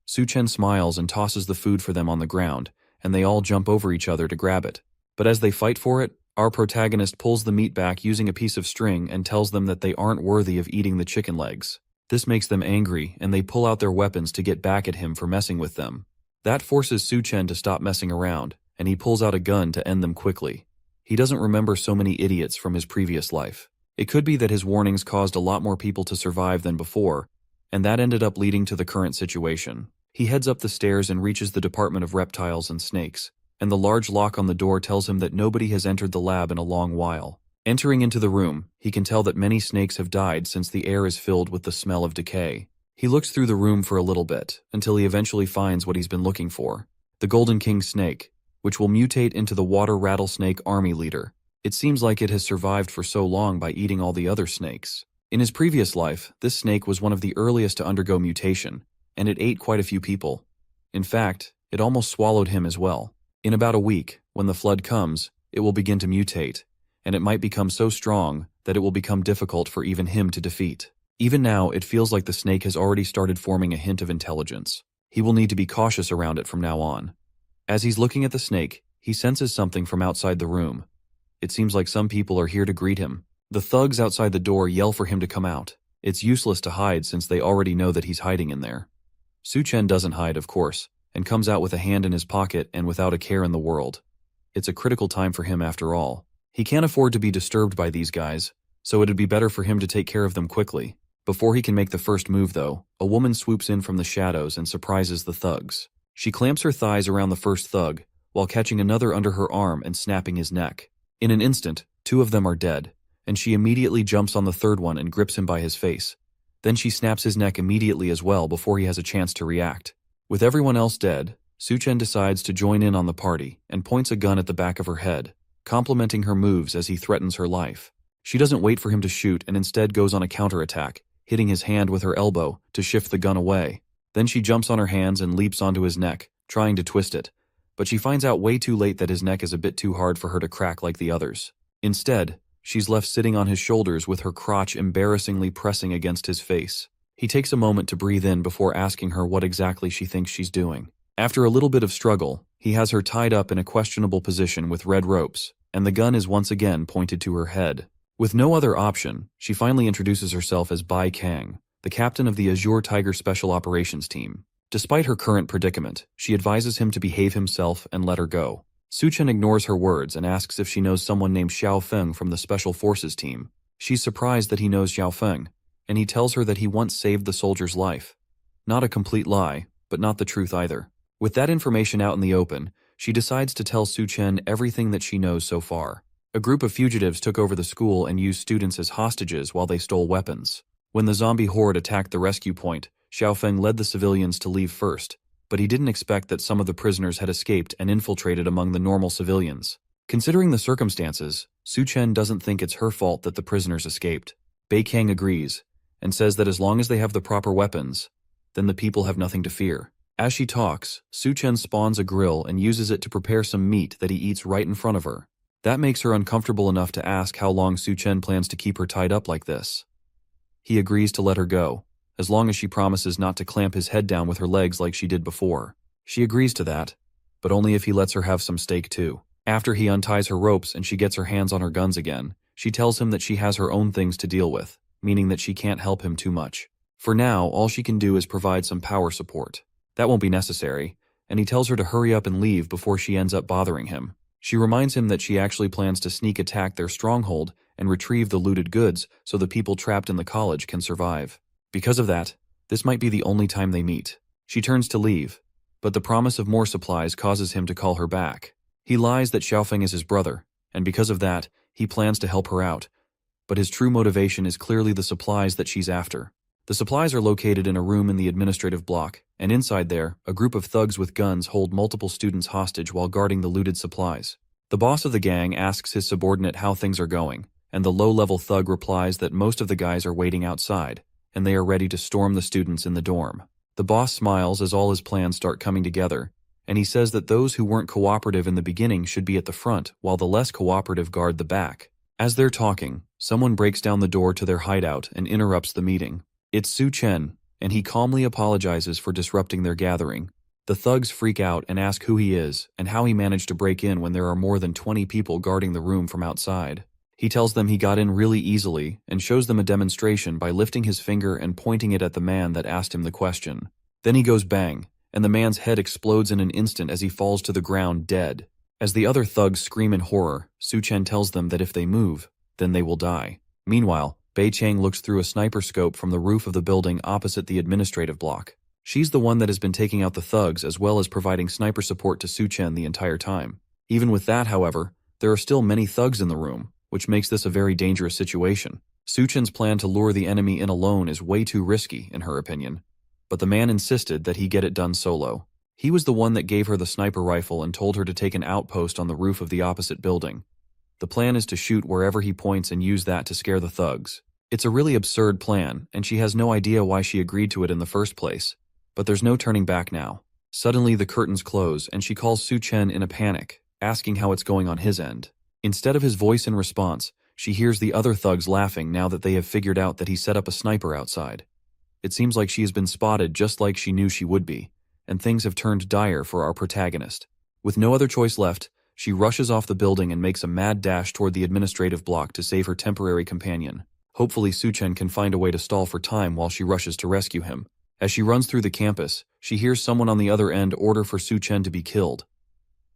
Suchen smiles and tosses the food for them on the ground, and they all jump over each other to grab it. But as they fight for it, our protagonist pulls the meat back using a piece of string and tells them that they aren't worthy of eating the chicken legs. This makes them angry, and they pull out their weapons to get back at him for messing with them. That forces Suchen to stop messing around, and he pulls out a gun to end them quickly. He doesn't remember so many idiots from his previous life. It could be that his warnings caused a lot more people to survive than before, and that ended up leading to the current situation. He heads up the stairs and reaches the Department of Reptiles and Snakes, and the large lock on the door tells him that nobody has entered the lab in a long while. Entering into the room, he can tell that many snakes have died since the air is filled with the smell of decay. He looks through the room for a little bit, until he eventually finds what he's been looking for: the Golden King snake, which will mutate into the water rattlesnake army leader. It seems like it has survived for so long by eating all the other snakes. In his previous life, this snake was one of the earliest to undergo mutation, and it ate quite a few people. In fact, it almost swallowed him as well. In about a week, when the flood comes, it will begin to mutate, and it might become so strong that it will become difficult for even him to defeat. Even now, it feels like the snake has already started forming a hint of intelligence. He will need to be cautious around it from now on. As he's looking at the snake, he senses something from outside the room. It seems like some people are here to greet him. The thugs outside the door yell for him to come out. It's useless to hide since they already know that he's hiding in there. Suchen doesn't hide, of course, and comes out with a hand in his pocket and without a care in the world. It's a critical time for him after all. He can't afford to be disturbed by these guys, so it'd be better for him to take care of them quickly. Before he can make the first move, though, a woman swoops in from the shadows and surprises the thugs. She clamps her thighs around the first thug, while catching another under her arm and snapping his neck. In an instant, two of them are dead, and she immediately jumps on the third one and grips him by his face. Then she snaps his neck immediately as well before he has a chance to react. With everyone else dead, Suchen decides to join in on the party and points a gun at the back of her head, complimenting her moves as he threatens her life. She doesn't wait for him to shoot and instead goes on a counterattack, hitting his hand with her elbow to shift the gun away. Then she jumps on her hands and leaps onto his neck, trying to twist it, but she finds out way too late that his neck is a bit too hard for her to crack like the others. Instead, she's left sitting on his shoulders with her crotch embarrassingly pressing against his face. He takes a moment to breathe in before asking her what exactly she thinks she's doing. After a little bit of struggle, he has her tied up in a questionable position with red ropes, and the gun is once again pointed to her head. With no other option, she finally introduces herself as Bai Kang, the captain of the Azure Tiger Special Operations Team. Despite her current predicament, she advises him to behave himself and let her go. Suchen ignores her words and asks if she knows someone named Xiao Feng from the Special Forces team. She's surprised that he knows Xiao Feng, and he tells her that he once saved the soldier's life. Not a complete lie, but not the truth either. With that information out in the open, she decides to tell Suchen everything that she knows so far. A group of fugitives took over the school and used students as hostages while they stole weapons. When the zombie horde attacked the rescue point, Xiao Feng led the civilians to leave first, but he didn't expect that some of the prisoners had escaped and infiltrated among the normal civilians. Considering the circumstances, Suchen doesn't think it's her fault that the prisoners escaped. Bai Kang agrees, and says that as long as they have the proper weapons, then the people have nothing to fear. As she talks, Suchen spawns a grill and uses it to prepare some meat that he eats right in front of her. That makes her uncomfortable enough to ask how long Suchen plans to keep her tied up like this. He agrees to let her go, as long as she promises not to clamp his head down with her legs like she did before. She agrees to that, but only if he lets her have some steak too. After he unties her ropes and she gets her hands on her guns again, she tells him that she has her own things to deal with, meaning that she can't help him too much. For now, all she can do is provide some power support. That won't be necessary, and he tells her to hurry up and leave before she ends up bothering him. She reminds him that she actually plans to sneak attack their stronghold and retrieve the looted goods so the people trapped in the college can survive. Because of that, this might be the only time they meet. She turns to leave, but the promise of more supplies causes him to call her back. He lies that Xiaofeng is his brother, and because of that, he plans to help her out. But his true motivation is clearly the supplies that she's after. The supplies are located in a room in the administrative block, and inside there, a group of thugs with guns hold multiple students hostage while guarding the looted supplies. The boss of the gang asks his subordinate how things are going, and the low-level thug replies that most of the guys are waiting outside, and they are ready to storm the students in the dorm. The boss smiles as all his plans start coming together, and he says that those who weren't cooperative in the beginning should be at the front, while the less cooperative guard the back. As they're talking, someone breaks down the door to their hideout and interrupts the meeting. It's Su Chen, and he calmly apologizes for disrupting their gathering. The thugs freak out and ask who he is and how he managed to break in when there are more than 20 people guarding the room from outside. He tells them he got in really easily and shows them a demonstration by lifting his finger and pointing it at the man that asked him the question. Then he goes bang, and the man's head explodes in an instant as he falls to the ground dead. As the other thugs scream in horror, Su Chen tells them that if they move, then they will die. Meanwhile, Bei Chang looks through a sniper scope from the roof of the building opposite the administrative block. She's the one that has been taking out the thugs as well as providing sniper support to Su Chen the entire time. Even with that, however, there are still many thugs in the room, which makes this a very dangerous situation. Su Chen's plan to lure the enemy in alone is way too risky, in her opinion. But the man insisted that he get it done solo. He was the one that gave her the sniper rifle and told her to take an outpost on the roof of the opposite building. The plan is to shoot wherever he points and use that to scare the thugs. It's a really absurd plan, and she has no idea why she agreed to it in the first place. But there's no turning back now. Suddenly the curtains close and she calls Su Chen in a panic, asking how it's going on his end. Instead of his voice in response, she hears the other thugs laughing now that they have figured out that he set up a sniper outside. It seems like she has been spotted just like she knew she would be, and things have turned dire for our protagonist. With no other choice left, she rushes off the building and makes a mad dash toward the administrative block to save her temporary companion. Hopefully Su Chen can find a way to stall for time while she rushes to rescue him. As she runs through the campus, she hears someone on the other end order for Su Chen to be killed.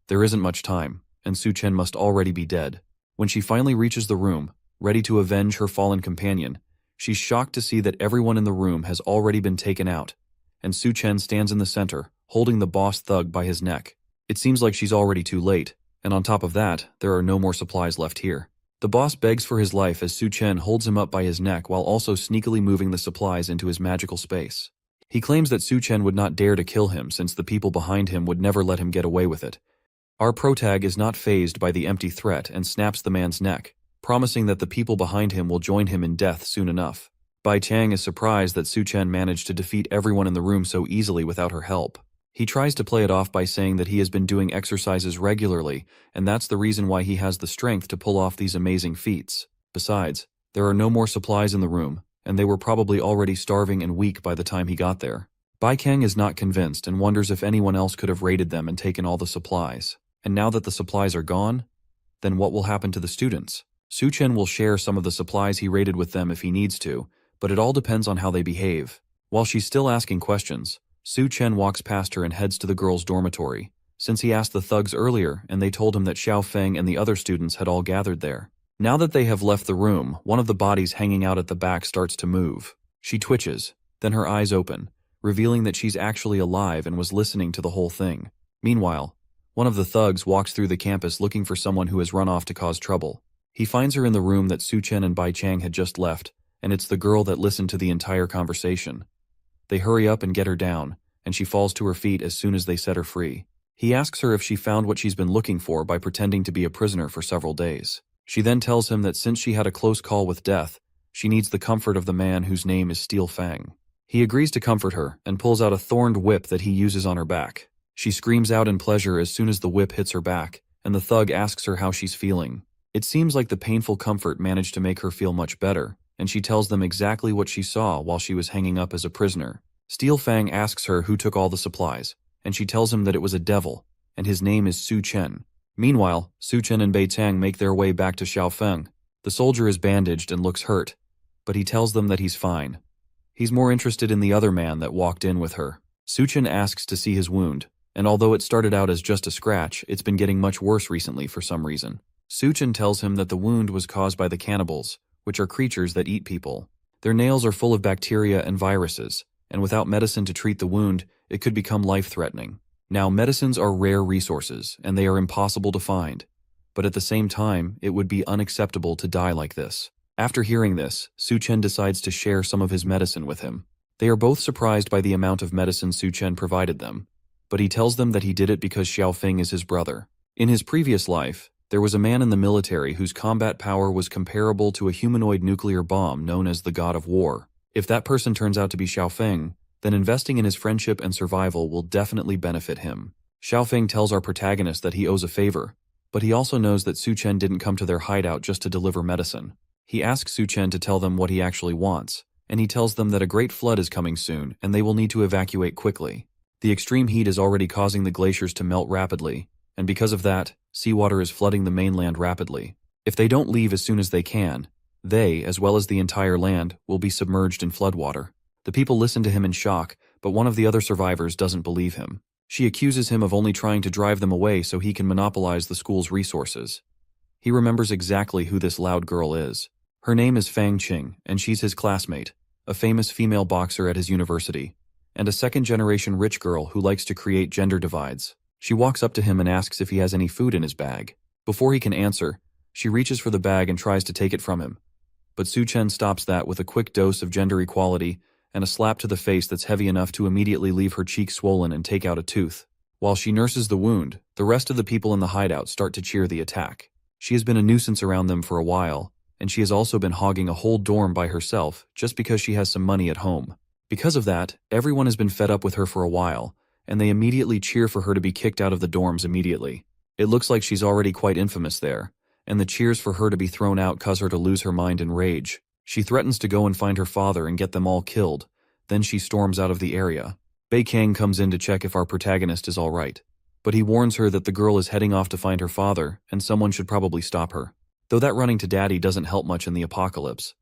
There isn't much time, and Su Chen must already be dead. When she finally reaches the room, ready to avenge her fallen companion, she's shocked to see that everyone in the room has already been taken out, and Su Chen stands in the center, holding the boss thug by his neck. It seems like she's already too late, and on top of that, there are no more supplies left here. The boss begs for his life as Su Chen holds him up by his neck while also sneakily moving the supplies into his magical space. He claims that Su Chen would not dare to kill him since the people behind him would never let him get away with it. Our protag is not fazed by the empty threat and snaps the man's neck, promising that the people behind him will join him in death soon enough. Bai Chang is surprised that Su Chen managed to defeat everyone in the room so easily without her help. He tries to play it off by saying that he has been doing exercises regularly, and that's the reason why he has the strength to pull off these amazing feats. Besides, there are no more supplies in the room, and they were probably already starving and weak by the time he got there. Bai Kang is not convinced and wonders if anyone else could have raided them and taken all the supplies. And now that the supplies are gone, then what will happen to the students? Su Chen will share some of the supplies he raided with them if he needs to, but it all depends on how they behave. While she's still asking questions, Su Chen walks past her and heads to the girls' dormitory, since he asked the thugs earlier and they told him that Xiao Feng and the other students had all gathered there. Now that they have left the room, one of the bodies hanging out at the back starts to move. She twitches, then her eyes open, revealing that she's actually alive and was listening to the whole thing. Meanwhile, one of the thugs walks through the campus looking for someone who has run off to cause trouble. He finds her in the room that Su Chen and Bai Chang had just left, and it's the girl that listened to the entire conversation. They hurry up and get her down, and she falls to her feet as soon as they set her free. He asks her if she found what she's been looking for by pretending to be a prisoner for several days. She then tells him that since she had a close call with death, she needs the comfort of the man whose name is Steel Fang. He agrees to comfort her and pulls out a thorned whip that he uses on her back. She screams out in pleasure as soon as the whip hits her back, and the thug asks her how she's feeling. It seems like the painful comfort managed to make her feel much better, and she tells them exactly what she saw while she was hanging up as a prisoner. Steel Fang asks her who took all the supplies, and she tells him that it was a devil, and his name is Su Chen. Meanwhile, Su Chen and Bei Tang make their way back to Xiao Feng. The soldier is bandaged and looks hurt, but he tells them that he's fine. He's more interested in the other man that walked in with her. Su Chen asks to see his wound, and although it started out as just a scratch, it's been getting much worse recently for some reason. Su Chen tells him that the wound was caused by the cannibals, which are creatures that eat people. Their nails are full of bacteria and viruses, and without medicine to treat the wound, it could become life-threatening. Now, medicines are rare resources, and they are impossible to find. but at the same time, it would be unacceptable to die like this. After hearing this, Su Chen decides to share some of his medicine with him. They are both surprised by the amount of medicine Su Chen provided them, but he tells them that he did it because Xiaofeng is his brother. In his previous life, there was a man in the military whose combat power was comparable to a humanoid nuclear bomb known as the God of War. If that person turns out to be Xiaofeng, then investing in his friendship and survival will definitely benefit him. Xiaofeng tells our protagonist that he owes a favor, but he also knows that Su Chen didn't come to their hideout just to deliver medicine. He asks Su Chen to tell them what he actually wants, and he tells them that a great flood is coming soon and they will need to evacuate quickly. The extreme heat is already causing the glaciers to melt rapidly, and because of that, seawater is flooding the mainland rapidly. If they don't leave as soon as they can, they, as well as the entire land, will be submerged in floodwater. The people listen to him in shock, but one of the other survivors doesn't believe him. She accuses him of only trying to drive them away so he can monopolize the school's resources. He remembers exactly who this loud girl is. Her name is Fang Qing, and she's his classmate, a famous female boxer at his university, and a second-generation rich girl who likes to create gender divides. She walks up to him and asks if he has any food in his bag. Before he can answer, she reaches for the bag and tries to take it from him. But Su Chen stops that with a quick dose of gender equality and a slap to the face that's heavy enough to immediately leave her cheek swollen and take out a tooth. While she nurses the wound, the rest of the people in the hideout start to cheer the attack. She has been a nuisance around them for a while, and she has also been hogging a whole dorm by herself just because she has some money at home. Because of that, everyone has been fed up with her for a while, and they immediately cheer for her to be kicked out of the dorms immediately. It looks like she's already quite infamous there, and the cheers for her to be thrown out cause her to lose her mind in rage. She threatens to go and find her father and get them all killed, then she storms out of the area. Bei Kang comes in to check if our protagonist is alright, but he warns her that the girl is heading off to find her father and someone should probably stop her. Though that running to daddy doesn't help much in the apocalypse.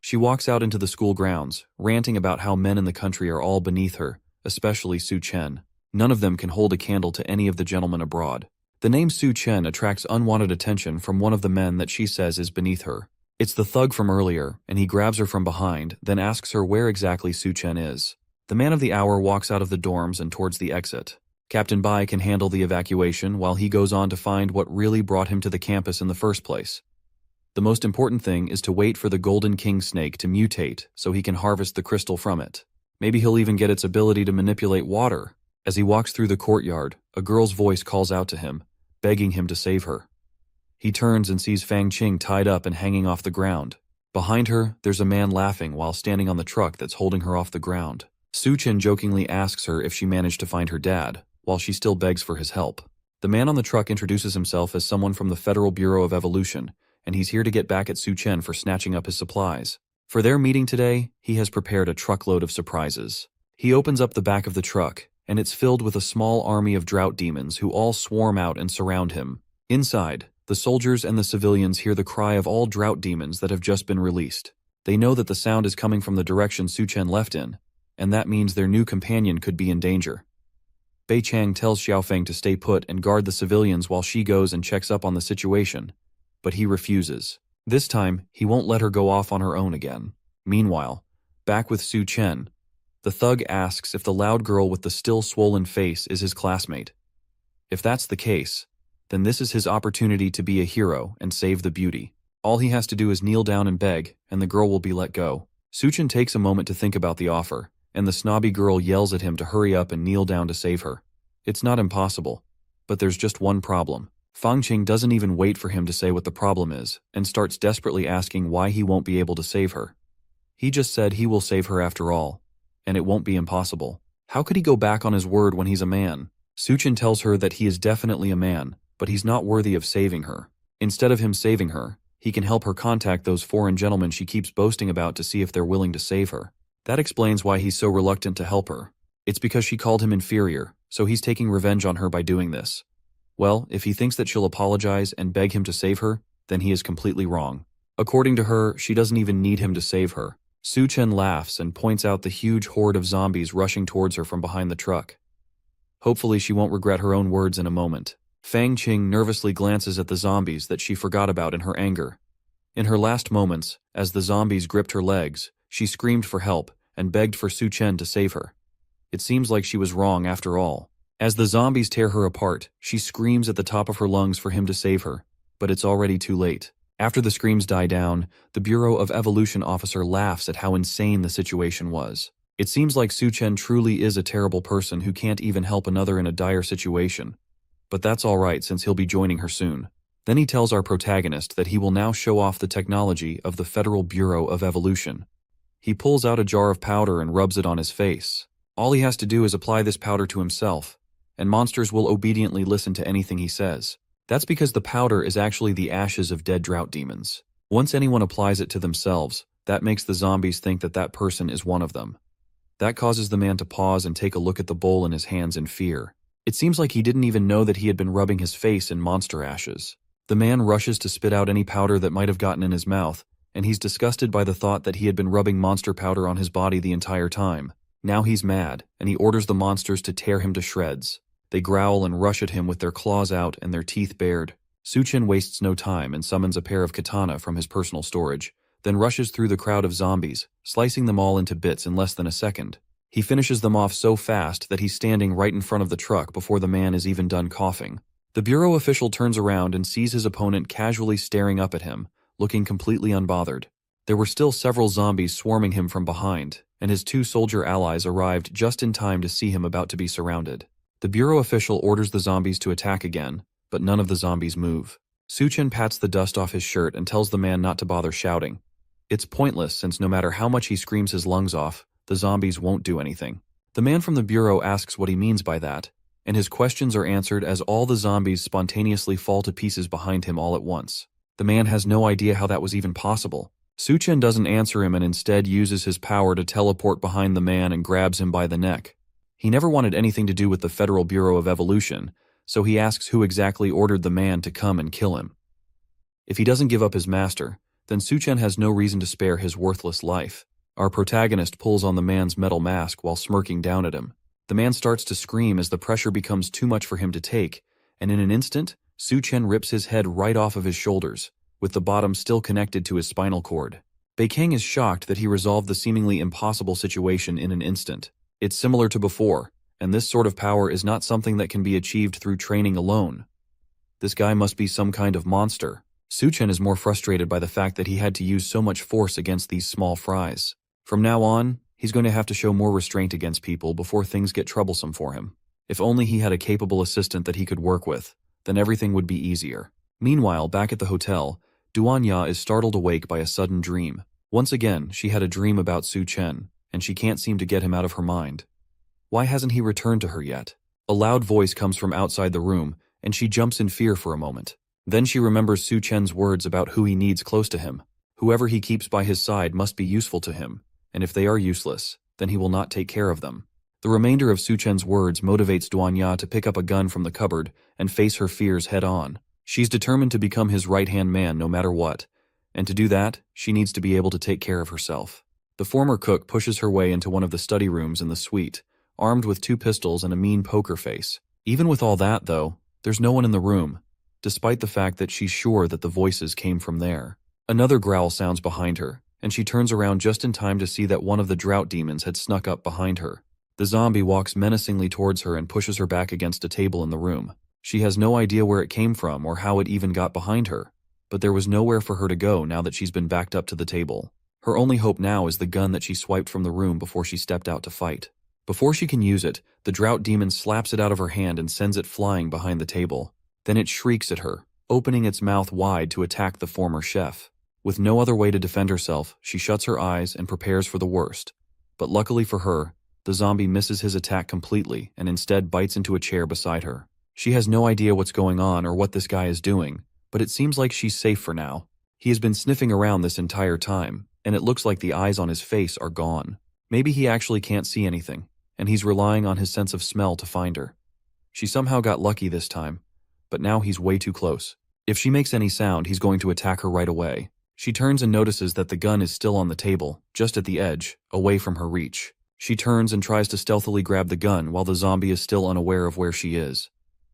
She walks out into the school grounds, ranting about how men in the country are all beneath her, especially Su Chen. None of them can hold a candle to any of the gentlemen abroad. The name Su Chen attracts unwanted attention from one of the men that she says is beneath her. It's the thug from earlier, and he grabs her from behind, then asks her where exactly Su Chen is. The man of the hour walks out of the dorms and towards the exit. Captain Bai can handle the evacuation while he goes on to find what really brought him to the campus in the first place. The most important thing is to wait for the Golden King snake to mutate so he can harvest the crystal from it. Maybe he'll even get its ability to manipulate water. As he walks through the courtyard, a girl's voice calls out to him, begging him to save her. He turns and sees Fang Qing tied up and hanging off the ground. Behind her, there's a man laughing while standing on the truck that's holding her off the ground. Su Chen jokingly asks her if she managed to find her dad, while she still begs for his help. The man on the truck introduces himself as someone from the Federal Bureau of Evolution, and he's here to get back at Su Chen for snatching up his supplies. For their meeting today, he has prepared a truckload of surprises. He opens up the back of the truck, and it's filled with a small army of drought demons who all swarm out and surround him. Inside, the soldiers and the civilians hear the cry of all drought demons that have just been released. They know that the sound is coming from the direction Su Chen left in, and that means their new companion could be in danger. Bei Chang tells Xiaofeng to stay put and guard the civilians while she goes and checks up on the situation, but he refuses. This time, he won't let her go off on her own again. Meanwhile, back with Su Chen, the thug asks if the loud girl with the still swollen face is his classmate. If that's the case, then this is his opportunity to be a hero and save the beauty. All he has to do is kneel down and beg, and the girl will be let go. Su Chen takes a moment to think about the offer, and the snobby girl yells at him to hurry up and kneel down to save her. It's not impossible, but there's just one problem. Fang Qing doesn't even wait for him to say what the problem is, and starts desperately asking why he won't be able to save her. He just said he will save her after all, and it won't be impossible. How could he go back on his word when he's a man? Su Chen tells her that he is definitely a man, but he's not worthy of saving her. Instead of him saving her, he can help her contact those foreign gentlemen she keeps boasting about to see if they're willing to save her. That explains why he's so reluctant to help her. It's because she called him inferior, so he's taking revenge on her by doing this. Well, if he thinks that she'll apologize and beg him to save her, then he is completely wrong. According to her, she doesn't even need him to save her. Su Chen laughs and points out the huge horde of zombies rushing towards her from behind the truck. Hopefully she won't regret her own words in a moment. Fang Qing nervously glances at the zombies that she forgot about in her anger. In her last moments, as the zombies gripped her legs, she screamed for help and begged for Su Chen to save her. It seems like she was wrong after all. As the zombies tear her apart, she screams at the top of her lungs for him to save her, but it's already too late. After the screams die down, the Bureau of Evolution officer laughs at how insane the situation was. It seems like Su-chen truly is a terrible person who can't even help another in a dire situation. But that's alright since he'll be joining her soon. Then he tells our protagonist that he will now show off the technology of the Federal Bureau of Evolution. He pulls out a jar of powder and rubs it on his face. All he has to do is apply this powder to himself, and monsters will obediently listen to anything he says. That's because the powder is actually the ashes of dead drought demons. Once anyone applies it to themselves, that makes the zombies think that that person is one of them. That causes the man to pause and take a look at the bowl in his hands in fear. It seems like he didn't even know that he had been rubbing his face in monster ashes. The man rushes to spit out any powder that might have gotten in his mouth, and he's disgusted by the thought that he had been rubbing monster powder on his body the entire time. Now he's mad, and he orders the monsters to tear him to shreds. They growl and rush at him with their claws out and their teeth bared. Su-chen wastes no time and summons a pair of katana from his personal storage, then rushes through the crowd of zombies, slicing them all into bits in less than a second. He finishes them off so fast that he's standing right in front of the truck before the man is even done coughing. The bureau official turns around and sees his opponent casually staring up at him, looking completely unbothered. There were still several zombies swarming him from behind, and his two soldier allies arrived just in time to see him about to be surrounded. The bureau official orders the zombies to attack again, but none of the zombies move. Su-chen pats the dust off his shirt and tells the man not to bother shouting. It's pointless since no matter how much he screams his lungs off, the zombies won't do anything. The man from the bureau asks what he means by that, and his questions are answered as all the zombies spontaneously fall to pieces behind him all at once. The man has no idea how that was even possible. Su-chen doesn't answer him and instead uses his power to teleport behind the man and grabs him by the neck. He never wanted anything to do with the Federal Bureau of Evolution, so he asks who exactly ordered the man to come and kill him. If he doesn't give up his master, then Su-chen has no reason to spare his worthless life. Our protagonist pulls on the man's metal mask while smirking down at him. The man starts to scream as the pressure becomes too much for him to take, and in an instant, Su-chen rips his head right off of his shoulders, with the bottom still connected to his spinal cord. Beikang is shocked that he resolved the seemingly impossible situation in an instant. It's similar to before, and this sort of power is not something that can be achieved through training alone. This guy must be some kind of monster. Su-chen is more frustrated by the fact that he had to use so much force against these small fries. From now on, he's going to have to show more restraint against people before things get troublesome for him. If only he had a capable assistant that he could work with, then everything would be easier. Meanwhile, back at the hotel, Duanya is startled awake by a sudden dream. Once again, she had a dream about Su-chen, and she can't seem to get him out of her mind. Why hasn't he returned to her yet? A loud voice comes from outside the room, and she jumps in fear for a moment. Then she remembers Su-chen's words about who he needs close to him. Whoever he keeps by his side must be useful to him, and if they are useless, then he will not take care of them. The remainder of Su-chen's words motivates Duanya to pick up a gun from the cupboard and face her fears head-on. She's determined to become his right-hand man no matter what, and to do that, she needs to be able to take care of herself. The former cook pushes her way into one of the study rooms in the suite, armed with 2 pistols and a mean poker face. Even with all that, though, there's no one in the room, despite the fact that she's sure that the voices came from there. Another growl sounds behind her, and she turns around just in time to see that one of the drought demons had snuck up behind her. The zombie walks menacingly towards her and pushes her back against a table in the room. She has no idea where it came from or how it even got behind her, but there was nowhere for her to go now that she's been backed up to the table. Her only hope now is the gun that she swiped from the room before she stepped out to fight. Before she can use it, the drought demon slaps it out of her hand and sends it flying behind the table. Then it shrieks at her, opening its mouth wide to attack the former chef. With no other way to defend herself, she shuts her eyes and prepares for the worst. But luckily for her, the zombie misses his attack completely and instead bites into a chair beside her. She has no idea what's going on or what this guy is doing, but it seems like she's safe for now. He has been sniffing around this entire time, and it looks like the eyes on his face are gone. Maybe he actually can't see anything, and he's relying on his sense of smell to find her. She somehow got lucky this time, but now he's way too close. If she makes any sound, he's going to attack her right away. She turns and notices that the gun is still on the table, just at the edge, away from her reach. She turns and tries to stealthily grab the gun while the zombie is still unaware of where she is.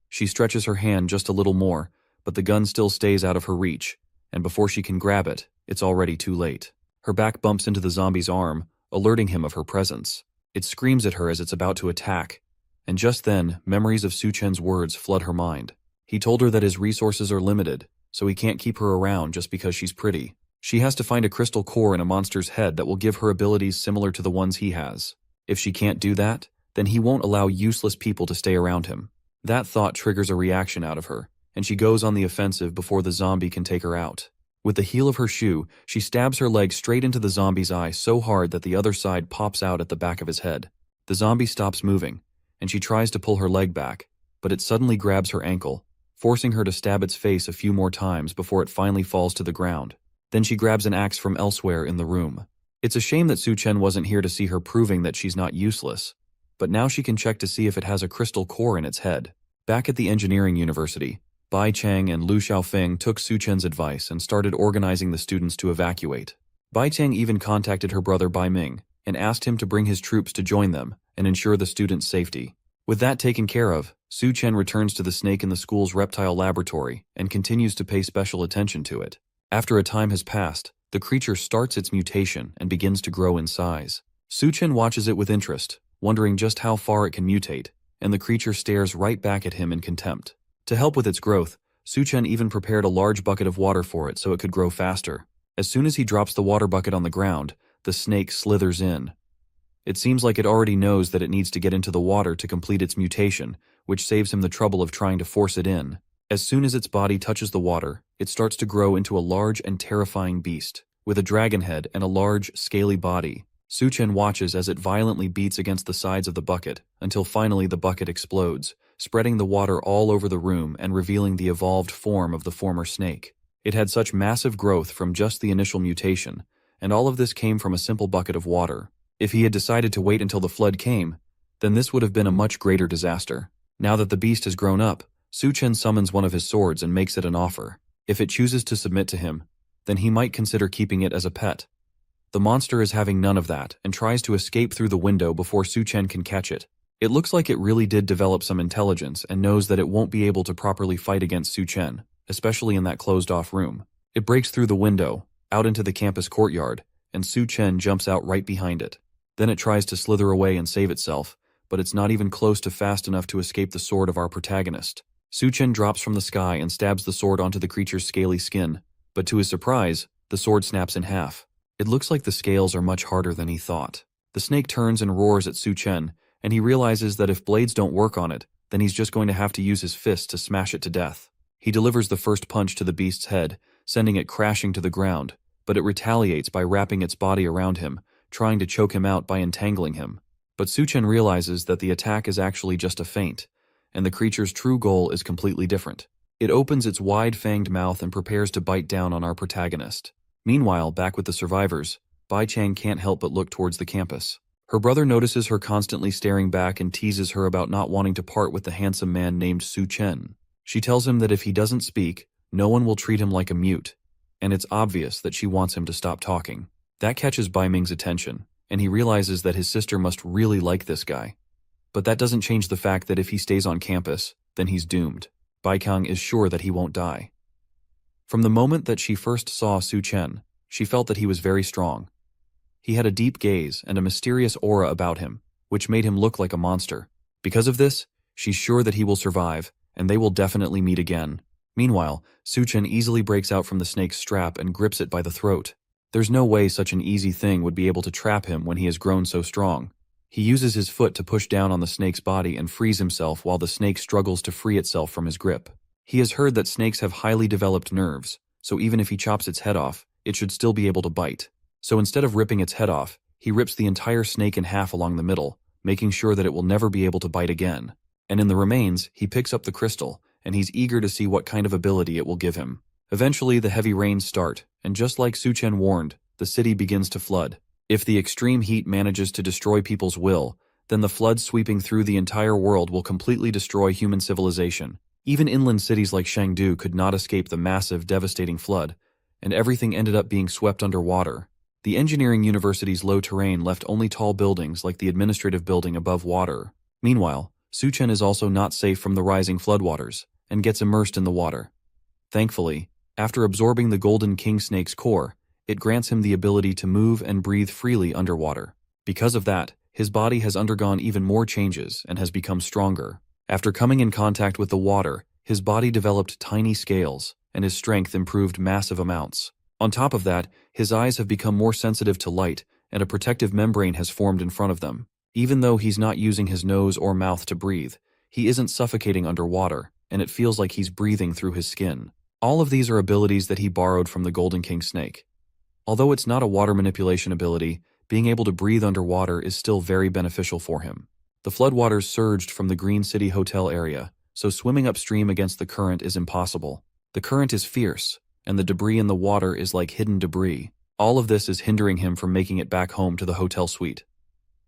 She stretches her hand just a little more, but the gun still stays out of her reach, and before she can grab it, it's already too late. Her back bumps into the zombie's arm, alerting him of her presence. It screams at her as it's about to attack, and just then, memories of Su-chen's words flood her mind. He told her that his resources are limited, so he can't keep her around just because she's pretty. She has to find a crystal core in a monster's head that will give her abilities similar to the ones he has. If she can't do that, then he won't allow useless people to stay around him. That thought triggers a reaction out of her, and she goes on the offensive before the zombie can take her out. With the heel of her shoe, she stabs her leg straight into the zombie's eye so hard that the other side pops out at the back of his head. The zombie stops moving, and she tries to pull her leg back, but it suddenly grabs her ankle, forcing her to stab its face a few more times before it finally falls to the ground. Then she grabs an axe from elsewhere in the room. It's a shame that Su-Chen wasn't here to see her proving that she's not useless, but now she can check to see if it has a crystal core in its head. Back at the engineering university, Bai Chang and Lu Xiaofeng took Su-Chen's advice and started organizing the students to evacuate. Bai Chang even contacted her brother Bai Ming and asked him to bring his troops to join them and ensure the students' safety. With that taken care of, Su-Chen returns to the snake in the school's reptile laboratory and continues to pay special attention to it. After a time has passed, the creature starts its mutation and begins to grow in size. Su-Chen watches it with interest, wondering just how far it can mutate, and the creature stares right back at him in contempt. To help with its growth, Su-Chen even prepared a large bucket of water for it so it could grow faster. As soon as he drops the water bucket on the ground, the snake slithers in. It seems like it already knows that it needs to get into the water to complete its mutation, which saves him the trouble of trying to force it in. As soon as its body touches the water, it starts to grow into a large and terrifying beast, with a dragon head and a large, scaly body. Su-Chen watches as it violently beats against the sides of the bucket, until finally the bucket explodes, spreading the water all over the room and revealing the evolved form of the former snake. It had such massive growth from just the initial mutation, and all of this came from a simple bucket of water. If he had decided to wait until the flood came, then this would have been a much greater disaster. Now that the beast has grown up, Su-Chen summons one of his swords and makes it an offer. If it chooses to submit to him, then he might consider keeping it as a pet. The monster is having none of that and tries to escape through the window before Su-Chen can catch it. It looks like it really did develop some intelligence and knows that it won't be able to properly fight against Su-Chen, especially in that closed-off room. It breaks through the window, out into the campus courtyard, and Su-Chen jumps out right behind it. Then it tries to slither away and save itself, but it's not even close to fast enough to escape the sword of our protagonist. Su-Chen drops from the sky and stabs the sword onto the creature's scaly skin, but to his surprise, the sword snaps in half. It looks like the scales are much harder than he thought. The snake turns and roars at Su-Chen, and he realizes that if blades don't work on it, then he's just going to have to use his fists to smash it to death. He delivers the first punch to the beast's head, sending it crashing to the ground, but it retaliates by wrapping its body around him, trying to choke him out by entangling him. But Su-Chen realizes that the attack is actually just a feint, and the creature's true goal is completely different. It opens its wide-fanged mouth and prepares to bite down on our protagonist. Meanwhile, back with the survivors, Bai Chang can't help but look towards the campus. Her brother notices her constantly staring back and teases her about not wanting to part with the handsome man named Su-Chen. She tells him that if he doesn't speak, no one will treat him like a mute, and it's obvious that she wants him to stop talking. That catches Bai Ming's attention, and he realizes that his sister must really like this guy. But that doesn't change the fact that if he stays on campus, then he's doomed. Bai Kang is sure that he won't die. From the moment that she first saw Su-Chen, she felt that he was very strong. He had a deep gaze and a mysterious aura about him, which made him look like a monster. Because of this, she's sure that he will survive, and they will definitely meet again. Meanwhile, Su-Chen easily breaks out from the snake's strap and grips it by the throat. There's no way such an easy thing would be able to trap him when he has grown so strong. He uses his foot to push down on the snake's body and frees himself while the snake struggles to free itself from his grip. He has heard that snakes have highly developed nerves, so even if he chops its head off, it should still be able to bite. So instead of ripping its head off, he rips the entire snake in half along the middle, making sure that it will never be able to bite again. And in the remains, he picks up the crystal, and he's eager to see what kind of ability it will give him. Eventually, the heavy rains start, and just like Su-Chen warned, the city begins to flood. If the extreme heat manages to destroy people's will, then the flood sweeping through the entire world will completely destroy human civilization. Even inland cities like Chengdu could not escape the massive, devastating flood, and everything ended up being swept underwater. The engineering university's low terrain left only tall buildings like the administrative building above water. Meanwhile, Su-Chen is also not safe from the rising floodwaters, and gets immersed in the water. Thankfully, after absorbing the golden king snake's core, it grants him the ability to move and breathe freely underwater. Because of that, his body has undergone even more changes and has become stronger. After coming in contact with the water, his body developed tiny scales, and his strength improved massive amounts. On top of that, his eyes have become more sensitive to light, and a protective membrane has formed in front of them. Even though he's not using his nose or mouth to breathe, he isn't suffocating underwater, and it feels like he's breathing through his skin. All of these are abilities that he borrowed from the Golden King snake. Although it's not a water manipulation ability, being able to breathe underwater is still very beneficial for him. The floodwaters surged from the Green City Hotel area, so swimming upstream against the current is impossible. The current is fierce, and the debris in the water is like hidden debris. All of this is hindering him from making it back home to the hotel suite.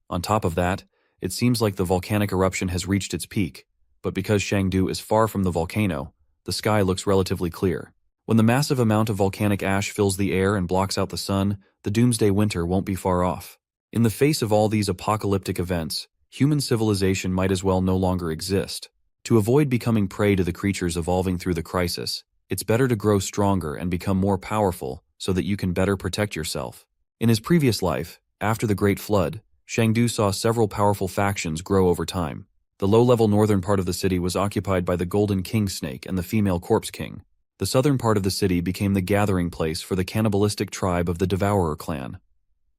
On top of that, it seems like the volcanic eruption has reached its peak, but because Shangdu is far from the volcano, the sky looks relatively clear. When the massive amount of volcanic ash fills the air and blocks out the sun, the doomsday winter won't be far off. In the face of all these apocalyptic events, human civilization might as well no longer exist. To avoid becoming prey to the creatures evolving through the crisis, it's better to grow stronger and become more powerful so that you can better protect yourself. In his previous life, after the Great Flood, Shangdu saw several powerful factions grow over time. The low-level northern part of the city was occupied by the Golden King Snake and the female Corpse King. The southern part of the city became the gathering place for the cannibalistic tribe of the Devourer clan.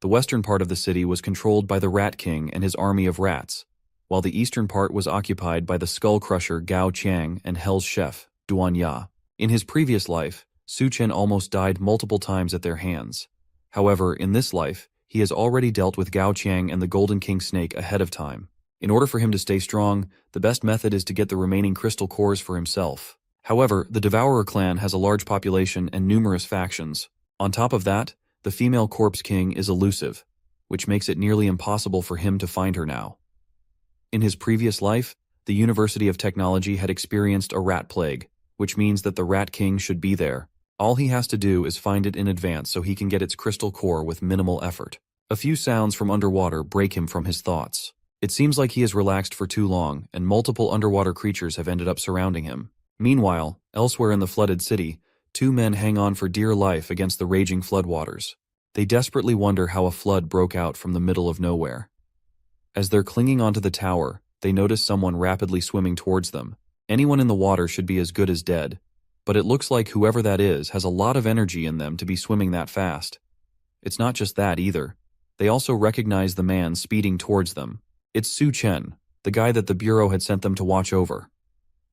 The western part of the city was controlled by the Rat King and his army of rats, while the eastern part was occupied by the Skull Crusher Gao Qiang and Hell's chef, Duan Ya. In his previous life, Su Chen almost died multiple times at their hands. However, in this life, he has already dealt with Gao Qiang and the Golden King Snake ahead of time. In order for him to stay strong, the best method is to get the remaining crystal cores for himself. However, the Devourer clan has a large population and numerous factions. On top of that, the female Corpse King is elusive, which makes it nearly impossible for him to find her now. In his previous life, the University of Technology had experienced a rat plague, which means that the Rat King should be there. All he has to do is find it in advance so he can get its crystal core with minimal effort. A few sounds from underwater break him from his thoughts. It seems like he has relaxed for too long, and multiple underwater creatures have ended up surrounding him. Meanwhile, elsewhere in the flooded city, two men hang on for dear life against the raging floodwaters. They desperately wonder how a flood broke out from the middle of nowhere. As they're clinging onto the tower, they notice someone rapidly swimming towards them. Anyone in the water should be as good as dead, but it looks like whoever that is has a lot of energy in them to be swimming that fast. It's not just that either. They also recognize the man speeding towards them. It's Su Chen, the guy that the Bureau had sent them to watch over.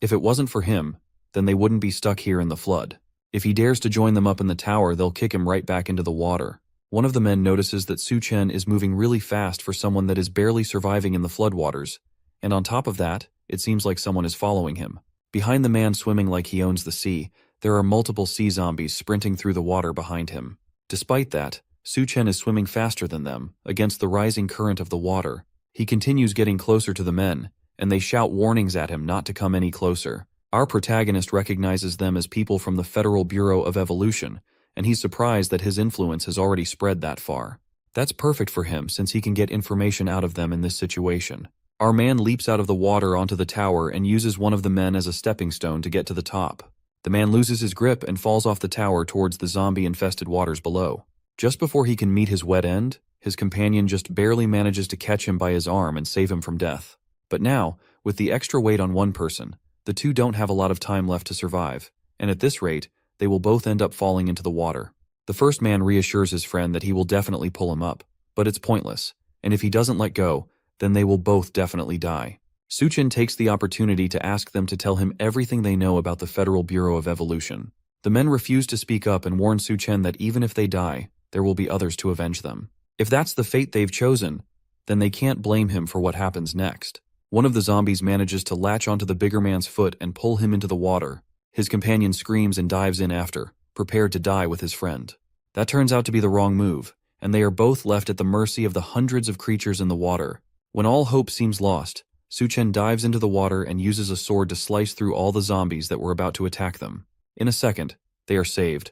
If it wasn't for him, then they wouldn't be stuck here in the flood. If he dares to join them up in the tower, they'll kick him right back into the water. One of the men notices that Su Chen is moving really fast for someone that is barely surviving in the floodwaters, and on top of that, it seems like someone is following him. Behind the man swimming like he owns the sea, there are multiple sea zombies sprinting through the water behind him. Despite that, Su Chen is swimming faster than them, against the rising current of the water. He continues getting closer to the men, and they shout warnings at him not to come any closer. Our protagonist recognizes them as people from the Federal Bureau of Evolution, and he's surprised that his influence has already spread that far. That's perfect for him since he can get information out of them in this situation. Our man leaps out of the water onto the tower and uses one of the men as a stepping stone to get to the top. The man loses his grip and falls off the tower towards the zombie-infested waters below. Just before he can meet his wet end, his companion just barely manages to catch him by his arm and save him from death. But now, with the extra weight on one person, the two don't have a lot of time left to survive, and at this rate, they will both end up falling into the water. The first man reassures his friend that he will definitely pull him up, but it's pointless, and if he doesn't let go, then they will both definitely die. Su Chen takes the opportunity to ask them to tell him everything they know about the Federal Bureau of Evolution. The men refuse to speak up and warn Su Chen that even if they die, there will be others to avenge them. If that's the fate they've chosen, then they can't blame him for what happens next. One of the zombies manages to latch onto the bigger man's foot and pull him into the water. His companion screams and dives in after, prepared to die with his friend. That turns out to be the wrong move, and they are both left at the mercy of the hundreds of creatures in the water. When all hope seems lost, Su Chen dives into the water and uses a sword to slice through all the zombies that were about to attack them. In a second, they are saved,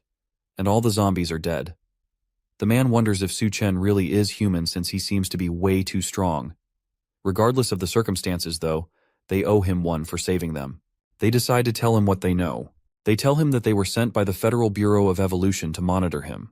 and all the zombies are dead. The man wonders if Su Chen really is human since he seems to be way too strong. Regardless of the circumstances, though, they owe him one for saving them. They decide to tell him what they know. They tell him that they were sent by the Federal Bureau of Evolution to monitor him.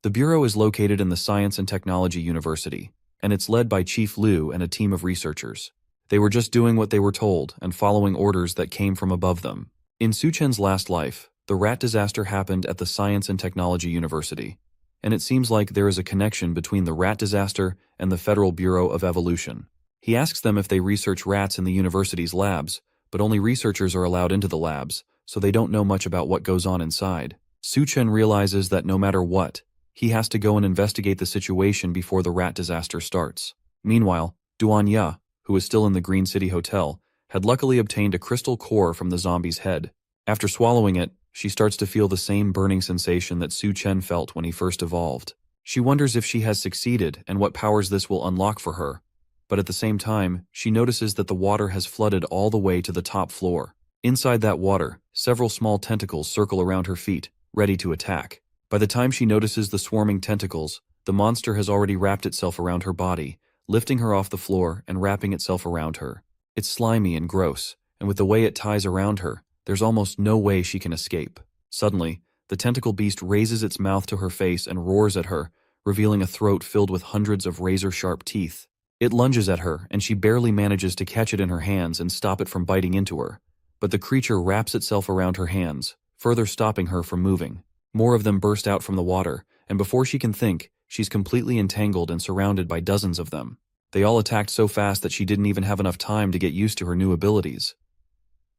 The Bureau is located in the Science and Technology University, and it's led by Chief Liu and a team of researchers. They were just doing what they were told and following orders that came from above them. In Su Chen's last life, The rat disaster happened at the Science and Technology University, and it seems like there is a connection between the rat disaster and the Federal Bureau of Evolution. He asks them if they research rats in the university's labs, but only researchers are allowed into the labs, so they don't know much about what goes on inside. Su-chen realizes that no matter what, he has to go and investigate the situation before the rat disaster starts. Meanwhile, Duanya, who is still in the Green City Hotel, had luckily obtained a crystal core from the zombie's head. After swallowing it, she starts to feel the same burning sensation that Su-chen felt when he first evolved. She wonders if she has succeeded and what powers this will unlock for her. But at the same time, she notices that the water has flooded all the way to the top floor. Inside that water, several small tentacles circle around her feet, ready to attack. By the time she notices the swarming tentacles, the monster has already wrapped itself around her body, lifting her off the floor and wrapping itself around her. It's slimy and gross, and with the way it ties around her, there's almost no way she can escape. Suddenly, the tentacle beast raises its mouth to her face and roars at her, revealing a throat filled with hundreds of razor-sharp teeth. It lunges at her, and she barely manages to catch it in her hands and stop it from biting into her. But the creature wraps itself around her hands, further stopping her from moving. More of them burst out from the water, and before she can think, she's completely entangled and surrounded by dozens of them. They all attacked so fast that she didn't even have enough time to get used to her new abilities.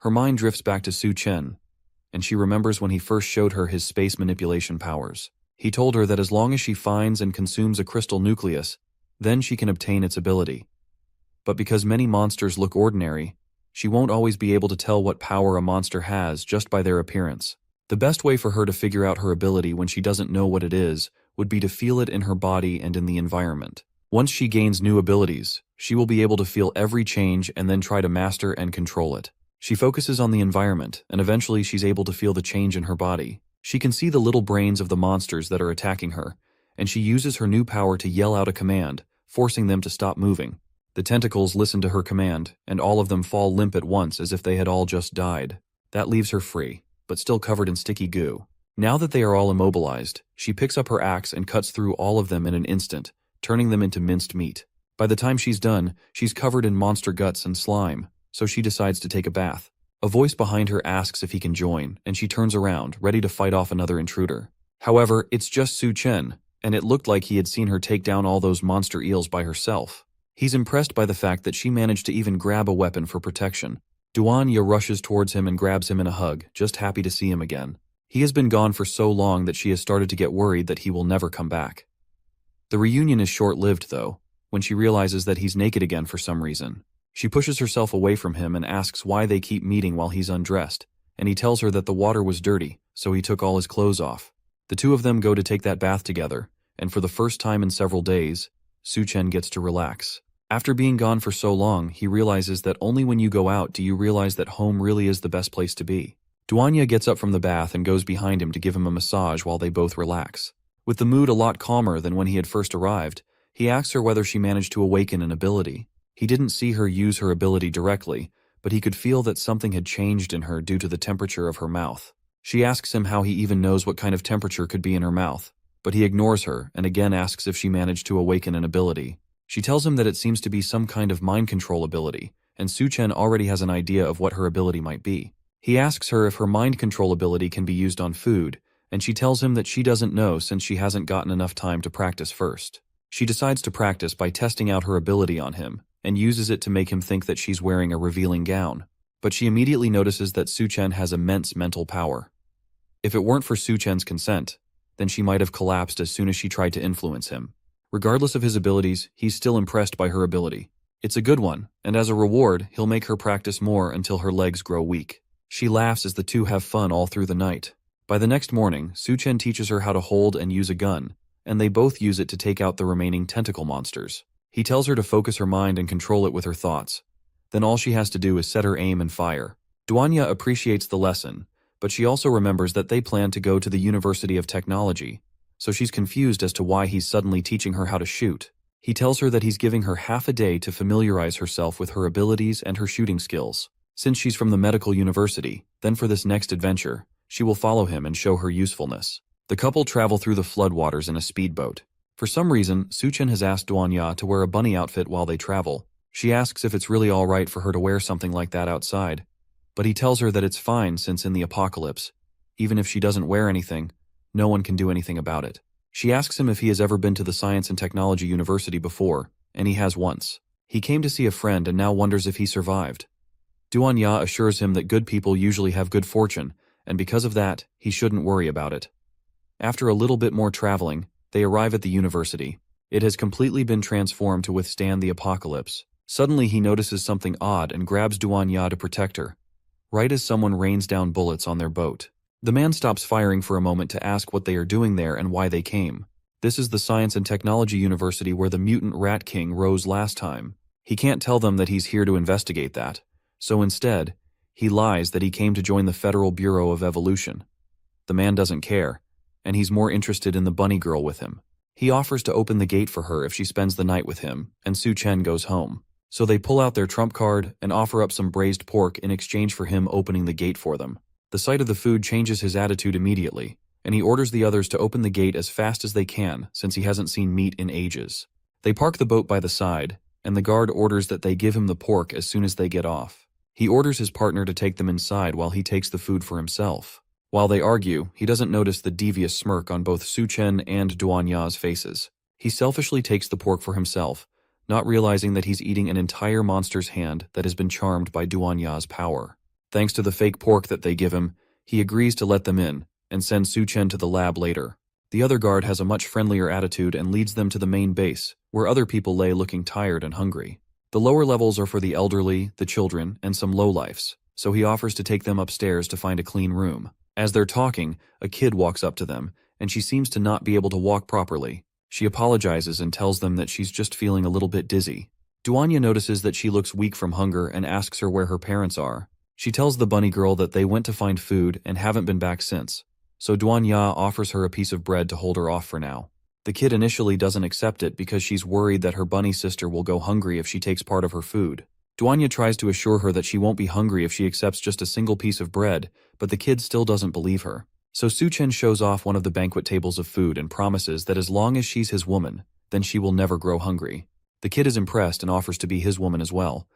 Her mind drifts back to Su-chen, and she remembers when he first showed her his space manipulation powers. He told her that as long as she finds and consumes a crystal nucleus, then she can obtain its ability. But because many monsters look ordinary, she won't always be able to tell what power a monster has just by their appearance. The best way for her to figure out her ability when she doesn't know what it is would be to feel it in her body and in the environment. Once she gains new abilities, she will be able to feel every change and then try to master and control it. She focuses on the environment, and eventually she's able to feel the change in her body. She can see the little brains of the monsters that are attacking her, and she uses her new power to yell out a command, forcing them to stop moving. The tentacles listen to her command, and all of them fall limp at once as if they had all just died. That leaves her free, but still covered in sticky goo. Now that they are all immobilized, she picks up her axe and cuts through all of them in an instant, turning them into minced meat. By the time she's done, she's covered in monster guts and slime, so she decides to take a bath. A voice behind her asks if he can join, and she turns around, ready to fight off another intruder. However, it's just Su-chen, and it looked like he had seen her take down all those monster eels by herself. He's impressed by the fact that she managed to even grab a weapon for protection. Duanya rushes towards him and grabs him in a hug, just happy to see him again. He has been gone for so long that she has started to get worried that he will never come back. The reunion is short-lived, though, when she realizes that he's naked again for some reason. She pushes herself away from him and asks why they keep meeting while he's undressed, and he tells her that the water was dirty, so he took all his clothes off. The two of them go to take that bath together, and for the first time in several days, Su-chen gets to relax. After being gone for so long, he realizes that only when you go out do you realize that home really is the best place to be. Duanya gets up from the bath and goes behind him to give him a massage while they both relax. With the mood a lot calmer than when he had first arrived, he asks her whether she managed to awaken an ability. He didn't see her use her ability directly, but he could feel that something had changed in her due to the temperature of her mouth. She asks him how he even knows what kind of temperature could be in her mouth, but he ignores her and again asks if she managed to awaken an ability. She tells him that it seems to be some kind of mind control ability, and Su-chen already has an idea of what her ability might be. He asks her if her mind control ability can be used on food, and she tells him that she doesn't know since she hasn't gotten enough time to practice first. She decides to practice by testing out her ability on him, and uses it to make him think that she's wearing a revealing gown. But she immediately notices that Su-chen has immense mental power. If it weren't for Su-chen's consent, then she might have collapsed as soon as she tried to influence him. Regardless of his abilities, he's still impressed by her ability. It's a good one, and as a reward, he'll make her practice more until her legs grow weak. She laughs as the two have fun all through the night. By the next morning, Su-chen teaches her how to hold and use a gun, and they both use it to take out the remaining tentacle monsters. He tells her to focus her mind and control it with her thoughts. Then all she has to do is set her aim and fire. Duanya appreciates the lesson, but she also remembers that they plan to go to the University of Technology, so she's confused as to why he's suddenly teaching her how to shoot. He tells her that he's giving her half a day to familiarize herself with her abilities and her shooting skills. Since she's from the medical university, then for this next adventure, she will follow him and show her usefulness. The couple travel through the floodwaters in a speedboat. For some reason, Su-chen has asked Duanya to wear a bunny outfit while they travel. She asks if it's really alright for her to wear something like that outside, but he tells her that it's fine since in the apocalypse, even if she doesn't wear anything, no one can do anything about it. She asks him if he has ever been to the Science and Technology University before, and he has once. He came to see a friend and now wonders if he survived. Duanya assures him that good people usually have good fortune, and because of that, he shouldn't worry about it. After a little bit more traveling, they arrive at the university. It has completely been transformed to withstand the apocalypse. Suddenly he notices something odd and grabs Duanya to protect her, right as someone rains down bullets on their boat. The man stops firing for a moment to ask what they are doing there and why they came. This is the Science and Technology University where the mutant Rat King rose last time. He can't tell them that he's here to investigate that, so instead, he lies that he came to join the Federal Bureau of Evolution. The man doesn't care, and he's more interested in the bunny girl with him. He offers to open the gate for her if she spends the night with him, and Su Chen goes home. So they pull out their trump card and offer up some braised pork in exchange for him opening the gate for them. The sight of the food changes his attitude immediately, and he orders the others to open the gate as fast as they can since he hasn't seen meat in ages. They park the boat by the side, and the guard orders that they give him the pork as soon as they get off. He orders his partner to take them inside while he takes the food for himself. While they argue, he doesn't notice the devious smirk on both Su Chen and Duanya's faces. He selfishly takes the pork for himself, not realizing that he's eating an entire monster's hand that has been charmed by Duanya's power. Thanks to the fake pork that they give him, he agrees to let them in, and sends Su Chen to the lab later. The other guard has a much friendlier attitude and leads them to the main base, where other people lay looking tired and hungry. The lower levels are for the elderly, the children, and some lowlifes, so he offers to take them upstairs to find a clean room. As they're talking, a kid walks up to them, and she seems to not be able to walk properly. She apologizes and tells them that she's just feeling a little bit dizzy. Duanya notices that she looks weak from hunger and asks her where her parents are. She tells the bunny girl that they went to find food and haven't been back since, so Duanya offers her a piece of bread to hold her off for now. The kid initially doesn't accept it because she's worried that her bunny sister will go hungry if she takes part of her food. Duanya tries to assure her that she won't be hungry if she accepts just a single piece of bread, but the kid still doesn't believe her. So Su Chen shows off one of the banquet tables of food and promises that as long as she's his woman, then she will never grow hungry. The kid is impressed and offers to be his woman as well,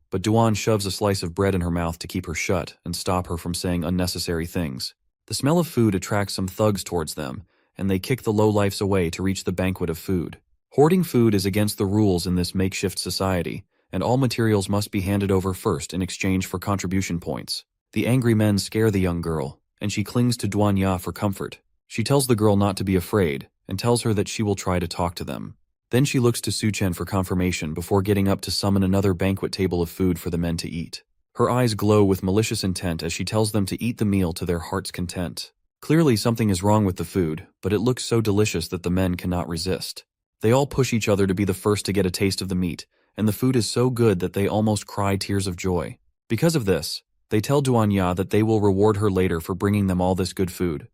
but Duan shoves a slice of bread in her mouth to keep her shut and stop her from saying unnecessary things. The smell of food attracts some thugs towards them, and they kick the lowlifes away to reach the banquet of food. Hoarding food is against the rules in this makeshift society, and all materials must be handed over first in exchange for contribution points. The angry men scare the young girl, and she clings to Duanya for comfort. She tells the girl not to be afraid, and tells her that she will try to talk to them. Then she looks to Su Chen for confirmation before getting up to summon another banquet table of food for the men to eat. Her eyes glow with malicious intent as she tells them to eat the meal to their heart's content. Clearly something is wrong with the food, but it looks so delicious that the men cannot resist. They all push each other to be the first to get a taste of the meat, and the food is so good that they almost cry tears of joy. Because of this, they tell Duanya that they will reward her later for bringing them all this good food.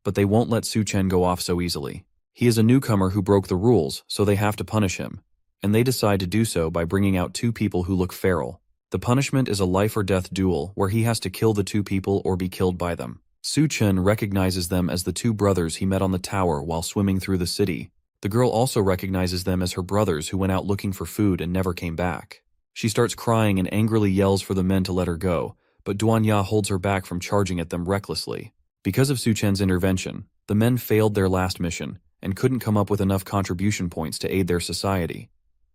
But they won't let Su Chen go off so easily. He is a newcomer who broke the rules, so they have to punish him, and they decide to do so by bringing out two people who look feral. The punishment is a life-or-death duel where he has to kill the two people or be killed by them. Su Chen recognizes them as the two brothers he met on the tower while swimming through the city. The girl also recognizes them as her brothers who went out looking for food and never came back. She starts crying and angrily yells for the men to let her go, but Duanya holds her back from charging at them recklessly. Because of Su Chen's intervention, the men failed their last mission and couldn't come up with enough contribution points to aid their society.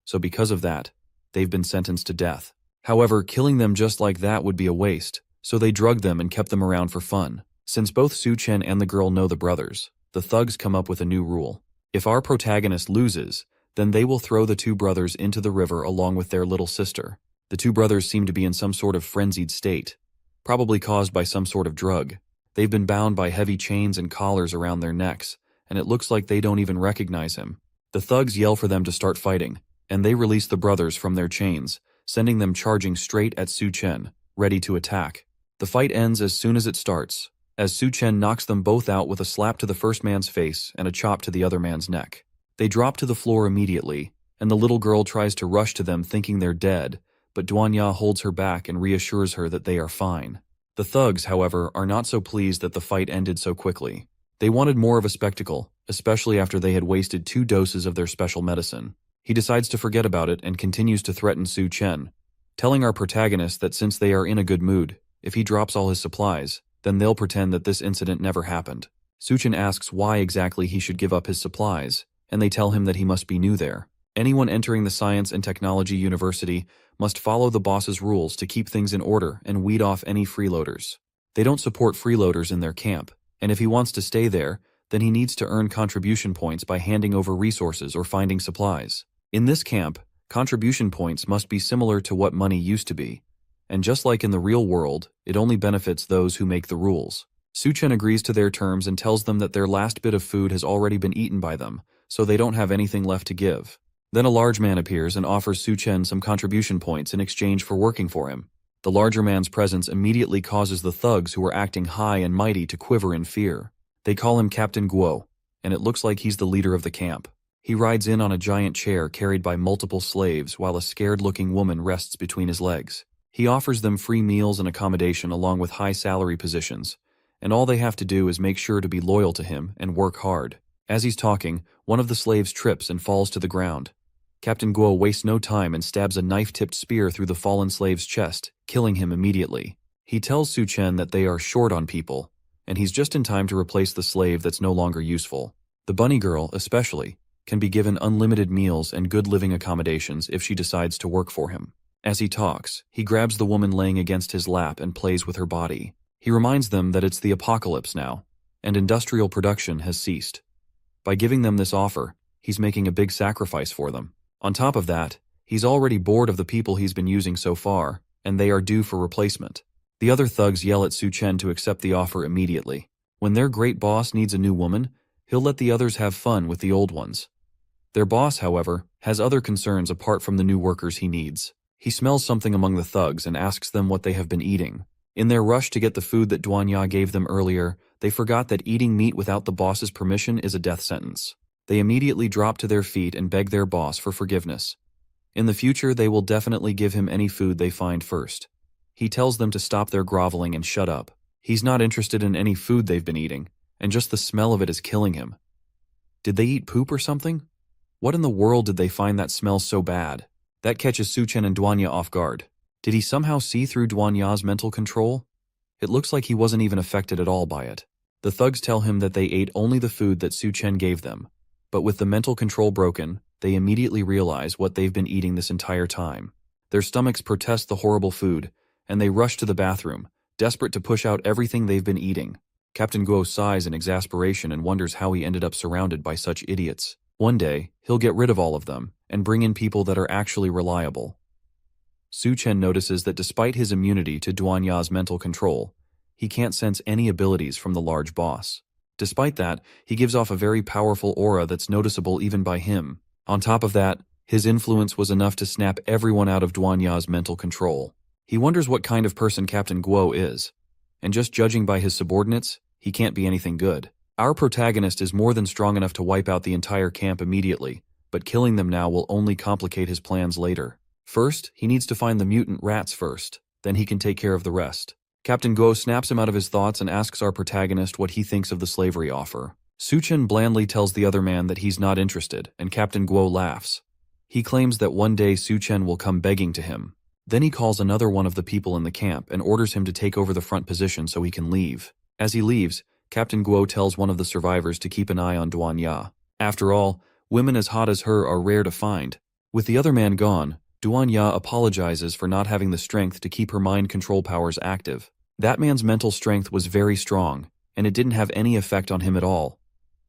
So because of that, they've been sentenced to death. However, killing them just like that would be a waste, so they drugged them and kept them around for fun. Since both Su Chen and the girl know the brothers, the thugs come up with a new rule. If our protagonist loses, then they will throw the two brothers into the river along with their little sister. The two brothers seem to be in some sort of frenzied state, probably caused by some sort of drug. They've been bound by heavy chains and collars around their necks, and it looks like they don't even recognize him. The thugs yell for them to start fighting, and they release the brothers from their chains, sending them charging straight at Su Chen, ready to attack. The fight ends as soon as it starts, as Su Chen knocks them both out with a slap to the first man's face and a chop to the other man's neck. They drop to the floor immediately, and the little girl tries to rush to them thinking they're dead, but Duanya holds her back and reassures her that they are fine. The thugs, however, are not so pleased that the fight ended so quickly. They wanted more of a spectacle, especially after they had wasted 2 doses of their special medicine. He decides to forget about it and continues to threaten Su Chen, telling our protagonist that since they are in a good mood, if he drops all his supplies, Then they'll pretend that this incident never happened. Suchen asks why exactly he should give up his supplies, and they tell him that he must be new there. Anyone entering the Science and Technology University must follow the boss's rules to keep things in order and weed off any freeloaders. They don't support freeloaders in their camp, and if he wants to stay there, then he needs to earn contribution points by handing over resources or finding supplies. In this camp, contribution points must be similar to what money used to be, and just like in the real world, it only benefits those who make the rules. Suchen agrees to their terms and tells them that their last bit of food has already been eaten by them, so they don't have anything left to give. Then a large man appears and offers Suchen some contribution points in exchange for working for him. The larger man's presence immediately causes the thugs who are acting high and mighty to quiver in fear. They call him Captain Guo, and it looks like he's the leader of the camp. He rides in on a giant chair carried by multiple slaves while a scared-looking woman rests between his legs. He offers them free meals and accommodation along with high salary positions, and all they have to do is make sure to be loyal to him and work hard. As he's talking, one of the slaves trips and falls to the ground. Captain Guo wastes no time and stabs a knife-tipped spear through the fallen slave's chest, killing him immediately. He tells Suchen that they are short on people, and he's just in time to replace the slave that's no longer useful. The bunny girl, especially, can be given unlimited meals and good living accommodations if she decides to work for him. As he talks, he grabs the woman laying against his lap and plays with her body. He reminds them that it's the apocalypse now, and industrial production has ceased. By giving them this offer, he's making a big sacrifice for them. On top of that, he's already bored of the people he's been using so far, and they are due for replacement. The other thugs yell at Suchen to accept the offer immediately. When their great boss needs a new woman, he'll let the others have fun with the old ones. Their boss, however, has other concerns apart from the new workers he needs. He smells something among the thugs and asks them what they have been eating. In their rush to get the food that Duanya gave them earlier, they forgot that eating meat without the boss's permission is a death sentence. They immediately drop to their feet and beg their boss for forgiveness. In the future, they will definitely give him any food they find first. He tells them to stop their groveling and shut up. He's not interested in any food they've been eating, and just the smell of it is killing him. Did they eat poop or something? What in the world did they find that smells so bad? That catches Suchen and Duanya off guard. Did he somehow see through Duanya's mental control? It looks like he wasn't even affected at all by it. The thugs tell him that they ate only the food that Suchen gave them. But with the mental control broken, they immediately realize what they've been eating this entire time. Their stomachs protest the horrible food, and they rush to the bathroom, desperate to push out everything they've been eating. Captain Guo sighs in exasperation and wonders how he ended up surrounded by such idiots. One day, he'll get rid of all of them, and bring in people that are actually reliable. Suchen notices that despite his immunity to Duanya's mental control, he can't sense any abilities from the large boss. Despite that, he gives off a very powerful aura that's noticeable even by him. On top of that, his influence was enough to snap everyone out of Duanya's mental control. He wonders what kind of person Captain Guo is, and just judging by his subordinates, he can't be anything good. Our protagonist is more than strong enough to wipe out the entire camp immediately, but killing them now will only complicate his plans later. First, he needs to find the mutant rats first, then he can take care of the rest. Captain Guo snaps him out of his thoughts and asks our protagonist what he thinks of the slavery offer. Suchen blandly tells the other man that he's not interested, and Captain Guo laughs. He claims that one day Suchen will come begging to him. Then he calls another one of the people in the camp and orders him to take over the front position so he can leave. As he leaves, Captain Guo tells one of the survivors to keep an eye on Duanya. After all, women as hot as her are rare to find. With the other man gone, Duanya apologizes for not having the strength to keep her mind control powers active. That man's mental strength was very strong, and it didn't have any effect on him at all.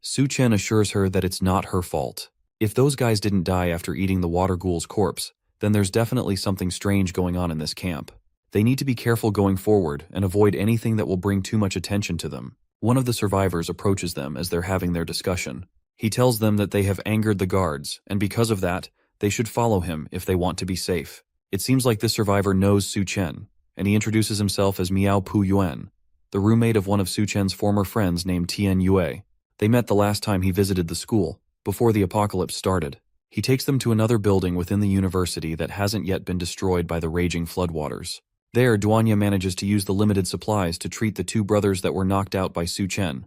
Suchen assures her that it's not her fault. If those guys didn't die after eating the water ghoul's corpse, then there's definitely something strange going on in this camp. They need to be careful going forward and avoid anything that will bring too much attention to them. One of the survivors approaches them as they're having their discussion. He tells them that they have angered the guards, and because of that, they should follow him if they want to be safe. It seems like this survivor knows Suchen, and he introduces himself as Miao Pu Yuan, the roommate of one of Suchen's former friends named Tian Yue. They met the last time he visited the school, before the apocalypse started. He takes them to another building within the university that hasn't yet been destroyed by the raging floodwaters. There, Duanya manages to use the limited supplies to treat the two brothers that were knocked out by Suchen.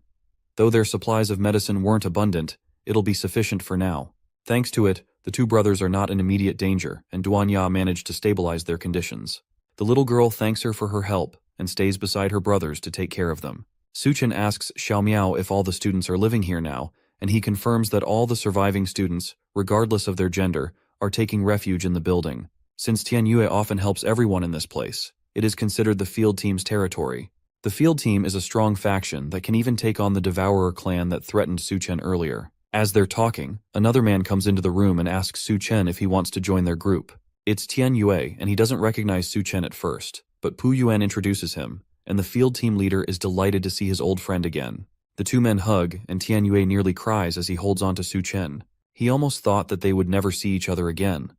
Though their supplies of medicine weren't abundant, it'll be sufficient for now. Thanks to it, the two brothers are not in immediate danger, and Duanya managed to stabilize their conditions. The little girl thanks her for her help, and stays beside her brothers to take care of them. Suchen asks Xiao Miao if all the students are living here now, and he confirms that all the surviving students, regardless of their gender, are taking refuge in the building. Since Tianyue often helps everyone in this place, it is considered the field team's territory. The field team is a strong faction that can even take on the Devourer clan that threatened Suchen earlier. As they're talking, another man comes into the room and asks Suchen if he wants to join their group. It's Tianyue, and he doesn't recognize Suchen at first, but Pu Yuan introduces him, and the field team leader is delighted to see his old friend again. The two men hug, and Tianyue nearly cries as he holds on to Suchen. He almost thought that they would never see each other again.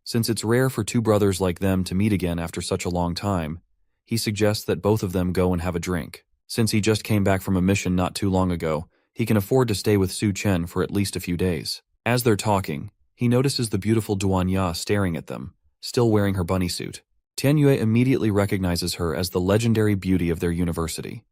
Since it's rare for two brothers like them to meet again after such a long time, he suggests that both of them go and have a drink. Since he just came back from a mission not too long ago, he can afford to stay with Suchen for at least a few days. As they're talking, he notices the beautiful Duanya staring at them, still wearing her bunny suit. Tianyue immediately recognizes her as the legendary beauty of their university.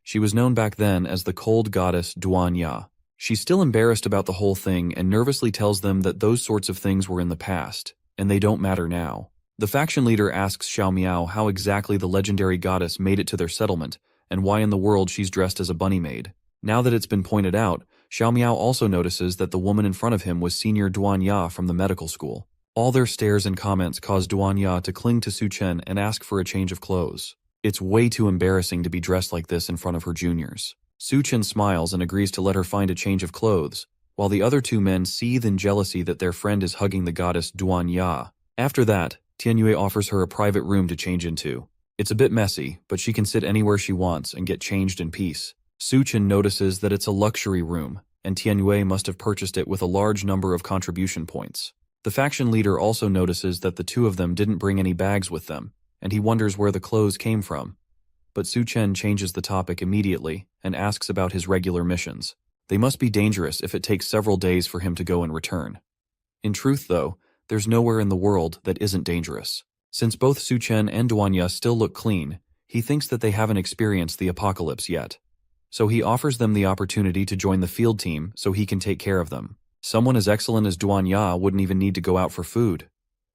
She was known back then as the cold goddess Duanya. She's still embarrassed about the whole thing and nervously tells them that those sorts of things were in the past, and they don't matter now. The faction leader asks Xiao Miao how exactly the legendary goddess made it to their settlement, and why in the world she's dressed as a bunny maid. Now that it's been pointed out, Xiao Miao also notices that the woman in front of him was Senior Duanya from the medical school. All their stares and comments cause Duanya to cling to Suchen and ask for a change of clothes. It's way too embarrassing to be dressed like this in front of her juniors. Suchen smiles and agrees to let her find a change of clothes, while the other two men seethe in jealousy that their friend is hugging the goddess Duanya. After that, Tianyue offers her a private room to change into. It's a bit messy, but she can sit anywhere she wants and get changed in peace. Suchen notices that it's a luxury room, and Tianyue must have purchased it with a large number of contribution points. The faction leader also notices that the two of them didn't bring any bags with them, and he wonders where the clothes came from. But Suchen changes the topic immediately and asks about his regular missions. They must be dangerous if it takes several days for him to go and return. In truth, though, there's nowhere in the world that isn't dangerous. Since both Suchen and Duanya still look clean, he thinks that they haven't experienced the apocalypse yet. So he offers them the opportunity to join the field team so he can take care of them. Someone as excellent as Duanya wouldn't even need to go out for food.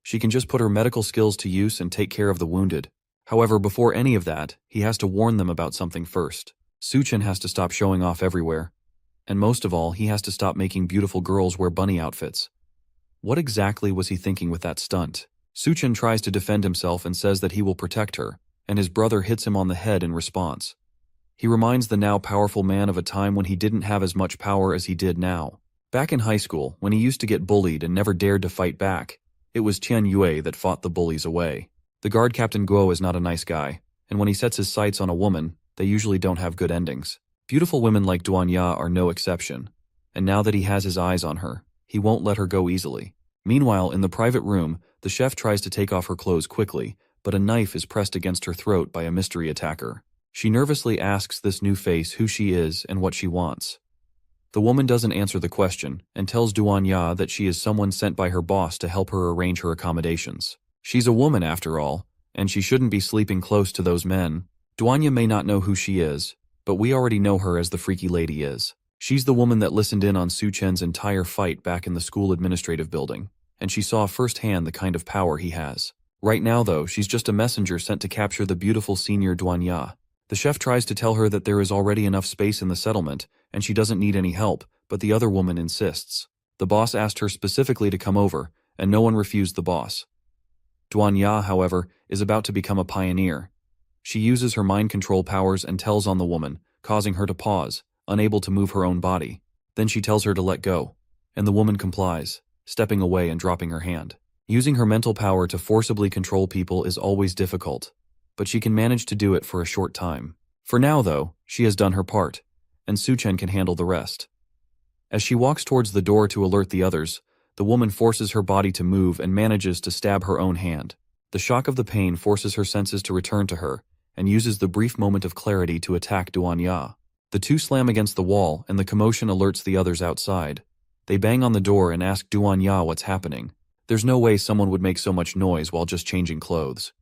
She can just put her medical skills to use and take care of the wounded. However, before any of that, he has to warn them about something first. Suchen has to stop showing off everywhere. And most of all, he has to stop making beautiful girls wear bunny outfits. What exactly was he thinking with that stunt? Suchen tries to defend himself and says that he will protect her, and his brother hits him on the head in response. He reminds the now powerful man of a time when he didn't have as much power as he did now. Back in high school, when he used to get bullied and never dared to fight back, it was Tianyue that fought the bullies away. The guard captain Guo is not a nice guy, and when he sets his sights on a woman, they usually don't have good endings. Beautiful women like Duanya are no exception, and now that he has his eyes on her, he won't let her go easily. Meanwhile, in the private room, the chef tries to take off her clothes quickly, but a knife is pressed against her throat by a mystery attacker. She nervously asks this new face who she is and what she wants. The woman doesn't answer the question and tells Duanya that she is someone sent by her boss to help her arrange her accommodations. She's a woman after all, and she shouldn't be sleeping close to those men. Duanya may not know who she is, but we already know her as the freaky lady is. She's the woman that listened in on Suchen's entire fight back in the school administrative building, and she saw firsthand the kind of power he has. Right now, though, she's just a messenger sent to capture the beautiful senior Duanya. The chef tries to tell her that there is already enough space in the settlement, and she doesn't need any help, but the other woman insists. The boss asked her specifically to come over, and no one refused the boss. Duanya, however, is about to become a pioneer. She uses her mind control powers and tells on the woman, causing her to pause, unable to move her own body. Then she tells her to let go, and the woman complies, stepping away and dropping her hand. Using her mental power to forcibly control people is always difficult, but she can manage to do it for a short time. For now, though, she has done her part, and Suchen can handle the rest. As she walks towards the door to alert the others, the woman forces her body to move and manages to stab her own hand. The shock of the pain forces her senses to return to her, and uses the brief moment of clarity to attack Duanya. The two slam against the wall, and the commotion alerts the others outside. They bang on the door and ask Duanya what's happening. There's no way someone would make so much noise while just changing clothes.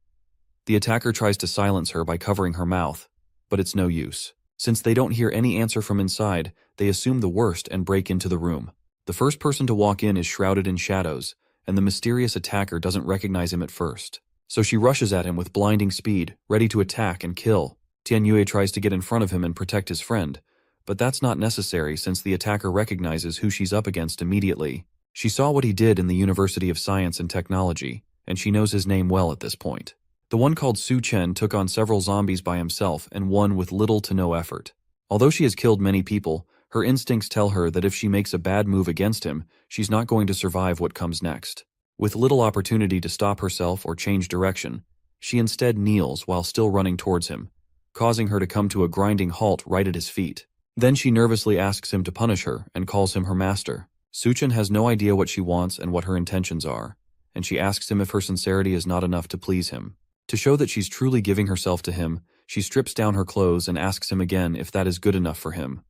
The attacker tries to silence her by covering her mouth, but it's no use. Since they don't hear any answer from inside, they assume the worst and break into the room. The first person to walk in is shrouded in shadows, and the mysterious attacker doesn't recognize him at first. so she rushes at him with blinding speed, ready to attack and kill. Tianyue tries to get in front of him and protect his friend, but that's not necessary since the attacker recognizes who she's up against immediately. She saw what he did in the University of Science and Technology, and she knows his name well at this point. The one called Su Chen took on several zombies by himself and won with little to no effort. Although she has killed many people, her instincts tell her that if she makes a bad move against him, she's not going to survive what comes next. With little opportunity to stop herself or change direction, she instead kneels while still running towards him, causing her to come to a grinding halt right at his feet. Then she nervously asks him to punish her and calls him her master. Su Chen has no idea what she wants and what her intentions are, and she asks him if her sincerity is not enough to please him. To show that she's truly giving herself to him, she strips down her clothes and asks him again if that is good enough for him.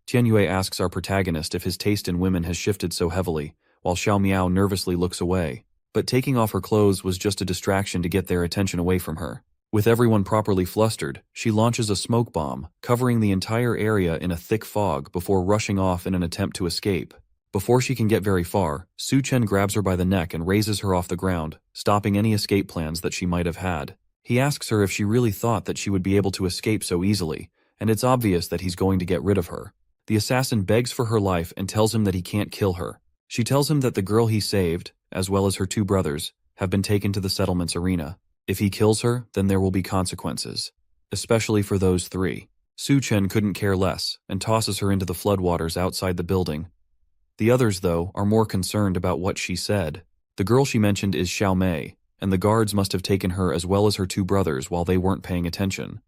Tianyue asks our protagonist if his taste in women has shifted so heavily, while Xiao Miao nervously looks away. But taking off her clothes was just a distraction to get their attention away from her. With everyone properly flustered, she launches a smoke bomb, covering the entire area in a thick fog before rushing off in an attempt to escape. Before she can get very far, Su Chen grabs her by the neck and raises her off the ground, stopping any escape plans that she might have had. He asks her if she really thought that she would be able to escape so easily, and it's obvious that he's going to get rid of her. The assassin begs for her life and tells him that he can't kill her. She tells him that the girl he saved, as well as her two brothers, have been taken to the settlement's arena. If he kills her, then there will be consequences, especially for those three. Su Chen couldn't care less and tosses her into the floodwaters outside the building. The others, though, are more concerned about what she said. The girl she mentioned is Xiao Mei, and the guards must have taken her as well as her two brothers while they weren't paying attention.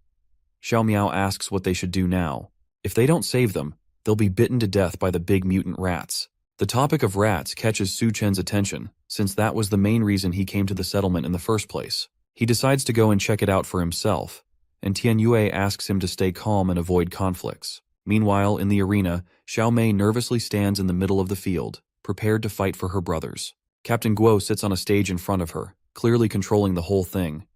Xiao Miao asks what they should do now. If they don't save them, they'll be bitten to death by the big mutant rats. The topic of rats catches Su Chen's attention, since that was the main reason he came to the settlement in the first place. He decides to go and check it out for himself, and Tianyue asks him to stay calm and avoid conflicts. Meanwhile, in the arena, Xiao Mei nervously stands in the middle of the field, prepared to fight for her brothers. Captain Guo sits on a stage in front of her, clearly controlling the whole thing.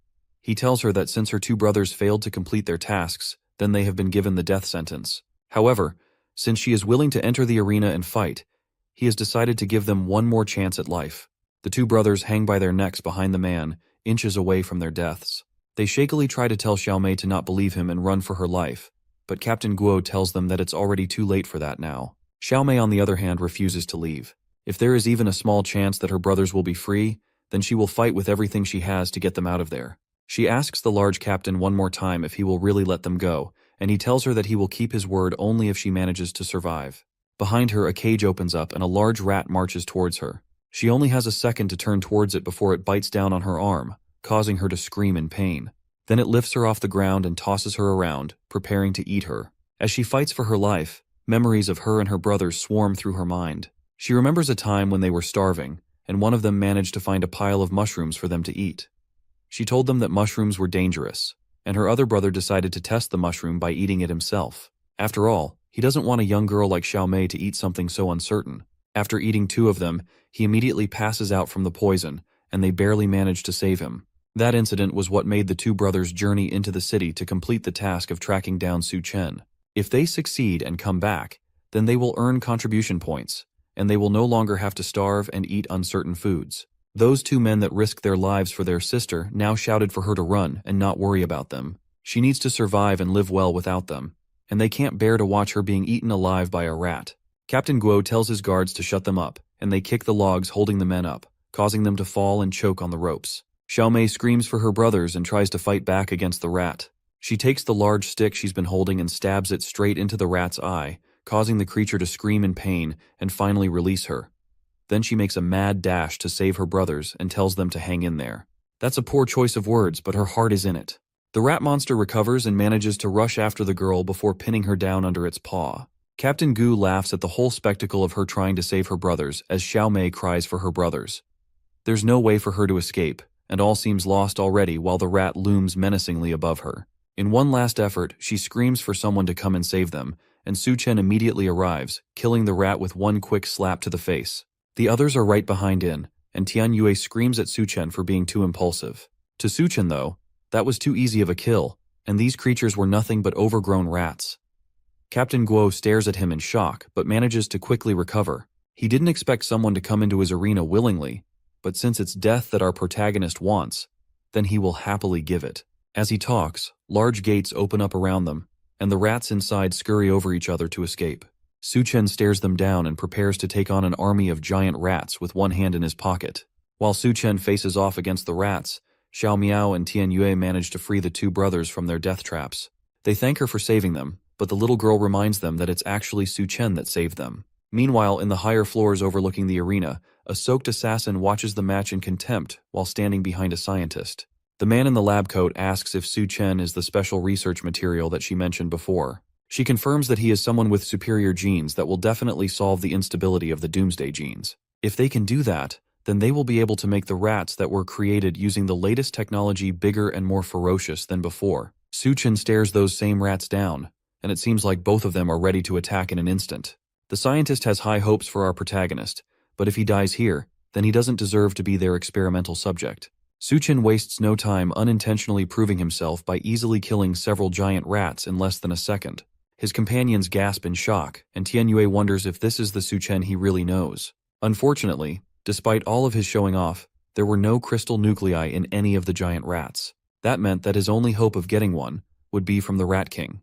He tells her that since her two brothers failed to complete their tasks, then they have been given the death sentence. However, since she is willing to enter the arena and fight, he has decided to give them one more chance at life. The two brothers hang by their necks behind the man, inches away from their deaths. They shakily try to tell Xiao Mei to not believe him and run for her life, but Captain Guo tells them that it's already too late for that now. Xiao Mei, on the other hand, refuses to leave. If there is even a small chance that her brothers will be free, then she will fight with everything she has to get them out of there. She asks the large captain one more time if he will really let them go, and he tells her that he will keep his word only if she manages to survive. Behind her, a cage opens up and a large rat marches towards her. She only has a second to turn towards it before it bites down on her arm, causing her to scream in pain. Then it lifts her off the ground and tosses her around, preparing to eat her. As she fights for her life, memories of her and her brothers swarm through her mind. She remembers a time when they were starving, and one of them managed to find a pile of mushrooms for them to eat. She told them that mushrooms were dangerous, and her other brother decided to test the mushroom by eating it himself. After all, he doesn't want a young girl like Xiao Mei to eat something so uncertain. After eating two of them, he immediately passes out from the poison, and they barely manage to save him. That incident was what made the two brothers journey into the city to complete the task of tracking down Su Chen. If they succeed and come back, then they will earn contribution points, and they will no longer have to starve and eat uncertain foods. Those two men that risked their lives for their sister now shouted for her to run and not worry about them. She needs to survive and live well without them, and they can't bear to watch her being eaten alive by a rat. Captain Guo tells his guards to shut them up, and they kick the logs holding the men up, causing them to fall and choke on the ropes. Xiao Mei screams for her brothers and tries to fight back against the rat. She takes the large stick she's been holding and stabs it straight into the rat's eye, causing the creature to scream in pain and finally release her. Then she makes a mad dash to save her brothers and tells them to hang in there. That's a poor choice of words, but her heart is in it. The rat monster recovers and manages to rush after the girl before pinning her down under its paw. Captain Gu laughs at the whole spectacle of her trying to save her brothers as Xiao Mei cries for her brothers. There's no way for her to escape, and all seems lost already while the rat looms menacingly above her. In one last effort, she screams for someone to come and save them, and Su Chen immediately arrives, killing the rat with one quick slap to the face. The others are right behind in, and Tianyue screams at Su Chen for being too impulsive. To Su Chen, though, that was too easy of a kill, and these creatures were nothing but overgrown rats. Captain Guo stares at him in shock, but manages to quickly recover. He didn't expect someone to come into his arena willingly, but since it's death that our protagonist wants, then he will happily give it. As he talks, large gates open up around them, and the rats inside scurry over each other to escape. Su-chen stares them down and prepares to take on an army of giant rats with one hand in his pocket. While Su-chen faces off against the rats, Xiao Miao and Tian Yue manage to free the two brothers from their death traps. They thank her for saving them, but the little girl reminds them that it's actually Su-chen that saved them. Meanwhile, in the higher floors overlooking the arena, a soaked assassin watches the match in contempt while standing behind a scientist. The man in the lab coat asks if Su-chen is the special research material that she mentioned before. She confirms that he is someone with superior genes that will definitely solve the instability of the Doomsday genes. If they can do that, then they will be able to make the rats that were created using the latest technology bigger and more ferocious than before. Su-chen stares those same rats down, and it seems like both of them are ready to attack in an instant. The scientist has high hopes for our protagonist, but if he dies here, then he doesn't deserve to be their experimental subject. Su-chen wastes no time unintentionally proving himself by easily killing several giant rats in less than a second. His companions gasp in shock, and Tian Yue wonders if this is the Su-chen he really knows. Unfortunately, despite all of his showing off, there were no crystal nuclei in any of the giant rats. That meant that his only hope of getting one would be from the Rat King.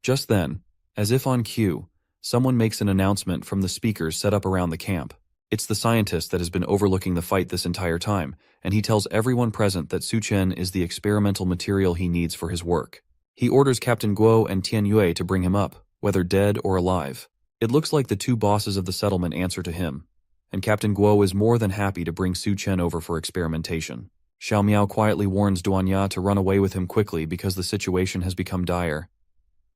Just then, as if on cue, someone makes an announcement from the speakers set up around the camp. It's the scientist that has been overlooking the fight this entire time, and he tells everyone present that Su-chen is the experimental material he needs for his work. He orders Captain Guo and Tian Yue to bring him up, whether dead or alive. It looks like the two bosses of the settlement answer to him, and Captain Guo is more than happy to bring Su-chen over for experimentation. Xiao Miao quietly warns Duanya to run away with him quickly because the situation has become dire.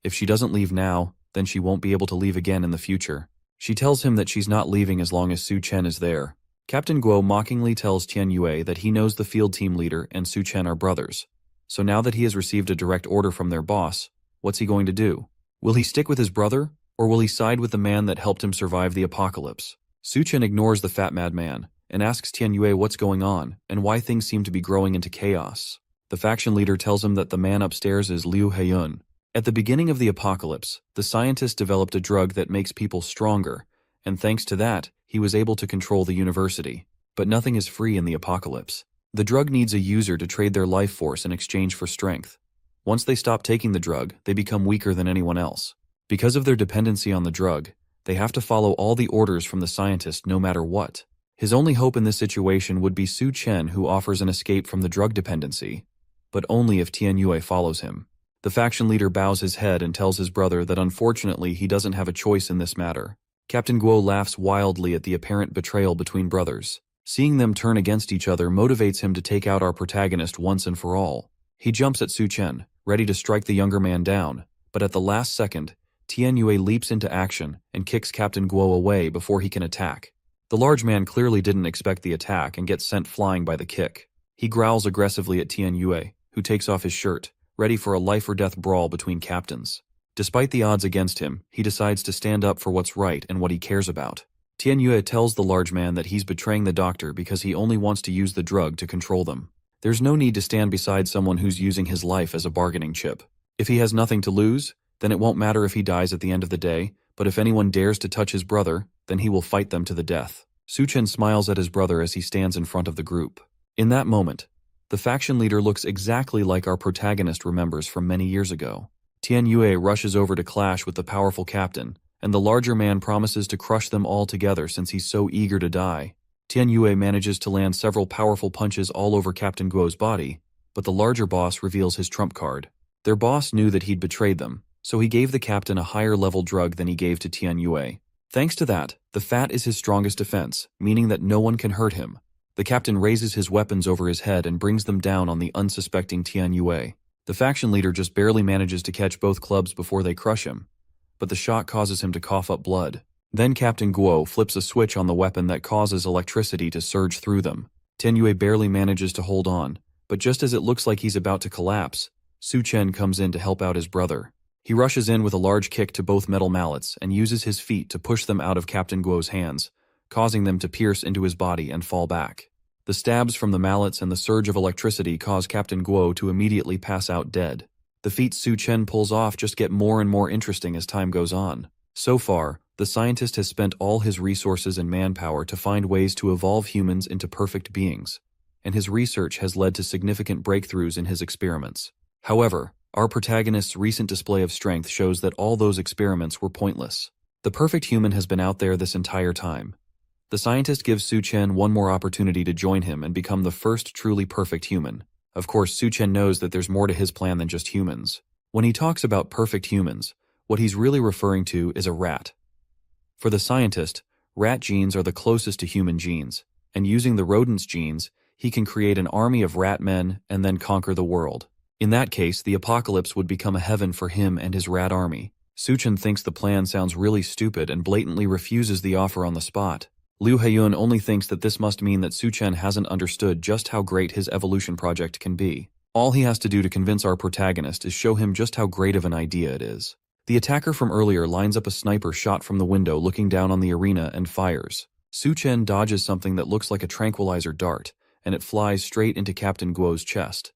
If she doesn't leave now, then she won't be able to leave again in the future. She tells him that she's not leaving as long as Su-chen is there. Captain Guo mockingly tells Tian Yue that he knows the field team leader and Su-chen are brothers. So now that he has received a direct order from their boss, what's he going to do? Will he stick with his brother, or will he side with the man that helped him survive the apocalypse? Su-chen ignores the fat madman and asks Tian Yue what's going on and why things seem to be growing into chaos. The faction leader tells him that the man upstairs is Liu Heiyun. At the beginning of the apocalypse, the scientist developed a drug that makes people stronger, and thanks to that, he was able to control the university. But nothing is free in the apocalypse. The drug needs a user to trade their life force in exchange for strength. Once they stop taking the drug, they become weaker than anyone else. Because of their dependency on the drug, they have to follow all the orders from the scientist no matter what. His only hope in this situation would be Su-chen, who offers an escape from the drug dependency, but only if Tian Yue follows him. The faction leader bows his head and tells his brother that unfortunately he doesn't have a choice in this matter. Captain Guo laughs wildly at the apparent betrayal between brothers. Seeing them turn against each other motivates him to take out our protagonist once and for all. He jumps at Su-chen, ready to strike the younger man down, but at the last second, Tian Yue leaps into action and kicks Captain Guo away before he can attack. The large man clearly didn't expect the attack and gets sent flying by the kick. He growls aggressively at Tian Yue, who takes off his shirt, ready for a life-or-death brawl between captains. Despite the odds against him, he decides to stand up for what's right and what he cares about. Tian Yue tells the large man that he's betraying the doctor because he only wants to use the drug to control them. There's no need to stand beside someone who's using his life as a bargaining chip. If he has nothing to lose, then it won't matter if he dies at the end of the day, but if anyone dares to touch his brother, then he will fight them to the death. Su-chen smiles at his brother as he stands in front of the group. In that moment, the faction leader looks exactly like our protagonist remembers from many years ago. Tian Yue rushes over to clash with the powerful captain, and the larger man promises to crush them all together since he's so eager to die. Tian Yue manages to land several powerful punches all over Captain Guo's body, but the larger boss reveals his trump card. Their boss knew that he'd betrayed them, so he gave the captain a higher level drug than he gave to Tian Yue. Thanks to that, the fat is his strongest defense, meaning that no one can hurt him. The captain raises his weapons over his head and brings them down on the unsuspecting Tian Yue. The faction leader just barely manages to catch both clubs before they crush him, but the shot causes him to cough up blood. Then Captain Guo flips a switch on the weapon that causes electricity to surge through them. Tian Yue barely manages to hold on, but just as it looks like he's about to collapse, Su-chen comes in to help out his brother. He rushes in with a large kick to both metal mallets and uses his feet to push them out of Captain Guo's hands, causing them to pierce into his body and fall back. The stabs from the mallets and the surge of electricity cause Captain Guo to immediately pass out dead. The feats Su-chen pulls off just get more and more interesting as time goes on. So far, the scientist has spent all his resources and manpower to find ways to evolve humans into perfect beings. and his research has led to significant breakthroughs in his experiments. However, our protagonist's recent display of strength shows that all those experiments were pointless. The perfect human has been out there this entire time. The scientist gives Su-chen one more opportunity to join him and become the first truly perfect human. Of course, Su-chen knows that there's more to his plan than just humans. When he talks about perfect humans, what he's really referring to is a rat. For the scientist, rat genes are the closest to human genes, and using the rodent's genes, he can create an army of rat men and then conquer the world. In that case, the apocalypse would become a heaven for him and his rat army. Su-chen thinks the plan sounds really stupid and blatantly refuses the offer on the spot. Liu Heiyun only thinks that this must mean that Su-chen hasn't understood just how great his evolution project can be. All he has to do to convince our protagonist is show him just how great of an idea it is. The attacker from earlier lines up a sniper shot from the window looking down on the arena and fires. Su-chen dodges something that looks like a tranquilizer dart, and it flies straight into Captain Guo's chest.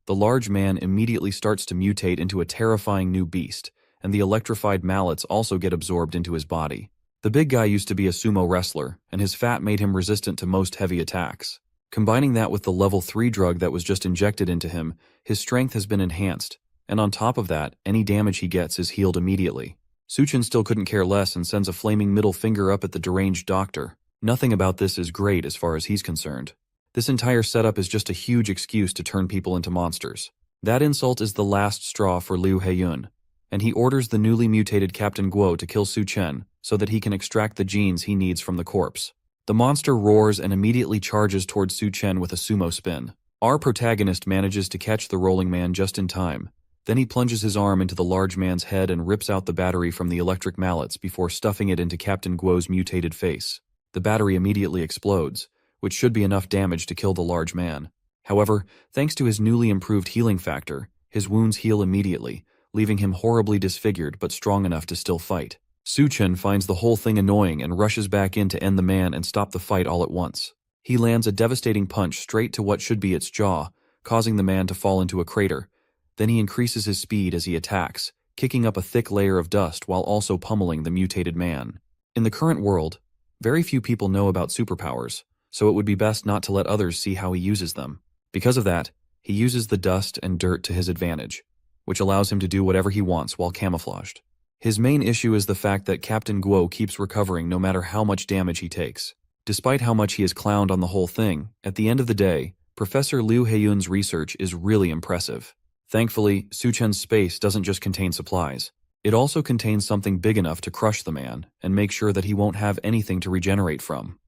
The large man immediately starts to mutate into a terrifying new beast, and the electrified mallets also get absorbed into his body. The big guy used to be a sumo wrestler, and his fat made him resistant to most heavy attacks. Combining that with the level 3 drug that was just injected into him, his strength has been enhanced, and on top of that, any damage he gets is healed immediately. Su-chen still couldn't care less and sends a flaming middle finger up at the deranged doctor. Nothing about this is great as far as he's concerned. This entire setup is just a huge excuse to turn people into monsters. That insult is the last straw for Liu Heiyun, and he orders the newly mutated Captain Guo to kill Su-chen so that he can extract the genes he needs from the corpse. The monster roars and immediately charges towards Su-chen with a sumo spin. Our protagonist manages to catch the rolling man just in time. Then he plunges his arm into the large man's head and rips out the battery from the electric mallets before stuffing it into Captain Guo's mutated face. The battery immediately explodes, which should be enough damage to kill the large man. However, thanks to his newly improved healing factor, his wounds heal immediately, leaving him horribly disfigured but strong enough to still fight. Su-chen finds the whole thing annoying and rushes back in to end the man and stop the fight all at once. He lands a devastating punch straight to what should be its jaw, causing the man to fall into a crater. Then he increases his speed as he attacks, kicking up a thick layer of dust while also pummeling the mutated man. In the current world, very few people know about superpowers, so it would be best not to let others see how he uses them. Because of that, he uses the dust and dirt to his advantage, which allows him to do whatever he wants while camouflaged. His main issue is the fact that Captain Guo keeps recovering no matter how much damage he takes. Despite how much he is clowned on the whole thing, at the end of the day, Professor Liu Heiyun's research is really impressive. Thankfully, Su-chen's space doesn't just contain supplies. It also contains something big enough to crush the man and make sure that he won't have anything to regenerate from.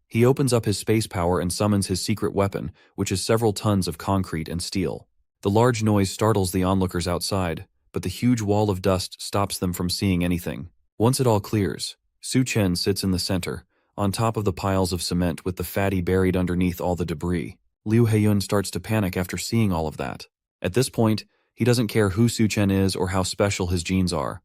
He opens up his space power and summons his secret weapon, which is several tons of concrete and steel. The large noise startles the onlookers outside, but the huge wall of dust stops them from seeing anything. Once it all clears, Su-chen sits in the center, on top of the piles of cement with the fatty buried underneath all the debris. Liu Heiyun starts to panic after seeing all of that. At this point, he doesn't care who Su-chen is or how special his genes are.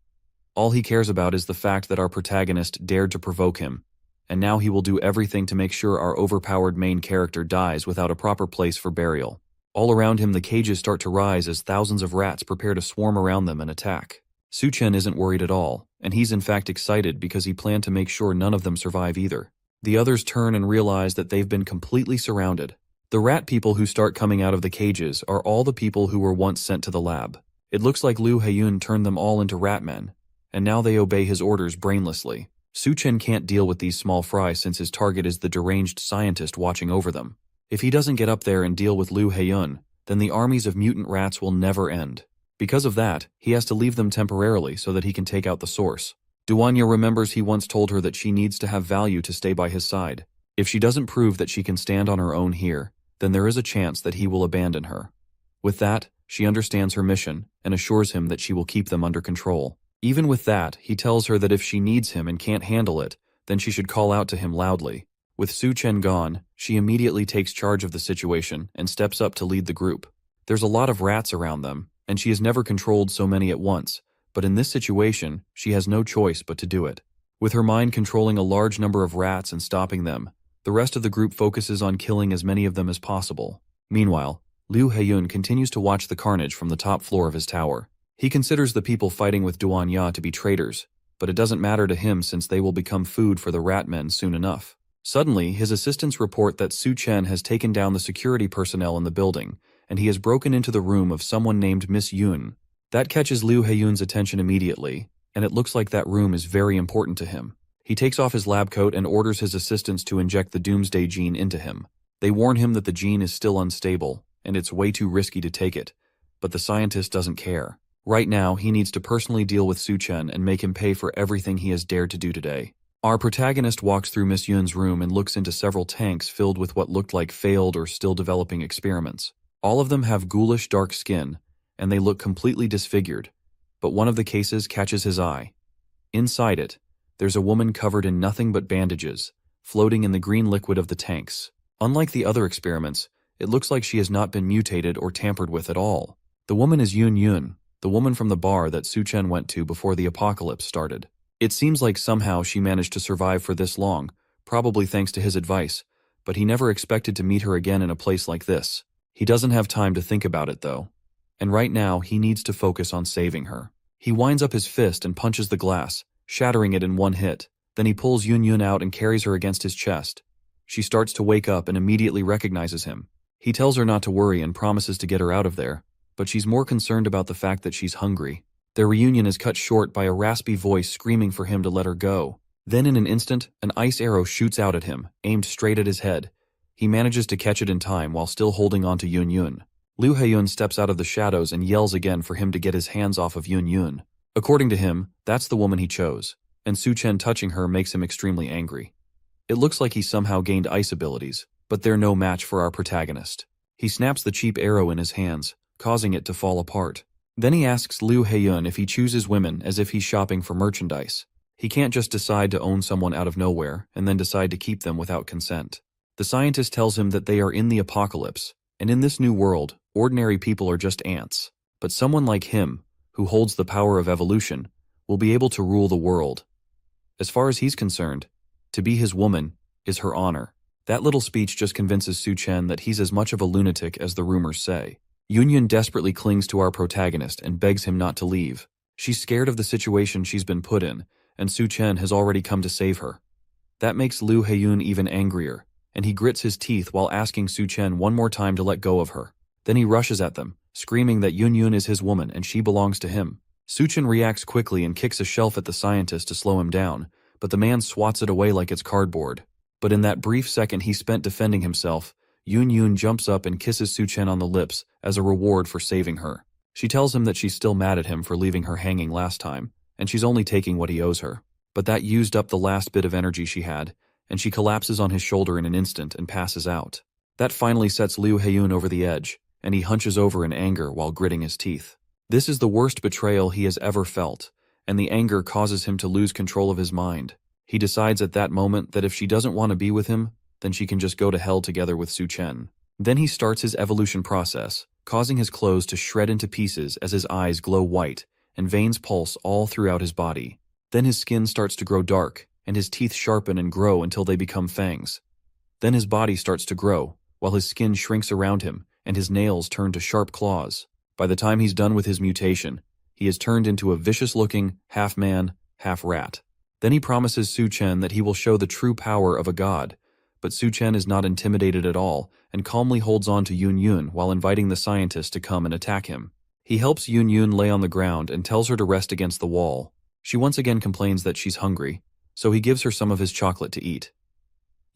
All he cares about is the fact that our protagonist dared to provoke him, and now he will do everything to make sure our overpowered main character dies without a proper place for burial. All around him, the cages start to rise as thousands of rats prepare to swarm around them and attack. Su-chen isn't worried at all, and he's in fact excited because he planned to make sure none of them survive either. The others turn and realize that they've been completely surrounded. The rat people who start coming out of the cages are all the people who were once sent to the lab. It looks like Liu Heiyun turned them all into rat men, and now they obey his orders brainlessly. Su-chen can't deal with these small fry since his target is the deranged scientist watching over them. If he doesn't get up there and deal with Liu Heiyun, then the armies of mutant rats will never end. Because of that, he has to leave them temporarily so that he can take out the source. Duanya remembers he once told her that she needs to have value to stay by his side. If she doesn't prove that she can stand on her own here, then there is a chance that he will abandon her. With that, she understands her mission and assures him that she will keep them under control. Even with that, he tells her that if she needs him and can't handle it, then she should call out to him loudly. With Su-chen gone, she immediately takes charge of the situation and steps up to lead the group. There's a lot of rats around them, and she has never controlled so many at once, but in this situation, she has no choice but to do it. With her mind controlling a large number of rats and stopping them, the rest of the group focuses on killing as many of them as possible. Meanwhile, Liu Heiyun continues to watch the carnage from the top floor of his tower. He considers the people fighting with Duanya to be traitors, but it doesn't matter to him since they will become food for the rat men soon enough. Suddenly, his assistants report that Su Chen has taken down the security personnel in the building, and he has broken into the room of someone named Miss Yun. That catches Liu Heiyun's attention immediately, and it looks like that room is very important to him. He takes off his lab coat and orders his assistants to inject the Doomsday gene into him. They warn him that the gene is still unstable, and it's way too risky to take it, but the scientist doesn't care. Right now, he needs to personally deal with Su Chen and make him pay for everything he has dared to do today. Our protagonist walks through Miss Yun's room and looks into several tanks filled with what looked like failed or still developing experiments. All of them have ghoulish dark skin, and they look completely disfigured, but one of the cases catches his eye. Inside it, there's a woman covered in nothing but bandages, floating in the green liquid of the tanks. Unlike the other experiments, it looks like she has not been mutated or tampered with at all. The woman is Yun Yun, the woman from the bar that Su Chen went to before the apocalypse started. It seems like somehow she managed to survive for this long, probably thanks to his advice, but he never expected to meet her again in a place like this. He doesn't have time to think about it though, and right now he needs to focus on saving her. He winds up his fist and punches the glass, shattering it in one hit. Then he pulls Yun Yun out and carries her against his chest. She starts to wake up and immediately recognizes him. He tells her not to worry and promises to get her out of there, but she's more concerned about the fact that she's hungry. Their reunion is cut short by a raspy voice screaming for him to let her go. Then in an instant, an ice arrow shoots out at him, aimed straight at his head. He manages to catch it in time while still holding on to Yun Yun. Liu Heiyun steps out of the shadows and yells again for him to get his hands off of Yun Yun. According to him, that's the woman he chose, and Su Chen touching her makes him extremely angry. It looks like he somehow gained ice abilities, but they're no match for our protagonist. He snaps the cheap arrow in his hands, causing it to fall apart. Then he asks Liu Heiyun if he chooses women as if he's shopping for merchandise. He can't just decide to own someone out of nowhere and then decide to keep them without consent. The scientist tells him that they are in the apocalypse, and in this new world, ordinary people are just ants. But someone like him, who holds the power of evolution, will be able to rule the world. As far as he's concerned, to be his woman is her honor. That little speech just convinces Su Chen that he's as much of a lunatic as the rumors say. Yun Yun desperately clings to our protagonist and begs him not to leave. She's scared of the situation she's been put in, and Su Chen has already come to save her. That makes Liu Heiyun even angrier, and he grits his teeth while asking Su Chen one more time to let go of her. Then he rushes at them, screaming that Yun Yun is his woman and she belongs to him. Su Chen reacts quickly and kicks a shelf at the scientist to slow him down, but the man swats it away like it's cardboard. But in that brief second he spent defending himself, Yun Yun jumps up and kisses Su Chen on the lips as a reward for saving her. She tells him that she's still mad at him for leaving her hanging last time, and she's only taking what he owes her. But that used up the last bit of energy she had, and she collapses on his shoulder in an instant and passes out. That finally sets Liu Heiyun over the edge, and he hunches over in anger while gritting his teeth. This is the worst betrayal he has ever felt, and the anger causes him to lose control of his mind. He decides at that moment that if she doesn't want to be with him, then she can just go to hell together with Su Chen. Then he starts his evolution process, causing his clothes to shred into pieces as his eyes glow white, and veins pulse all throughout his body. Then his skin starts to grow dark, and his teeth sharpen and grow until they become fangs. Then his body starts to grow, while his skin shrinks around him, and his nails turn to sharp claws. By the time he's done with his mutation, he is turned into a vicious-looking, half-man, half-rat. Then he promises Su Chen that he will show the true power of a god, but Su Chen is not intimidated at all and calmly holds on to Yun Yun while inviting the scientist to come and attack him. He helps Yun Yun lay on the ground and tells her to rest against the wall. She once again complains that she's hungry, so he gives her some of his chocolate to eat.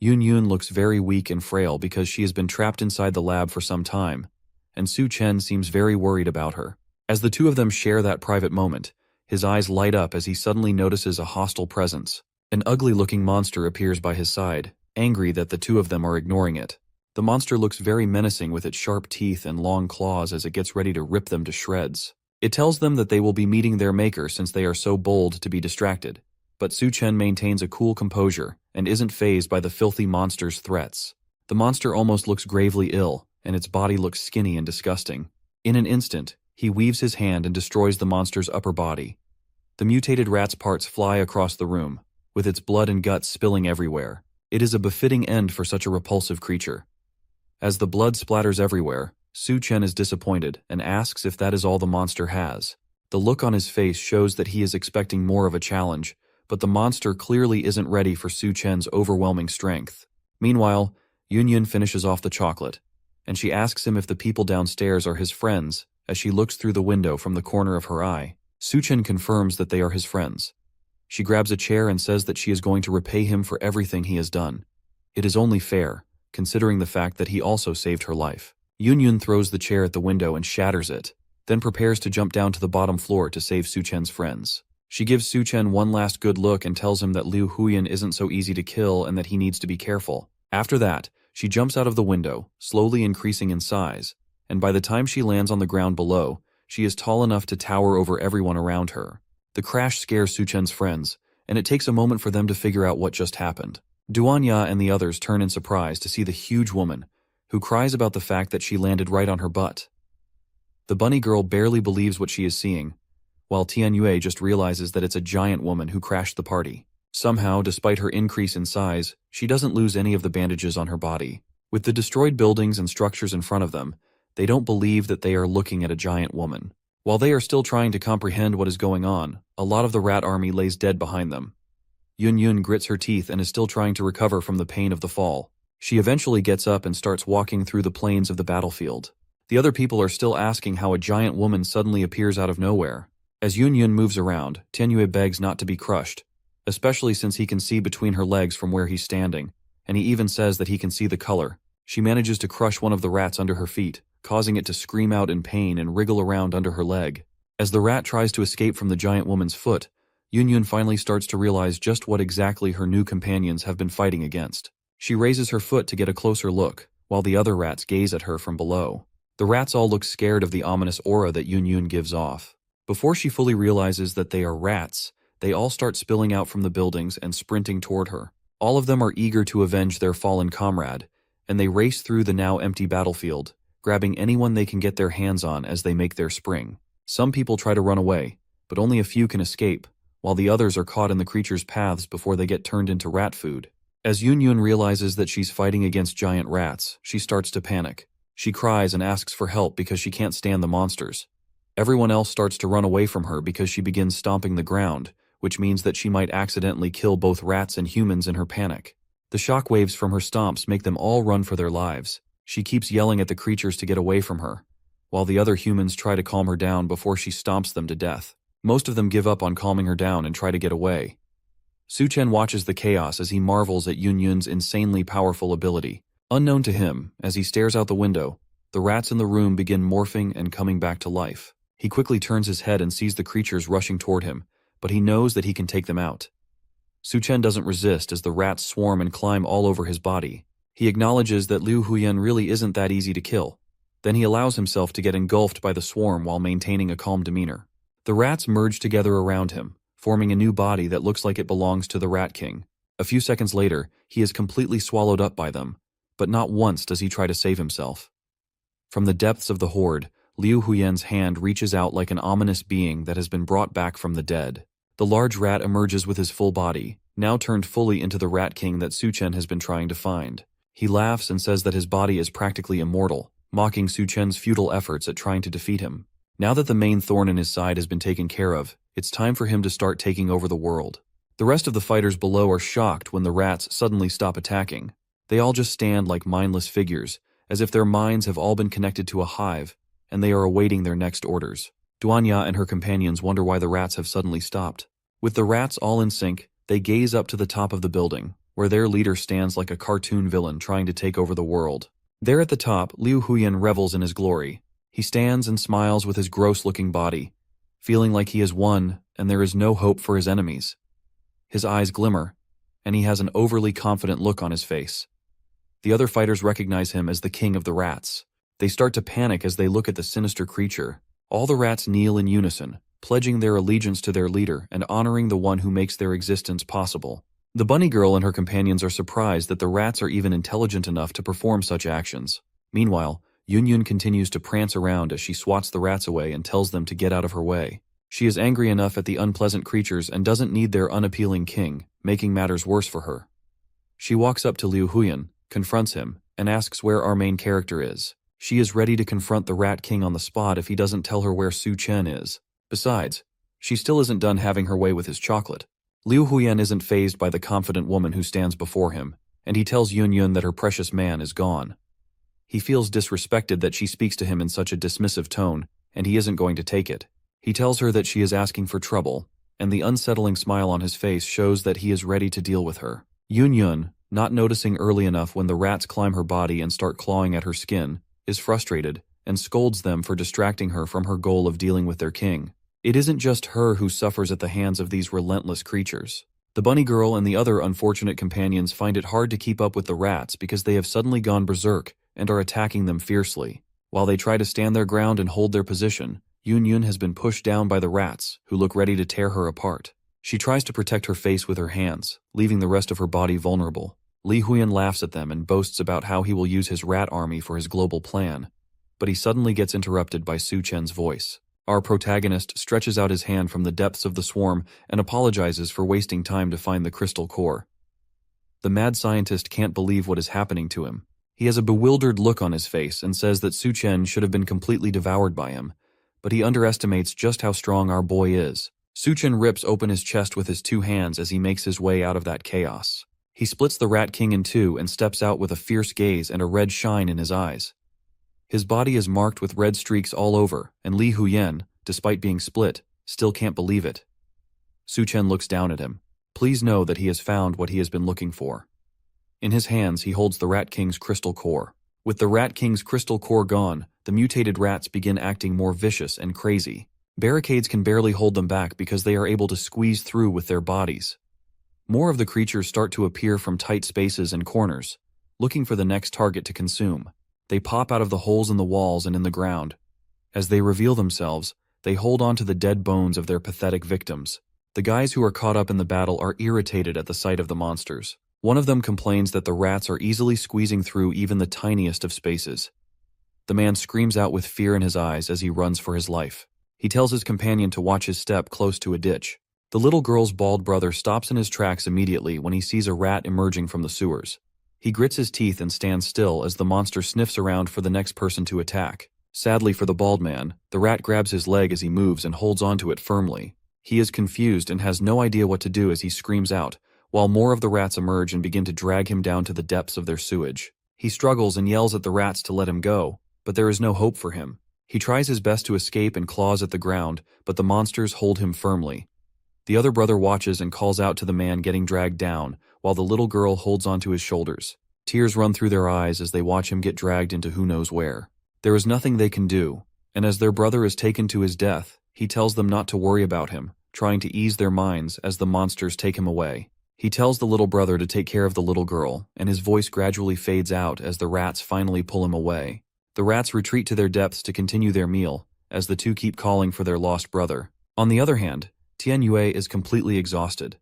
Yun Yun looks very weak and frail because she has been trapped inside the lab for some time, and Su Chen seems very worried about her. As the two of them share that private moment, his eyes light up as he suddenly notices a hostile presence. An ugly-looking monster appears by his side, angry that the two of them are ignoring it. The monster looks very menacing with its sharp teeth and long claws as it gets ready to rip them to shreds. It tells them that they will be meeting their maker since they are so bold to be distracted, but Su Chen maintains a cool composure and isn't fazed by the filthy monster's threats. The monster almost looks gravely ill, and its body looks skinny and disgusting. In an instant, he weaves his hand and destroys the monster's upper body. The mutated rat's parts fly across the room, with its blood and guts spilling everywhere. It is a befitting end for such a repulsive creature. As the blood splatters everywhere, Su Chen is disappointed and asks if that is all the monster has. The look on his face shows that he is expecting more of a challenge, but the monster clearly isn't ready for Su Chen's overwhelming strength. Meanwhile, Yun finishes off the chocolate, and she asks him if the people downstairs are his friends as she looks through the window from the corner of her eye. Su Chen confirms that they are his friends. She grabs a chair and says that she is going to repay him for everything he has done. It is only fair, considering the fact that he also saved her life. Yun throws the chair at the window and shatters it, then prepares to jump down to the bottom floor to save Su Chen's friends. She gives Su Chen one last good look and tells him that Liu Huyan isn't so easy to kill and that he needs to be careful. After that, she jumps out of the window, slowly increasing in size, and by the time she lands on the ground below, she is tall enough to tower over everyone around her. The crash scares Su Chen's friends, and it takes a moment for them to figure out what just happened. Duanya and the others turn in surprise to see the huge woman, who cries about the fact that she landed right on her butt. The bunny girl barely believes what she is seeing, while Tianyue just realizes that it's a giant woman who crashed the party. Somehow, despite her increase in size, she doesn't lose any of the bandages on her body. With the destroyed buildings and structures in front of them, they don't believe that they are looking at a giant woman. While they are still trying to comprehend what is going on, a lot of the rat army lays dead behind them. Yun grits her teeth and is still trying to recover from the pain of the fall. She eventually gets up and starts walking through the plains of the battlefield. The other people are still asking how a giant woman suddenly appears out of nowhere. As Yun moves around, Tianyue begs not to be crushed, especially since he can see between her legs from where he's standing, and he even says that he can see the color. She manages to crush one of the rats under her feet, causing it to scream out in pain and wriggle around under her leg. As the rat tries to escape from the giant woman's foot, Yun finally starts to realize just what exactly her new companions have been fighting against. She raises her foot to get a closer look, while the other rats gaze at her from below. The rats all look scared of the ominous aura that Yun gives off. Before she fully realizes that they are rats, they all start spilling out from the buildings and sprinting toward her. All of them are eager to avenge their fallen comrade, and they race through the now empty battlefield, grabbing anyone they can get their hands on as they make their spring. Some people try to run away, but only a few can escape, while the others are caught in the creature's paths before they get turned into rat food. As Yun realizes that she's fighting against giant rats, she starts to panic. She cries and asks for help because she can't stand the monsters. Everyone else starts to run away from her because she begins stomping the ground, which means that she might accidentally kill both rats and humans in her panic. The shockwaves from her stomps make them all run for their lives. She keeps yelling at the creatures to get away from her, while the other humans try to calm her down before she stomps them to death. Most of them give up on calming her down and try to get away. Su Chen watches the chaos as he marvels at Yun's insanely powerful ability. Unknown to him, as he stares out the window, the rats in the room begin morphing and coming back to life. He quickly turns his head and sees the creatures rushing toward him, but he knows that he can take them out. Su Chen doesn't resist as the rats swarm and climb all over his body. He acknowledges that Liu Huyan really isn't that easy to kill. Then he allows himself to get engulfed by the swarm while maintaining a calm demeanor. The rats merge together around him, forming a new body that looks like it belongs to the Rat King. A few seconds later, he is completely swallowed up by them, but not once does he try to save himself. From the depths of the horde, Liu Huyan's hand reaches out like an ominous being that has been brought back from the dead. The large rat emerges with his full body, now turned fully into the Rat King that Su Chen has been trying to find. He laughs and says that his body is practically immortal, mocking Su Chen's futile efforts at trying to defeat him. Now that the main thorn in his side has been taken care of, it's time for him to start taking over the world. The rest of the fighters below are shocked when the rats suddenly stop attacking. They all just stand like mindless figures, as if their minds have all been connected to a hive, and they are awaiting their next orders. Duanya and her companions wonder why the rats have suddenly stopped. With the rats all in sync, they gaze up to the top of the building, where their leader stands like a cartoon villain trying to take over the world. There at the top, Liu Huyan revels in his glory. He stands and smiles with his gross-looking body, feeling like he has won and there is no hope for his enemies. His eyes glimmer, and he has an overly confident look on his face. The other fighters recognize him as the king of the rats. They start to panic as they look at the sinister creature. All the rats kneel in unison, pledging their allegiance to their leader and honoring the one who makes their existence possible. The bunny girl and her companions are surprised that the rats are even intelligent enough to perform such actions. Meanwhile, Yun continues to prance around as she swats the rats away and tells them to get out of her way. She is angry enough at the unpleasant creatures and doesn't need their unappealing king, making matters worse for her. She walks up to Liu Huyan, confronts him, and asks where our main character is. She is ready to confront the Rat King on the spot if he doesn't tell her where Su Chen is. Besides, she still isn't done having her way with his chocolate. Liu Huyan isn't fazed by the confident woman who stands before him, and he tells Yun Yun that her precious man is gone. He feels disrespected that she speaks to him in such a dismissive tone, and he isn't going to take it. He tells her that she is asking for trouble, and the unsettling smile on his face shows that he is ready to deal with her. Yun Yun, not noticing early enough when the rats climb her body and start clawing at her skin, is frustrated and scolds them for distracting her from her goal of dealing with their king. It isn't just her who suffers at the hands of these relentless creatures. The bunny girl and the other unfortunate companions find it hard to keep up with the rats because they have suddenly gone berserk and are attacking them fiercely. While they try to stand their ground and hold their position, Yun Yun has been pushed down by the rats, who look ready to tear her apart. She tries to protect her face with her hands, leaving the rest of her body vulnerable. Li Huyan laughs at them and boasts about how he will use his rat army for his global plan. But he suddenly gets interrupted by Su Chen's voice. Our protagonist stretches out his hand from the depths of the swarm and apologizes for wasting time to find the crystal core. The mad scientist can't believe what is happening to him. He has a bewildered look on his face and says that Su Chen should have been completely devoured by him, but he underestimates just how strong our boy is. Su Chen rips open his chest with his two hands as he makes his way out of that chaos. He splits the Rat King in two and steps out with a fierce gaze and a red shine in his eyes. His body is marked with red streaks all over, and Li Huyan, despite being split, still can't believe it. Su Chen looks down at him. Please know that he has found what he has been looking for. In his hands, he holds the Rat King's crystal core. With the Rat King's crystal core gone, the mutated rats begin acting more vicious and crazy. Barricades can barely hold them back because they are able to squeeze through with their bodies. More of the creatures start to appear from tight spaces and corners, looking for the next target to consume. They pop out of the holes in the walls and in the ground. As they reveal themselves, they hold on to the dead bones of their pathetic victims. The guys who are caught up in the battle are irritated at the sight of the monsters. One of them complains that the rats are easily squeezing through even the tiniest of spaces. The man screams out with fear in his eyes as he runs for his life. He tells his companion to watch his step close to a ditch. The little girl's bald brother stops in his tracks immediately when he sees a rat emerging from the sewers. He grits his teeth and stands still as the monster sniffs around for the next person to attack. Sadly for the bald man, the rat grabs his leg as he moves and holds onto it firmly. He is confused and has no idea what to do as he screams out, while more of the rats emerge and begin to drag him down to the depths of their sewage. He struggles and yells at the rats to let him go, but there is no hope for him. He tries his best to escape and claws at the ground, but the monsters hold him firmly. The other brother watches and calls out to the man getting dragged down, while the little girl holds onto his shoulders. Tears run through their eyes as they watch him get dragged into who knows where. There is nothing they can do, and as their brother is taken to his death, he tells them not to worry about him, trying to ease their minds as the monsters take him away. He tells the little brother to take care of the little girl, and his voice gradually fades out as the rats finally pull him away. The rats retreat to their depths to continue their meal, as the two keep calling for their lost brother. On the other hand, Tian Yue is completely exhausted.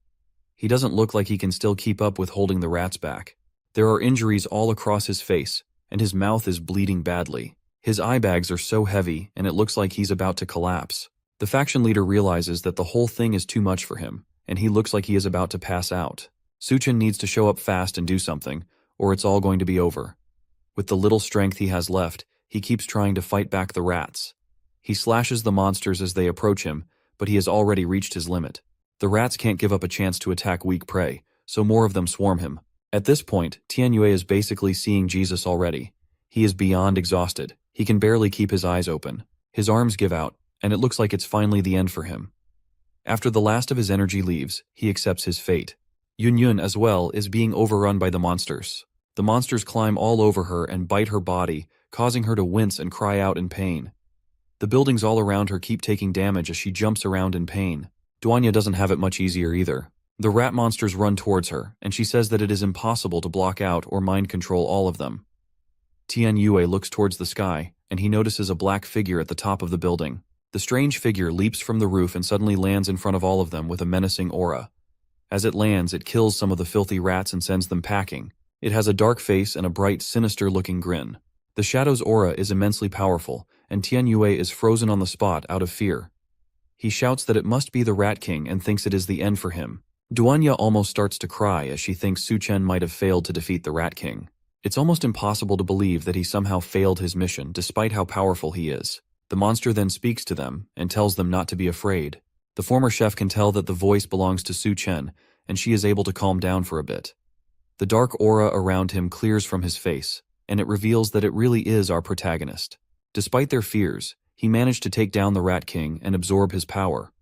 He doesn't look like he can still keep up with holding the rats back. There are injuries all across his face, and his mouth is bleeding badly. His eye bags are so heavy, and it looks like he's about to collapse. The faction leader realizes that the whole thing is too much for him, and he looks like he is about to pass out. Su Chen needs to show up fast and do something, or it's all going to be over. With the little strength he has left, he keeps trying to fight back the rats. He slashes the monsters as they approach him, but he has already reached his limit. The rats can't give up a chance to attack weak prey, so more of them swarm him. At this point, Tian Yue is basically seeing Jesus already. He is beyond exhausted. He can barely keep his eyes open. His arms give out, and it looks like it's finally the end for him. After the last of his energy leaves, he accepts his fate. Yun Yun, as well, is being overrun by the monsters. The monsters climb all over her and bite her body, causing her to wince and cry out in pain. The buildings all around her keep taking damage as she jumps around in pain. Duanya doesn't have it much easier either. The rat monsters run towards her, and she says that it is impossible to block out or mind control all of them. Tian Yue looks towards the sky, and he notices a black figure at the top of the building. The strange figure leaps from the roof and suddenly lands in front of all of them with a menacing aura. As it lands, it kills some of the filthy rats and sends them packing. It has a dark face and a bright, sinister-looking grin. The shadow's aura is immensely powerful, and Tian Yue is frozen on the spot out of fear. He shouts that it must be the Rat King and thinks it is the end for him. Duanya almost starts to cry as she thinks Su Chen might have failed to defeat the Rat King. It's almost impossible to believe that he somehow failed his mission despite how powerful he is. The monster then speaks to them and tells them not to be afraid. The former chef can tell that the voice belongs to Su Chen, and she is able to calm down for a bit. The dark aura around him clears from his face, and it reveals that it really is our protagonist. Despite their fears, he managed to take down the Rat King and absorb his power.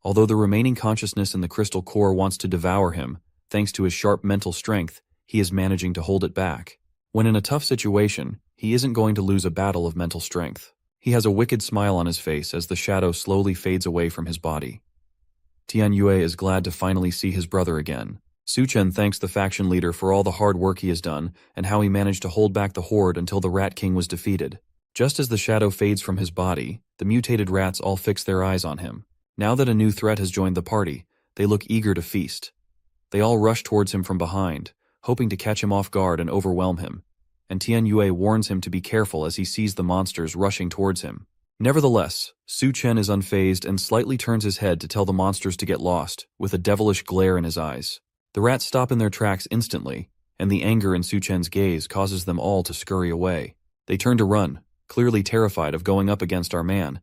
Although the remaining consciousness in the crystal core wants to devour him, thanks to his sharp mental strength, he is managing to hold it back. When in a tough situation, he isn't going to lose a battle of mental strength. He has a wicked smile on his face as the shadow slowly fades away from his body. Tianyue is glad to finally see his brother again. Su Chen thanks the faction leader for all the hard work he has done and how he managed to hold back the horde until the Rat King was defeated. Just as the shadow fades from his body, the mutated rats all fix their eyes on him. Now that a new threat has joined the party, they look eager to feast. They all rush towards him from behind, hoping to catch him off guard and overwhelm him, and Tianyue warns him to be careful as he sees the monsters rushing towards him. Nevertheless, Su Chen is unfazed and slightly turns his head to tell the monsters to get lost, with a devilish glare in his eyes. The rats stop in their tracks instantly, and the anger in Su Chen's gaze causes them all to scurry away. They turn to run, clearly terrified of going up against our man,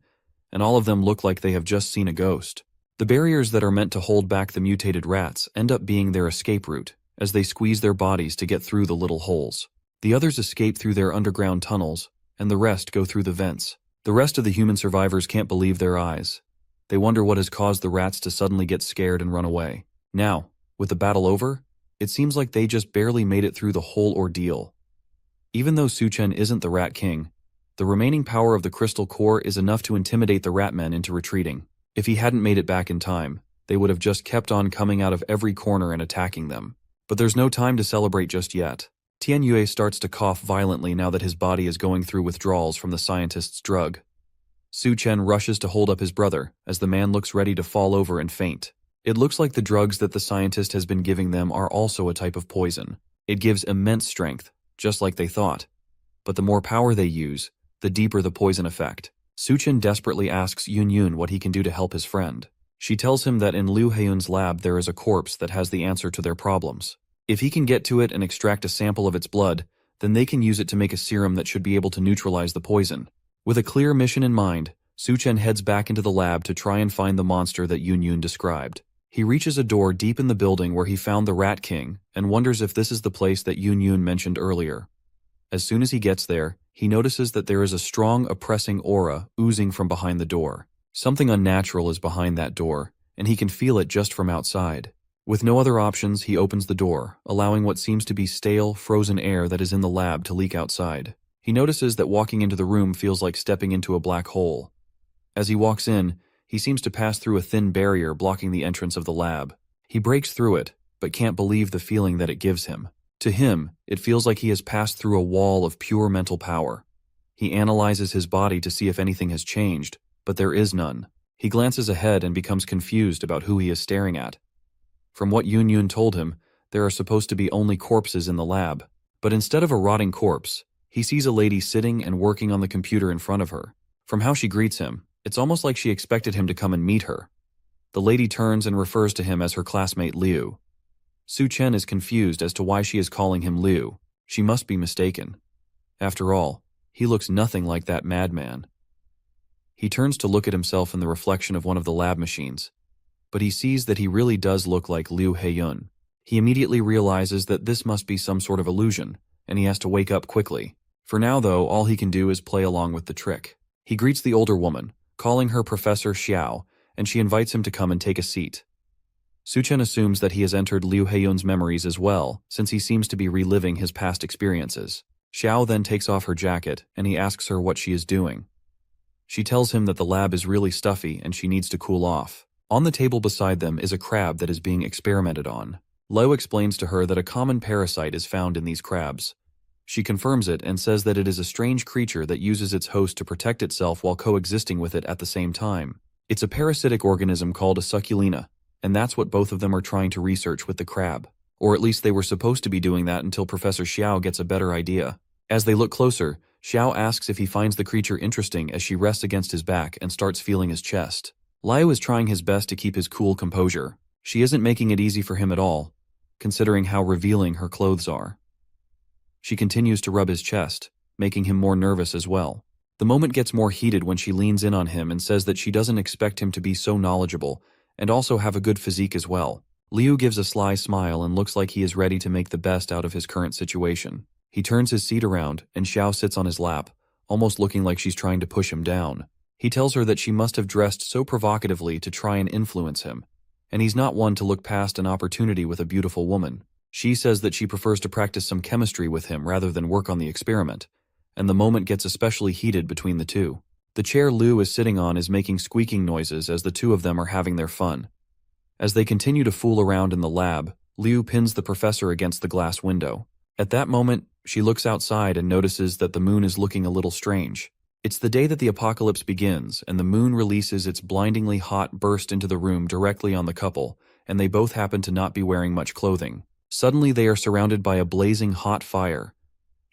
and all of them look like they have just seen a ghost. The barriers that are meant to hold back the mutated rats end up being their escape route, as they squeeze their bodies to get through the little holes. The others escape through their underground tunnels, and the rest go through the vents. The rest of the human survivors can't believe their eyes. They wonder what has caused the rats to suddenly get scared and run away. Now, with the battle over, it seems like they just barely made it through the whole ordeal. Even though Su Chen isn't the Rat King, the remaining power of the crystal core is enough to intimidate the Ratmen into retreating. If he hadn't made it back in time, they would have just kept on coming out of every corner and attacking them. But there's no time to celebrate just yet. Tianyue starts to cough violently now that his body is going through withdrawals from the scientist's drug. Su Chen rushes to hold up his brother, as the man looks ready to fall over and faint. It looks like the drugs that the scientist has been giving them are also a type of poison. It gives immense strength, just like they thought. But the more power they use, the deeper the poison effect. Su Chen desperately asks Yun what he can do to help his friend. She tells him that in Liu Heiyun's lab there is a corpse that has the answer to their problems. If he can get to it and extract a sample of its blood, then they can use it to make a serum that should be able to neutralize the poison. With a clear mission in mind, Su Chen heads back into the lab to try and find the monster that Yun described. He reaches a door deep in the building where he found the Rat King and wonders if this is the place that Yun mentioned earlier. As soon as he gets there, he notices that there is a strong, oppressing aura oozing from behind the door. Something unnatural is behind that door, and he can feel it just from outside. With no other options, he opens the door, allowing what seems to be stale, frozen air that is in the lab to leak outside. He notices that walking into the room feels like stepping into a black hole. As he walks in, he seems to pass through a thin barrier blocking the entrance of the lab. He breaks through it, but can't believe the feeling that it gives him. To him, it feels like he has passed through a wall of pure mental power. He analyzes his body to see if anything has changed, but there is none. He glances ahead and becomes confused about who he is staring at. From what Yun told him, there are supposed to be only corpses in the lab. But instead of a rotting corpse, he sees a lady sitting and working on the computer in front of her. From how she greets him, it's almost like she expected him to come and meet her. The lady turns and refers to him as her classmate Liu. Su Chen is confused as to why she is calling him Liu. She must be mistaken. After all, he looks nothing like that madman. He turns to look at himself in the reflection of one of the lab machines, but he sees that he really does look like Liu Heiyun. He immediately realizes that this must be some sort of illusion, and he has to wake up quickly. For now, though, all he can do is play along with the trick. He greets the older woman, calling her Professor Xiao, and she invites him to come and take a seat. Su Chen assumes that he has entered Liu Heiyun's memories as well, since he seems to be reliving his past experiences. Xiao then takes off her jacket, and he asks her what she is doing. She tells him that the lab is really stuffy and she needs to cool off. On the table beside them is a crab that is being experimented on. Liu explains to her that a common parasite is found in these crabs. She confirms it and says that it is a strange creature that uses its host to protect itself while coexisting with it at the same time. It's a parasitic organism called a succulina, and that's what both of them are trying to research with the crab. Or at least they were supposed to be doing that until Professor Xiao gets a better idea. As they look closer, Xiao asks if he finds the creature interesting as she rests against his back and starts feeling his chest. Liu is trying his best to keep his cool composure. She isn't making it easy for him at all, considering how revealing her clothes are. She continues to rub his chest, making him more nervous as well. The moment gets more heated when she leans in on him and says that she doesn't expect him to be so knowledgeable and also have a good physique as well. Liu gives a sly smile and looks like he is ready to make the best out of his current situation. He turns his seat around and Xiao sits on his lap, almost looking like she's trying to push him down. He tells her that she must have dressed so provocatively to try and influence him, and he's not one to look past an opportunity with a beautiful woman. She says that she prefers to practice some chemistry with him rather than work on the experiment, and the moment gets especially heated between the two. The chair Liu is sitting on is making squeaking noises as the two of them are having their fun. As they continue to fool around in the lab, Liu pins the professor against the glass window. At that moment, she looks outside and notices that the moon is looking a little strange. It's the day that the apocalypse begins, and the moon releases its blindingly hot burst into the room directly on the couple, and they both happen to not be wearing much clothing. Suddenly they are surrounded by a blazing hot fire.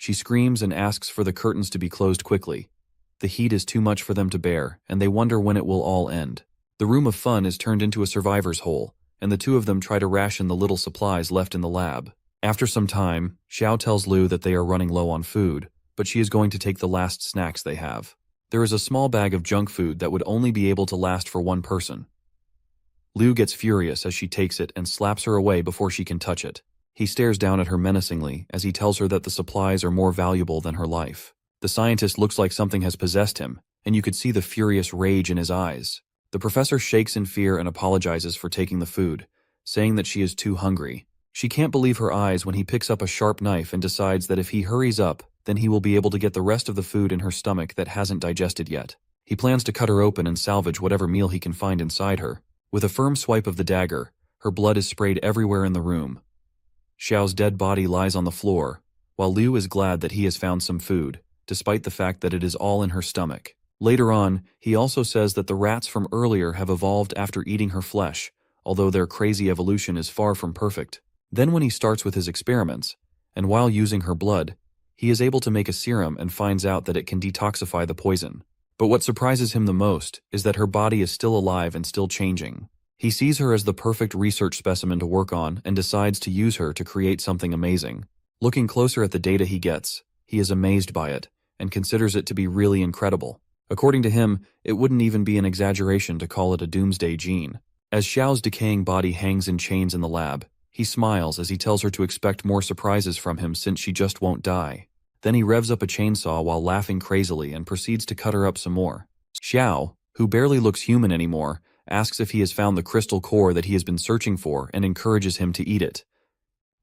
She screams and asks for the curtains to be closed quickly. The heat is too much for them to bear, and they wonder when it will all end. The room of fun is turned into a survivor's hole, and the two of them try to ration the little supplies left in the lab. After some time, Xiao tells Liu that they are running low on food, but she is going to take the last snacks they have. There is a small bag of junk food that would only be able to last for one person. Liu gets furious as she takes it and slaps her away before she can touch it. He stares down at her menacingly as he tells her that the supplies are more valuable than her life. The scientist looks like something has possessed him, and you could see the furious rage in his eyes. The professor shakes in fear and apologizes for taking the food, saying that she is too hungry. She can't believe her eyes when he picks up a sharp knife and decides that if he hurries up, then he will be able to get the rest of the food in her stomach that hasn't digested yet. He plans to cut her open and salvage whatever meal he can find inside her. With a firm swipe of the dagger, her blood is sprayed everywhere in the room. Xiao's dead body lies on the floor, while Liu is glad that he has found some food, despite the fact that it is all in her stomach. Later on, he also says that the rats from earlier have evolved after eating her flesh, although their crazy evolution is far from perfect. Then when he starts with his experiments, and while using her blood, he is able to make a serum and finds out that it can detoxify the poison. But what surprises him the most is that her body is still alive and still changing. He sees her as the perfect research specimen to work on and decides to use her to create something amazing. Looking closer at the data he gets, he is amazed by it and considers it to be really incredible. According to him, it wouldn't even be an exaggeration to call it a doomsday gene. As Xiao's decaying body hangs in chains in the lab, he smiles as he tells her to expect more surprises from him since she just won't die. Then he revs up a chainsaw while laughing crazily and proceeds to cut her up some more. Xiao, who barely looks human anymore, asks if he has found the crystal core that he has been searching for and encourages him to eat it.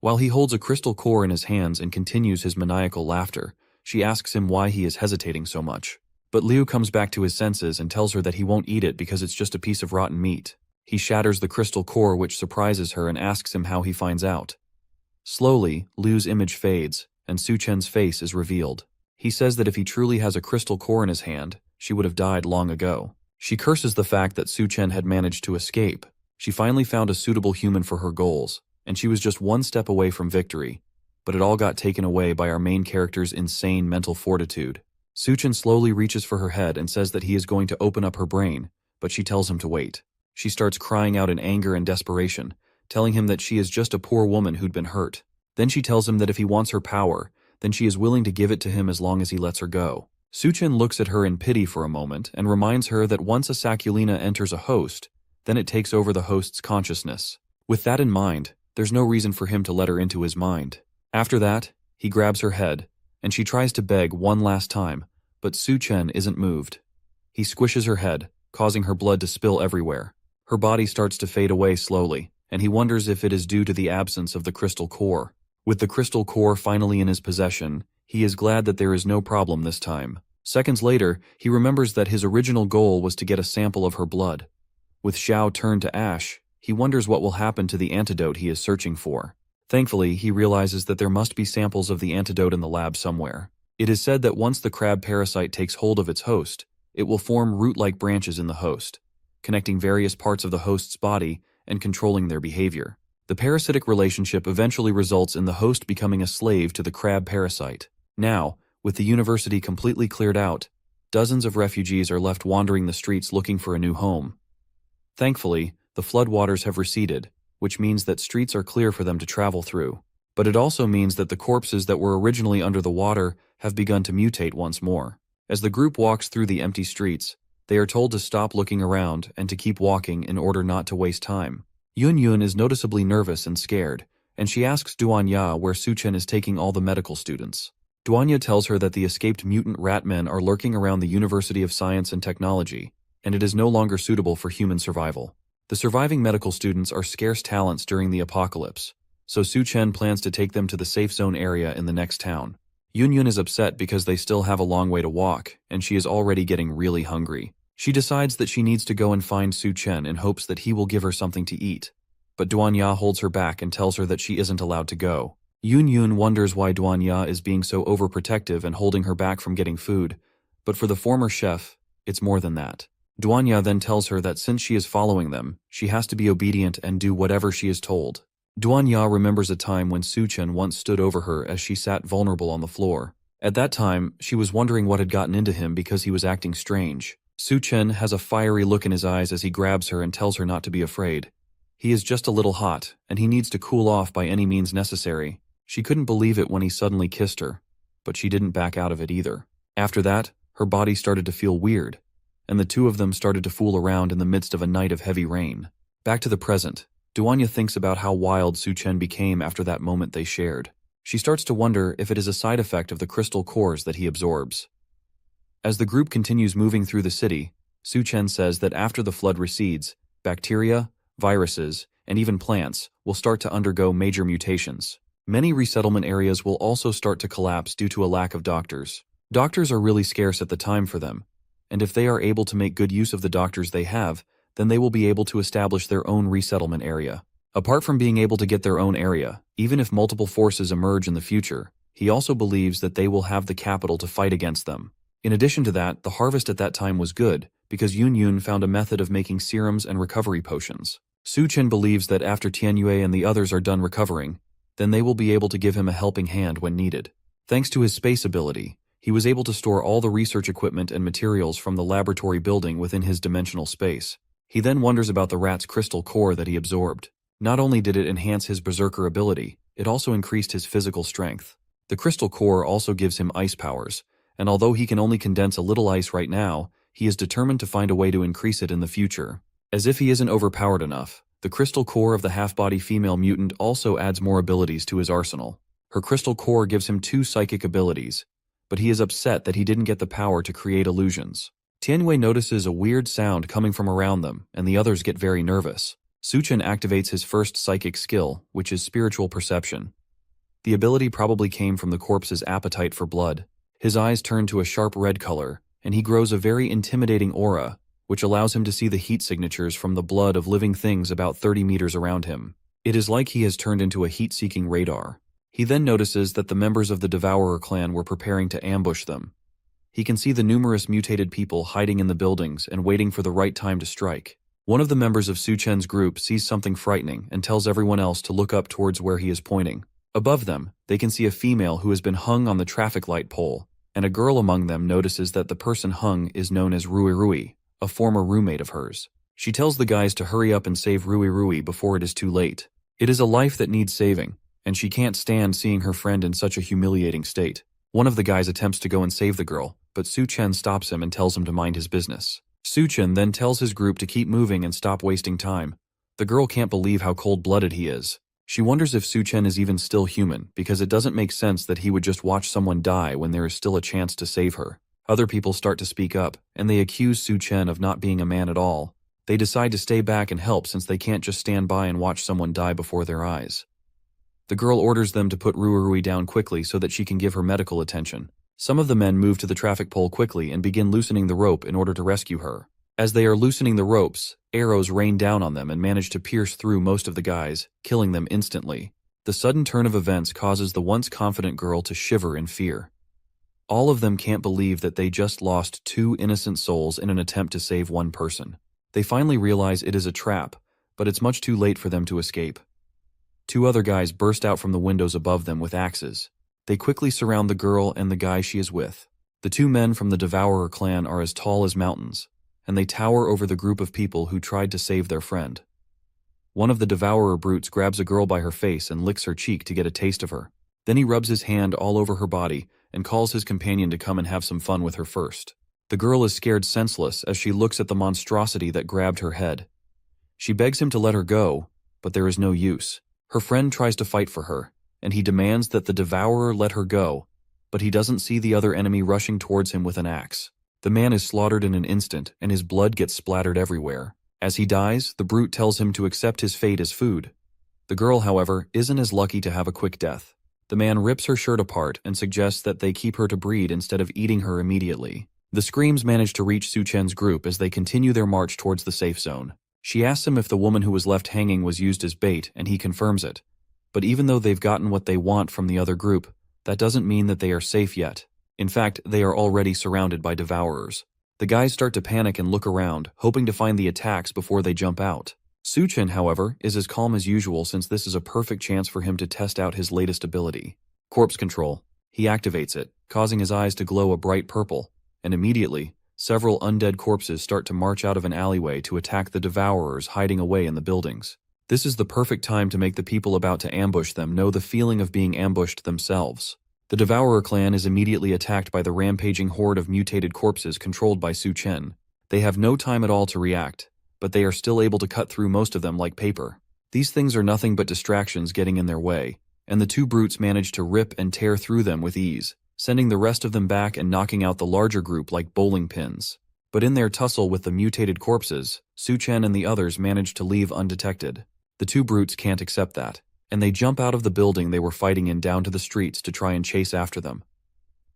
While he holds a crystal core in his hands and continues his maniacal laughter, she asks him why he is hesitating so much. But Liu comes back to his senses and tells her that he won't eat it because it's just a piece of rotten meat. He shatters the crystal core, which surprises her, and asks him how he finds out. Slowly, Liu's image fades, and Su Chen's face is revealed. He says that if he truly has a crystal core in his hand, she would have died long ago. She curses the fact that Su Chen had managed to escape. She finally found a suitable human for her goals, and she was just one step away from victory. But it all got taken away by our main character's insane mental fortitude. Su Chen slowly reaches for her head and says that he is going to open up her brain, but she tells him to wait. She starts crying out in anger and desperation, telling him that she is just a poor woman who'd been hurt. Then she tells him that if he wants her power, then she is willing to give it to him as long as he lets her go. Su Chen looks at her in pity for a moment and reminds her that once a Sakulina enters a host, then it takes over the host's consciousness. With that in mind, there's no reason for him to let her into his mind. After that, he grabs her head, and she tries to beg one last time, but Su Chen isn't moved. He squishes her head, causing her blood to spill everywhere. Her body starts to fade away slowly, and he wonders if it is due to the absence of the crystal core. With the crystal core finally in his possession, he is glad that there is no problem this time. Seconds later, he remembers that his original goal was to get a sample of her blood. With Xiao turned to ash, he wonders what will happen to the antidote he is searching for. Thankfully, he realizes that there must be samples of the antidote in the lab somewhere. It is said that once the crab parasite takes hold of its host, it will form root-like branches in the host, connecting various parts of the host's body and controlling their behavior. The parasitic relationship eventually results in the host becoming a slave to the crab parasite. Now, with the university completely cleared out, dozens of refugees are left wandering the streets looking for a new home. Thankfully, the floodwaters have receded, which means that streets are clear for them to travel through. But it also means that the corpses that were originally under the water have begun to mutate once more. As the group walks through the empty streets, they are told to stop looking around and to keep walking in order not to waste time. Yun Yun is noticeably nervous and scared, and she asks Duanya where Suchen is taking all the medical students. Duanya tells her that the escaped mutant rat men are lurking around the University of Science and Technology, and it is no longer suitable for human survival. The surviving medical students are scarce talents during the apocalypse, so Suchen plans to take them to the safe zone area in the next town. Yun Yun is upset because they still have a long way to walk, and she is already getting really hungry. She decides that she needs to go and find Suchen in hopes that he will give her something to eat, but Duanya holds her back and tells her that she isn't allowed to go. Yun Yun wonders why Duanya is being so overprotective and holding her back from getting food, but for the former chef, it's more than that. Duanya then tells her that since she is following them, she has to be obedient and do whatever she is told. Duanya remembers a time when Suchen once stood over her as she sat vulnerable on the floor. At that time, she was wondering what had gotten into him because he was acting strange. Suchen has a fiery look in his eyes as he grabs her and tells her not to be afraid. He is just a little hot, and he needs to cool off by any means necessary. She couldn't believe it when he suddenly kissed her, but she didn't back out of it either. After that, her body started to feel weird, and the two of them started to fool around in the midst of a night of heavy rain. Back to the present, Duanya thinks about how wild Suchen became after that moment they shared. She starts to wonder if it is a side effect of the crystal cores that he absorbs. As the group continues moving through the city, Suchen says that after the flood recedes, bacteria, viruses, and even plants will start to undergo major mutations. Many resettlement areas will also start to collapse due to a lack of doctors. Doctors are really scarce at the time for them, and if they are able to make good use of the doctors they have, then they will be able to establish their own resettlement area. Apart from being able to get their own area, even if multiple forces emerge in the future, he also believes that they will have the capital to fight against them. In addition to that, the harvest at that time was good, because Yun Yun found a method of making serums and recovery potions. Suchen believes that after Tianyue and the others are done recovering, then they will be able to give him a helping hand when needed. Thanks to his space ability, he was able to store all the research equipment and materials from the laboratory building within his dimensional space. He then wonders about the rat's crystal core that he absorbed. Not only did it enhance his berserker ability, it also increased his physical strength. The crystal core also gives him ice powers, and although he can only condense a little ice right now, he is determined to find a way to increase it in the future. As if he isn't overpowered enough, the crystal core of the half-body female mutant also adds more abilities to his arsenal. Her crystal core gives him 2 psychic abilities, but he is upset that he didn't get the power to create illusions. Tianwei notices a weird sound coming from around them, and the others get very nervous. Suchen activates his first psychic skill, which is spiritual perception. The ability probably came from the corpse's appetite for blood. His eyes turn to a sharp red color, and he grows a very intimidating aura, which allows him to see the heat signatures from the blood of living things about 30 meters around him. It is like he has turned into a heat-seeking radar. He then notices that the members of the Devourer clan were preparing to ambush them. He can see the numerous mutated people hiding in the buildings and waiting for the right time to strike. One of the members of Suchen's group sees something frightening and tells everyone else to look up towards where he is pointing. Above them, they can see a female who has been hung on the traffic light pole, and a girl among them notices that the person hung is known as Rui Rui, a former roommate of hers. She tells the guys to hurry up and save Rui Rui before it is too late. It is a life that needs saving, and she can't stand seeing her friend in such a humiliating state. One of the guys attempts to go and save the girl, but Suchen stops him and tells him to mind his business. Suchen then tells his group to keep moving and stop wasting time. The girl can't believe how cold-blooded he is. She wonders if Suchen is even still human, because it doesn't make sense that he would just watch someone die when there is still a chance to save her. Other people start to speak up, and they accuse Suchen of not being a man at all. They decide to stay back and help since they can't just stand by and watch someone die before their eyes. The girl orders them to put Rui down quickly so that she can give her medical attention. Some of the men move to the traffic pole quickly and begin loosening the rope in order to rescue her. As they are loosening the ropes, arrows rain down on them and manage to pierce through most of the guys, killing them instantly. The sudden turn of events causes the once confident girl to shiver in fear. All of them can't believe that they just lost 2 innocent souls in an attempt to save one person. They finally realize it is a trap, but it's much too late for them to escape. 2 other guys burst out from the windows above them with axes. They quickly surround the girl and the guy she is with. The 2 men from the Devourer clan are as tall as mountains, and they tower over the group of people who tried to save their friend. One of the Devourer brutes grabs a girl by her face and licks her cheek to get a taste of her. Then he rubs his hand all over her body and calls his companion to come and have some fun with her first. The girl is scared senseless as she looks at the monstrosity that grabbed her head. She begs him to let her go, but there is no use. Her friend tries to fight for her, and he demands that the devourer let her go, but he doesn't see the other enemy rushing towards him with an axe. The man is slaughtered in an instant, and his blood gets splattered everywhere. As he dies, the brute tells him to accept his fate as food. The girl, however, isn't as lucky to have a quick death. The man rips her shirt apart and suggests that they keep her to breed instead of eating her immediately. The screams manage to reach Su-chen's group as they continue their march towards the safe zone. She asks him if the woman who was left hanging was used as bait, and he confirms it. But even though they've gotten what they want from the other group, that doesn't mean that they are safe yet. In fact, they are already surrounded by devourers. The guys start to panic and look around, hoping to find the attacks before they jump out. Su-chen, however, is as calm as usual since this is a perfect chance for him to test out his latest ability. Corpse control. He activates it, causing his eyes to glow a bright purple, and immediately, several undead corpses start to march out of an alleyway to attack the devourers hiding away in the buildings. This is the perfect time to make the people about to ambush them know the feeling of being ambushed themselves. The Devourer clan is immediately attacked by the rampaging horde of mutated corpses controlled by Su-chen. They have no time at all to react, but they are still able to cut through most of them like paper. These things are nothing but distractions getting in their way, and the two brutes manage to rip and tear through them with ease, sending the rest of them back and knocking out the larger group like bowling pins. But in their tussle with the mutated corpses, Su-chen and the others manage to leave undetected. The two brutes can't accept that, and they jump out of the building they were fighting in down to the streets to try and chase after them.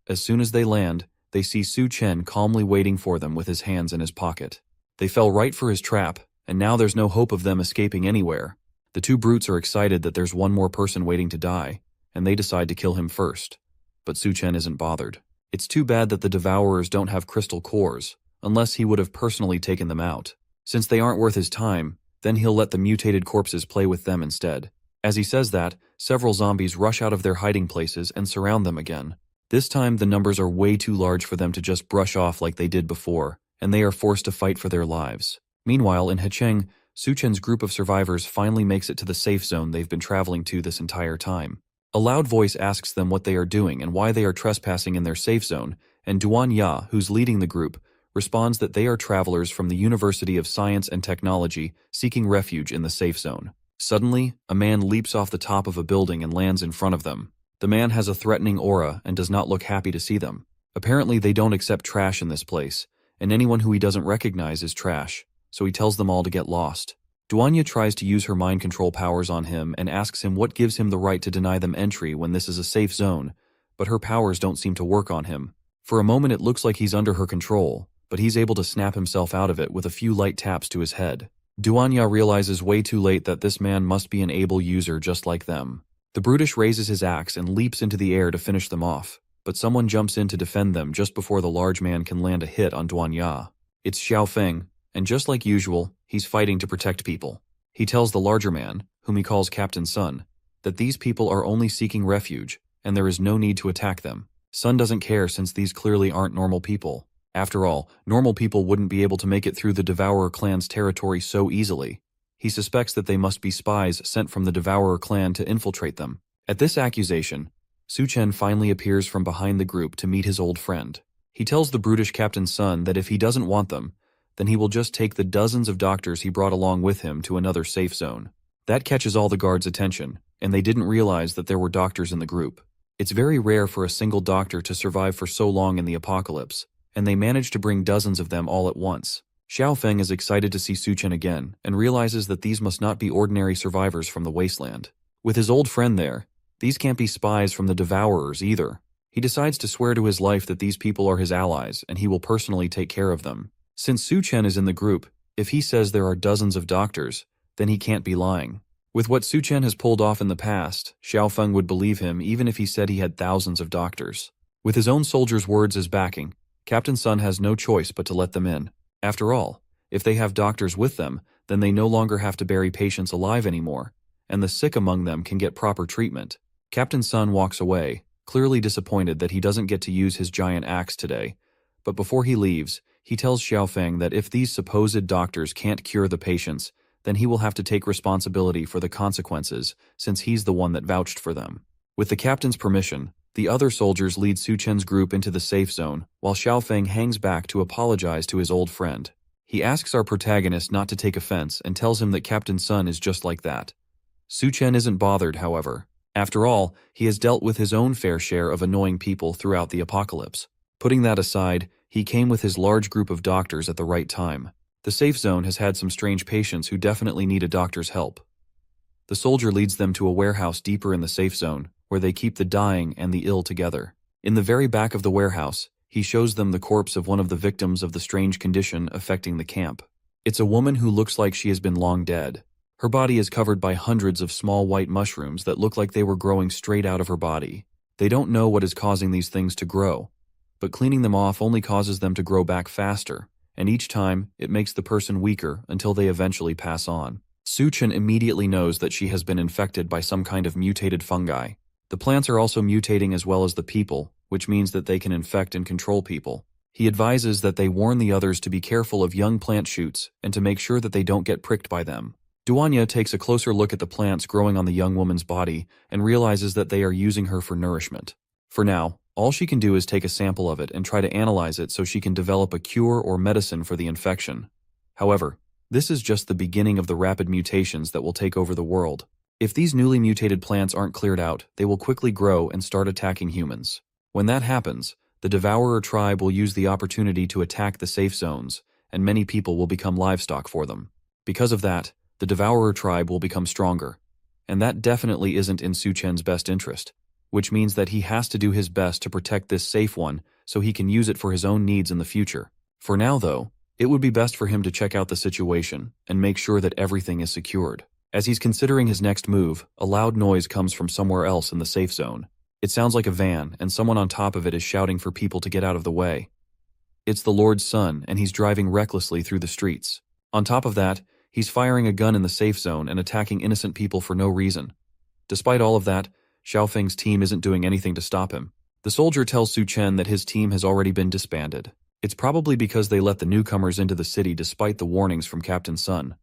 As soon as they land, they see Su-chen calmly waiting for them with his hands in his pocket. They fell right for his trap, and now there's no hope of them escaping anywhere. The two brutes are excited that there's one more person waiting to die, and they decide to kill him first. But Su-chen isn't bothered. It's too bad that the Devourers don't have crystal cores, unless he would have personally taken them out. Since they aren't worth his time, then he'll let the mutated corpses play with them instead. As he says that, several zombies rush out of their hiding places and surround them again. This time the numbers are way too large for them to just brush off like they did before, and they are forced to fight for their lives. Meanwhile, in Hecheng, Su-chen's group of survivors finally makes it to the safe zone they've been traveling to this entire time. A loud voice asks them what they are doing and why they are trespassing in their safe zone, and Duan Ya, who's leading the group, responds that they are travelers from the University of Science and Technology seeking refuge in the safe zone. Suddenly, a man leaps off the top of a building and lands in front of them. The man has a threatening aura and does not look happy to see them. Apparently they don't accept trash in this place, and anyone who he doesn't recognize is trash, so he tells them all to get lost. Duanya tries to use her mind control powers on him and asks him what gives him the right to deny them entry when this is a safe zone, but her powers don't seem to work on him. For a moment it looks like he's under her control, but he's able to snap himself out of it with a few light taps to his head. Duanya realizes way too late that this man must be an able user just like them. The brutish raises his axe and leaps into the air to finish them off, but someone jumps in to defend them just before the large man can land a hit on Duanya. It's Xiao Feng, and just like usual, he's fighting to protect people. He tells the larger man, whom he calls Captain Sun, that these people are only seeking refuge, and there is no need to attack them. Sun doesn't care since these clearly aren't normal people. After all, normal people wouldn't be able to make it through the Devourer clan's territory so easily. He suspects that they must be spies sent from the Devourer clan to infiltrate them. At this accusation, Su-chen finally appears from behind the group to meet his old friend. He tells the brutish Captain Sun that if he doesn't want them, then he will just take the dozens of doctors he brought along with him to another safe zone. That catches all the guards' attention, and they didn't realize that there were doctors in the group. It's very rare for a single doctor to survive for so long in the apocalypse, and they managed to bring dozens of them all at once. Xiao Feng is excited to see Su-chen again, and realizes that these must not be ordinary survivors from the wasteland. With his old friend there, these can't be spies from the Devourers either. He decides to swear to his life that these people are his allies, and he will personally take care of them. Since Su-chen is in the group, if he says there are dozens of doctors, then he can't be lying. With what Su-chen has pulled off in the past, Xiao Feng would believe him even if he said he had thousands of doctors. With his own soldiers' words as backing, Captain Sun has no choice but to let them in. After all, if they have doctors with them, then they no longer have to bury patients alive anymore, and the sick among them can get proper treatment. Captain Sun walks away, clearly disappointed that he doesn't get to use his giant axe today, but before he leaves, he tells Xiao Feng that if these supposed doctors can't cure the patients, then he will have to take responsibility for the consequences since he's the one that vouched for them. With the captain's permission, The other soldiers lead Su Chen's group into the safe zone, while Xiaofeng hangs back to apologize to his old friend. He asks our protagonist not to take offense and tells him that Captain Sun is just like that. Su Chen isn't bothered, however. After all, he has dealt with his own fair share of annoying people throughout the apocalypse. Putting that aside, he came with his large group of doctors at the right time. The safe zone has had some strange patients who definitely need a doctor's help. The soldier leads them to a warehouse deeper in the safe zone, where they keep the dying and the ill together. In the very back of the warehouse, he shows them the corpse of one of the victims of the strange condition affecting the camp. It's a woman who looks like she has been long dead. Her body is covered by hundreds of small white mushrooms that look like they were growing straight out of her body. They don't know what is causing these things to grow, but cleaning them off only causes them to grow back faster, and each time, it makes the person weaker until they eventually pass on. Su Chen immediately knows that she has been infected by some kind of mutated fungi. The plants are also mutating as well as the people, which means that they can infect and control people. He advises that they warn the others to be careful of young plant shoots and to make sure that they don't get pricked by them. Duanya takes a closer look at the plants growing on the young woman's body and realizes that they are using her for nourishment. For now, all she can do is take a sample of it and try to analyze it so she can develop a cure or medicine for the infection. However, this is just the beginning of the rapid mutations that will take over the world. If these newly mutated plants aren't cleared out, they will quickly grow and start attacking humans. When that happens, the Devourer tribe will use the opportunity to attack the safe zones, and many people will become livestock for them. Because of that, the Devourer tribe will become stronger. And that definitely isn't in Su Chen's best interest, which means that he has to do his best to protect this safe one so he can use it for his own needs in the future. For now, though, it would be best for him to check out the situation and make sure that everything is secured. As he's considering his next move, a loud noise comes from somewhere else in the safe zone. It sounds like a van, and someone on top of it is shouting for people to get out of the way. It's the Lord's son, and he's driving recklessly through the streets. On top of that, he's firing a gun in the safe zone and attacking innocent people for no reason. Despite all of that, Xiaofeng's team isn't doing anything to stop him. The soldier tells Su Chen that his team has already been disbanded. It's probably because they let the newcomers into the city despite the warnings from Captain Sun.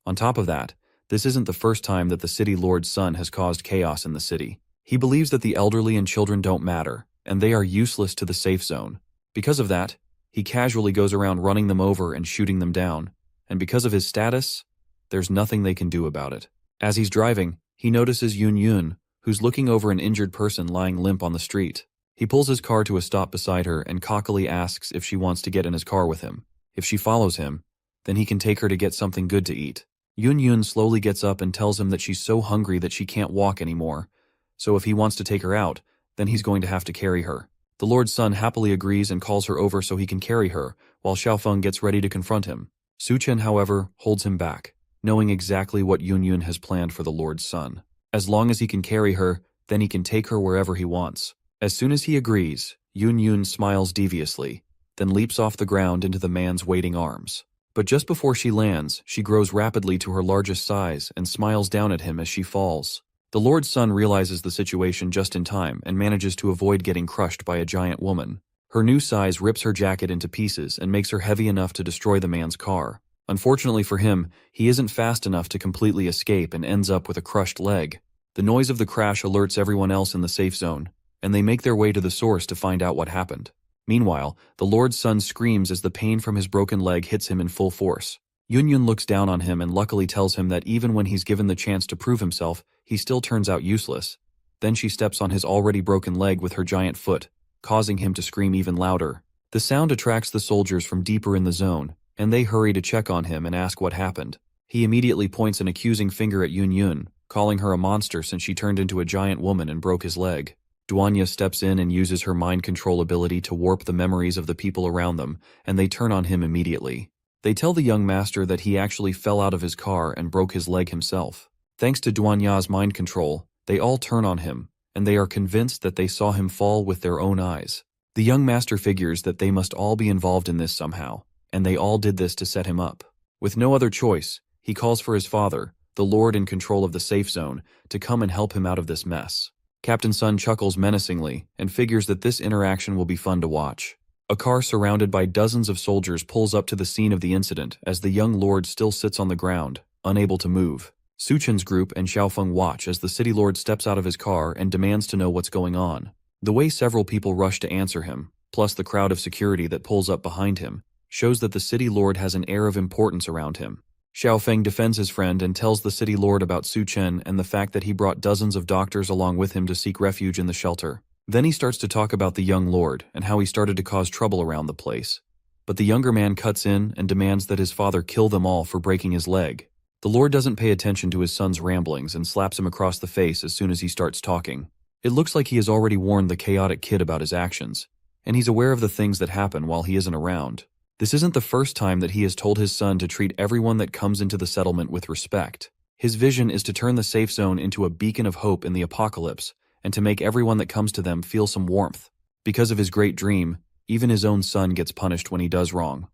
On top of that, this isn't the first time that the city lord's son has caused chaos in the city. He believes that the elderly and children don't matter, and they are useless to the safe zone. Because of that, he casually goes around running them over and shooting them down, and because of his status, there's nothing they can do about it. As he's driving, he notices Yun Yun, who's looking over an injured person lying limp on the street. He pulls his car to a stop beside her and cockily asks if she wants to get in his car with him. If she follows him, then he can take her to get something good to eat. Yun Yun slowly gets up and tells him that she's so hungry that she can't walk anymore, so if he wants to take her out, then he's going to have to carry her. The Lord's son happily agrees and calls her over so he can carry her, while Xiaofeng gets ready to confront him. Su Chen, however, holds him back, knowing exactly what Yun Yun has planned for the Lord's son. As long as he can carry her, then he can take her wherever he wants. As soon as he agrees, Yun Yun smiles deviously, then leaps off the ground into the man's waiting arms. But just before she lands, she grows rapidly to her largest size and smiles down at him as she falls. The Lord's son realizes the situation just in time and manages to avoid getting crushed by a giant woman. Her new size rips her jacket into pieces and makes her heavy enough to destroy the man's car. Unfortunately for him, he isn't fast enough to completely escape and ends up with a crushed leg. The noise of the crash alerts everyone else in the safe zone, and they make their way to the source to find out what happened. Meanwhile, the Lord's son screams as the pain from his broken leg hits him in full force. Yun Yun looks down on him and luckily tells him that even when he's given the chance to prove himself, he still turns out useless. Then she steps on his already broken leg with her giant foot, causing him to scream even louder. The sound attracts the soldiers from deeper in the zone, and they hurry to check on him and ask what happened. He immediately points an accusing finger at Yun Yun, calling her a monster since she turned into a giant woman and broke his leg. Duanya steps in and uses her mind control ability to warp the memories of the people around them, and they turn on him immediately. They tell the young master that he actually fell out of his car and broke his leg himself. Thanks to Duanya's mind control, they all turn on him, and they are convinced that they saw him fall with their own eyes. The young master figures that they must all be involved in this somehow, and they all did this to set him up. With no other choice, he calls for his father, the Lord in control of the safe zone, to come and help him out of this mess. Captain Sun chuckles menacingly and figures that this interaction will be fun to watch. A car surrounded by dozens of soldiers pulls up to the scene of the incident as the young lord still sits on the ground, unable to move. Su Chen's group and Xiaofeng watch as the city lord steps out of his car and demands to know what's going on. The way several people rush to answer him, plus the crowd of security that pulls up behind him, shows that the city lord has an air of importance around him. Xiaofeng defends his friend and tells the city lord about Su Chen and the fact that he brought dozens of doctors along with him to seek refuge in the shelter. Then he starts to talk about the young lord and how he started to cause trouble around the place. But the younger man cuts in and demands that his father kill them all for breaking his leg. The lord doesn't pay attention to his son's ramblings and slaps him across the face as soon as he starts talking. It looks like he has already warned the chaotic kid about his actions, and he's aware of the things that happen while he isn't around. This isn't the first time that he has told his son to treat everyone that comes into the settlement with respect. His vision is to turn the safe zone into a beacon of hope in the apocalypse, and to make everyone that comes to them feel some warmth. Because of his great dream, even his own son gets punished when he does wrong.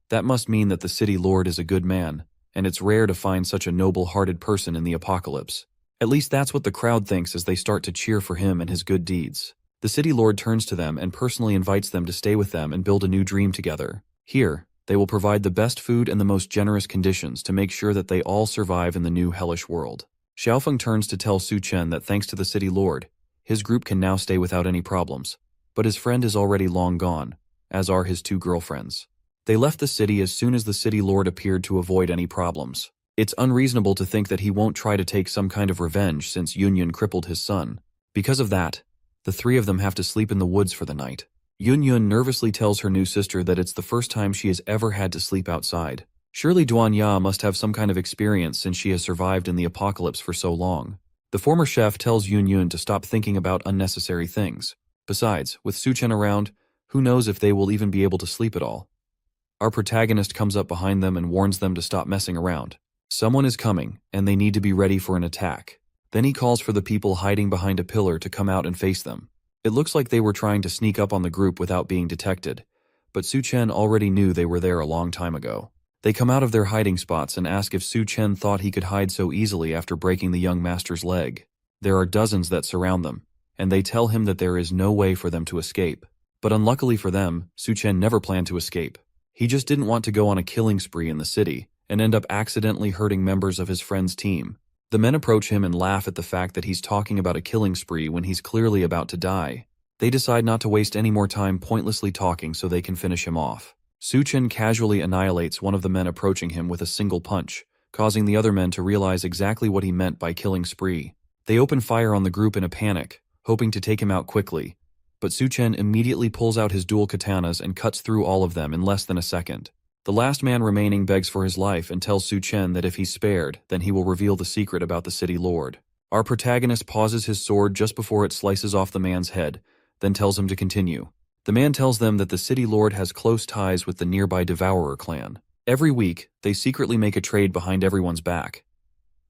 That must mean that the city lord is a good man, and it's rare to find such a noble-hearted person in the apocalypse. At least that's what the crowd thinks as they start to cheer for him and his good deeds. The city lord turns to them and personally invites them to stay with them and build a new dream together. Here, they will provide the best food and the most generous conditions to make sure that they all survive in the new hellish world. Xiaofeng turns to tell Su Chen that thanks to the city lord, his group can now stay without any problems. But his friend is already long gone, as are his two girlfriends. They left the city as soon as the city lord appeared to avoid any problems. It's unreasonable to think that he won't try to take some kind of revenge since Yunyun crippled his son. Because of that, the three of them have to sleep in the woods for the night. Yunyun nervously tells her new sister that it's the first time she has ever had to sleep outside. Surely Duanya must have some kind of experience since she has survived in the apocalypse for so long. The former chef tells Yunyun to stop thinking about unnecessary things. Besides, with Su Chen around, who knows if they will even be able to sleep at all. Our protagonist comes up behind them and warns them to stop messing around. Someone is coming, and they need to be ready for an attack. Then he calls for the people hiding behind a pillar to come out and face them. It looks like they were trying to sneak up on the group without being detected, but Su Chen already knew they were there a long time ago. They come out of their hiding spots and ask if Su Chen thought he could hide so easily after breaking the young master's leg. There are dozens that surround them, and they tell him that there is no way for them to escape. But unluckily for them, Su Chen never planned to escape. He just didn't want to go on a killing spree in the city and end up accidentally hurting members of his friend's team. The men approach him and laugh at the fact that he's talking about a killing spree when he's clearly about to die. They decide not to waste any more time pointlessly talking so they can finish him off. Su Chen casually annihilates one of the men approaching him with a single punch, causing the other men to realize exactly what he meant by killing spree. They open fire on the group in a panic, hoping to take him out quickly, but Su Chen immediately pulls out his dual katanas and cuts through all of them in less than a second. The last man remaining begs for his life and tells Su Chen that if he's spared, then he will reveal the secret about the city lord. Our protagonist pauses his sword just before it slices off the man's head, then tells him to continue. The man tells them that the city lord has close ties with the nearby Devourer clan. Every week, they secretly make a trade behind everyone's back.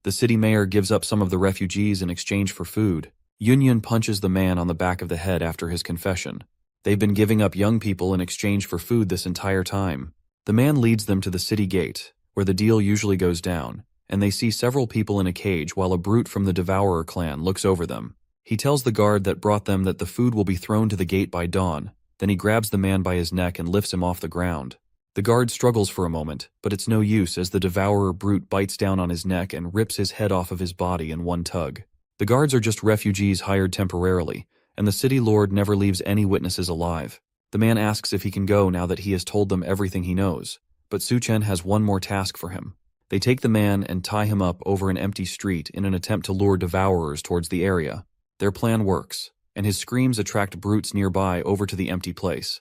The city mayor gives up some of the refugees in exchange for food. Yunyun punches the man on the back of the head after his confession. They've been giving up young people in exchange for food this entire time. The man leads them to the city gate, where the deal usually goes down, and they see several people in a cage while a brute from the Devourer clan looks over them. He tells the guard that brought them that the food will be thrown to the gate by dawn, then he grabs the man by his neck and lifts him off the ground. The guard struggles for a moment, but it's no use as the Devourer brute bites down on his neck and rips his head off of his body in one tug. The guards are just refugees hired temporarily, and the city lord never leaves any witnesses alive. The man asks if he can go now that he has told them everything he knows, but Su Chen has one more task for him. They take the man and tie him up over an empty street in an attempt to lure devourers towards the area. Their plan works, and his screams attract brutes nearby over to the empty place.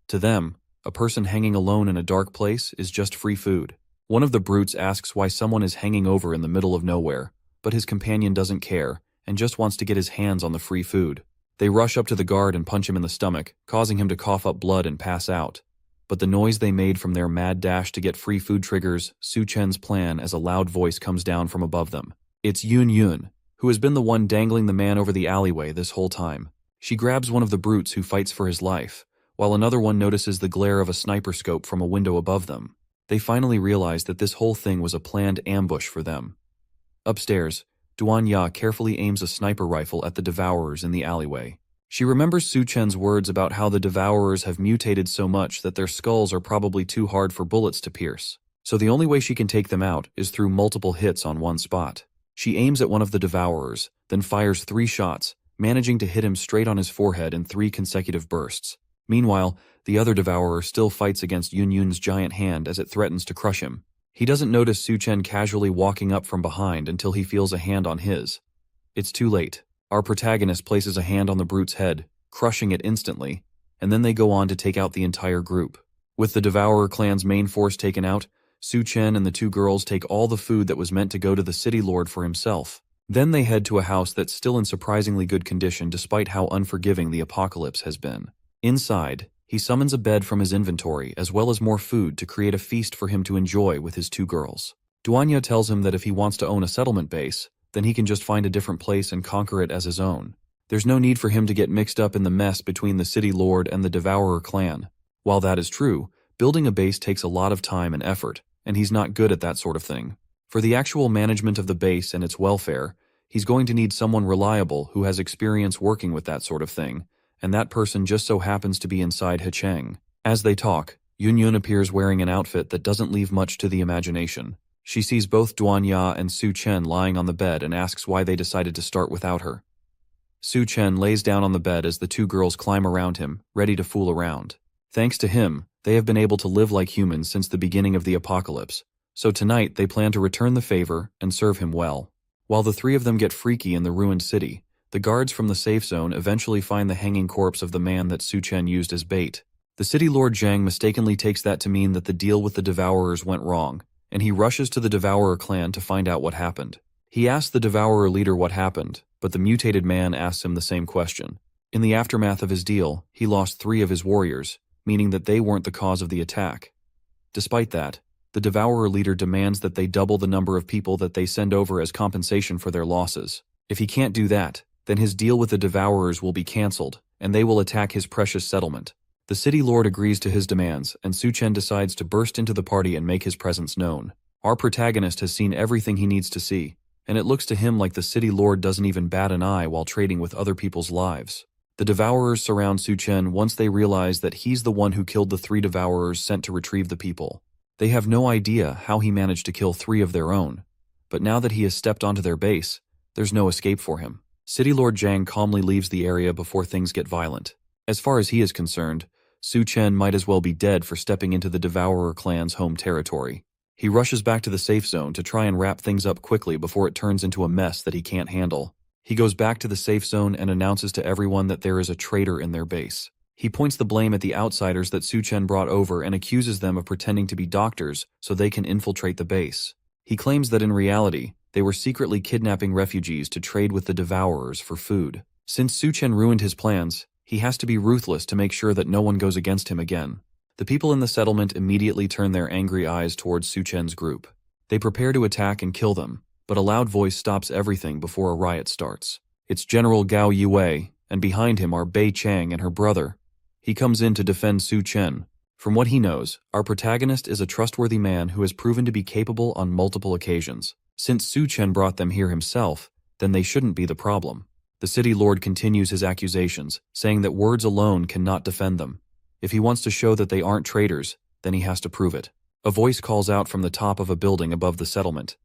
To them, a person hanging alone in a dark place is just free food. One of the brutes asks why someone is hanging over in the middle of nowhere, but his companion doesn't care and just wants to get his hands on the free food. They rush up to the guard and punch him in the stomach, causing him to cough up blood and pass out. But the noise they made from their mad dash to get free food triggers Su Chen's plan as a loud voice comes down from above them. It's Yunyun, who has been the one dangling the man over the alleyway this whole time. She grabs one of the brutes who fights for his life, while another one notices the glare of a sniper scope from a window above them. They finally realize that this whole thing was a planned ambush for them. Upstairs, Duanya carefully aims a sniper rifle at the devourers in the alleyway. She remembers Su Chen's words about how the devourers have mutated so much that their skulls are probably too hard for bullets to pierce. So the only way she can take them out is through multiple hits on one spot. She aims at one of the devourers, then fires 3 shots, managing to hit him straight on his forehead in 3 consecutive bursts. Meanwhile, the other devourer still fights against Yun Yun's giant hand as it threatens to crush him. He doesn't notice Su Chen casually walking up from behind until he feels a hand on his. It's too late. Our protagonist places a hand on the brute's head, crushing it instantly, and then they go on to take out the entire group. With the Devourer clan's main force taken out, Su Chen and the 2 girls take all the food that was meant to go to the city lord for himself. Then they head to a house that's still in surprisingly good condition despite how unforgiving the apocalypse has been. Inside, he summons a bed from his inventory as well as more food to create a feast for him to enjoy with his 2 girls. Duanya tells him that if he wants to own a settlement base, then he can just find a different place and conquer it as his own. There's no need for him to get mixed up in the mess between the city lord and the Devourer clan. While that is true, building a base takes a lot of time and effort, and he's not good at that sort of thing. For the actual management of the base and its welfare, he's going to need someone reliable who has experience working with that sort of thing, and that person just so happens to be inside Hecheng. As they talk, Yun Yun appears wearing an outfit that doesn't leave much to the imagination. She sees both Duanya and Su Chen lying on the bed and asks why they decided to start without her. Su Chen lays down on the bed as the 2 girls climb around him, ready to fool around. Thanks to him, they have been able to live like humans since the beginning of the apocalypse, so tonight they plan to return the favor and serve him well. While the 3 of them get freaky in the ruined city, the guards from the safe zone eventually find the hanging corpse of the man that Su Chen used as bait. The city lord Zhang mistakenly takes that to mean that the deal with the Devourers went wrong, and he rushes to the Devourer clan to find out what happened. He asks the Devourer leader what happened, but the mutated man asks him the same question. In the aftermath of his deal, he lost 3 of his warriors, meaning that they weren't the cause of the attack. Despite that, the Devourer leader demands that they double the number of people that they send over as compensation for their losses. If he can't do that, then his deal with the Devourers will be cancelled, and they will attack his precious settlement. The city lord agrees to his demands, and Su Chen decides to burst into the party and make his presence known. Our protagonist has seen everything he needs to see, and it looks to him like the city lord doesn't even bat an eye while trading with other people's lives. The Devourers surround Su Chen once they realize that he's the one who killed the 3 Devourers sent to retrieve the people. They have no idea how he managed to kill 3 of their own, but now that he has stepped onto their base, there's no escape for him. City Lord Zhang calmly leaves the area before things get violent. As far as he is concerned, Su Chen might as well be dead for stepping into the Devourer clan's home territory. He rushes back to the safe zone to try and wrap things up quickly before it turns into a mess that he can't handle. He goes back to the safe zone and announces to everyone that there is a traitor in their base. He points the blame at the outsiders that Su Chen brought over and accuses them of pretending to be doctors so they can infiltrate the base. He claims that in reality, they were secretly kidnapping refugees to trade with the Devourers for food. Since Su Chen ruined his plans, he has to be ruthless to make sure that no one goes against him again. The people in the settlement immediately turn their angry eyes towards Su Chen's group. They prepare to attack and kill them, but a loud voice stops everything before a riot starts. It's General Gao Yue, and behind him are Bei Chang and her brother. He comes in to defend Su Chen. From what he knows, our protagonist is a trustworthy man who has proven to be capable on multiple occasions. Since Su Chen brought them here himself, then they shouldn't be the problem. The city lord continues his accusations, saying that words alone cannot defend them. If he wants to show that they aren't traitors, then he has to prove it. A voice calls out from the top of a building above the settlement.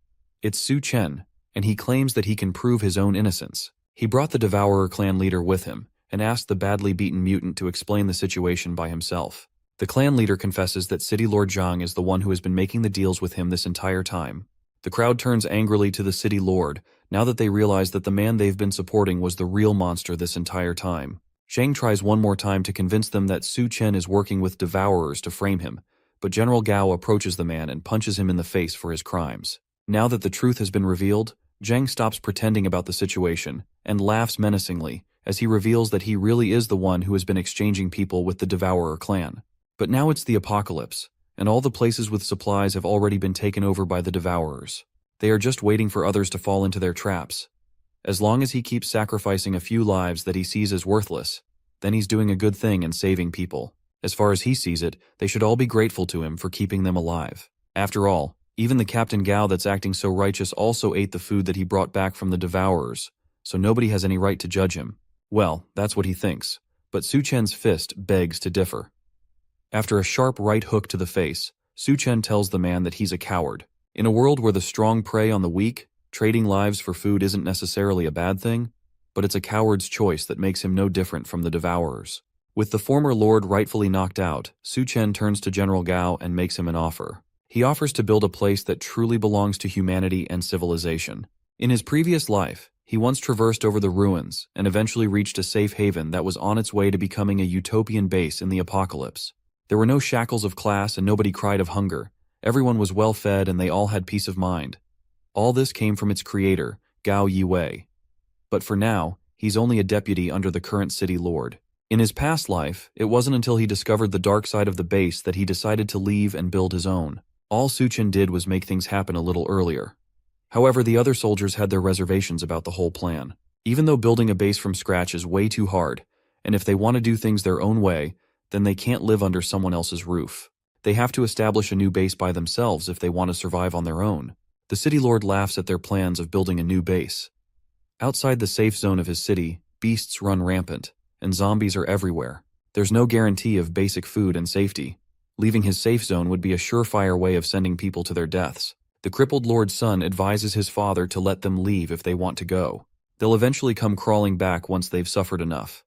It's Su Chen, and he claims that he can prove his own innocence. He brought the Devourer clan leader with him, and asked the badly beaten mutant to explain the situation by himself. The clan leader confesses that City Lord Zhang is the one who has been making the deals with him this entire time. The crowd turns angrily to the city lord, now that they realize that the man they've been supporting was the real monster this entire time. Zhang tries one more time to convince them that Su Chen is working with Devourers to frame him, but General Gao approaches the man and punches him in the face for his crimes. Now that the truth has been revealed, Zhang stops pretending about the situation and laughs menacingly as he reveals that he really is the one who has been exchanging people with the Devourer clan. But now it's the apocalypse, and all the places with supplies have already been taken over by the Devourers. They are just waiting for others to fall into their traps. As long as he keeps sacrificing a few lives that he sees as worthless, then he's doing a good thing and saving people. As far as he sees it, they should all be grateful to him for keeping them alive. After all, even the Captain Gao that's acting so righteous also ate the food that he brought back from the Devourers, so nobody has any right to judge him. Well, that's what he thinks, but Su Chen's fist begs to differ. After a sharp right hook to the face, Su Chen tells the man that he's a coward. In a world where the strong prey on the weak, trading lives for food isn't necessarily a bad thing. but it's a coward's choice that makes him no different from the Devourers. With the former lord rightfully knocked out, Su Chen turns to General Gao and makes him an offer. He offers to build a place that truly belongs to humanity and civilization. In his previous life, he once traversed over the ruins and eventually reached a safe haven that was on its way to becoming a utopian base in the apocalypse. There were no shackles of class and nobody cried of hunger. Everyone was well fed and they all had peace of mind. All this came from its creator, Gao Yiwei. But for now, he's only a deputy under the current city lord. In his past life, it wasn't until he discovered the dark side of the base that he decided to leave and build his own. All Su Chen did was make things happen a little earlier. However, the other soldiers had their reservations about the whole plan. Even though building a base from scratch is way too hard, and if they want to do things their own way, then they can't live under someone else's roof. They have to establish a new base by themselves if they want to survive on their own. The city lord laughs at their plans of building a new base. Outside the safe zone of his city, beasts run rampant, and zombies are everywhere. There's no guarantee of basic food and safety. Leaving his safe zone would be a surefire way of sending people to their deaths. The crippled lord's son advises his father to let them leave if they want to go. They'll eventually come crawling back once they've suffered enough.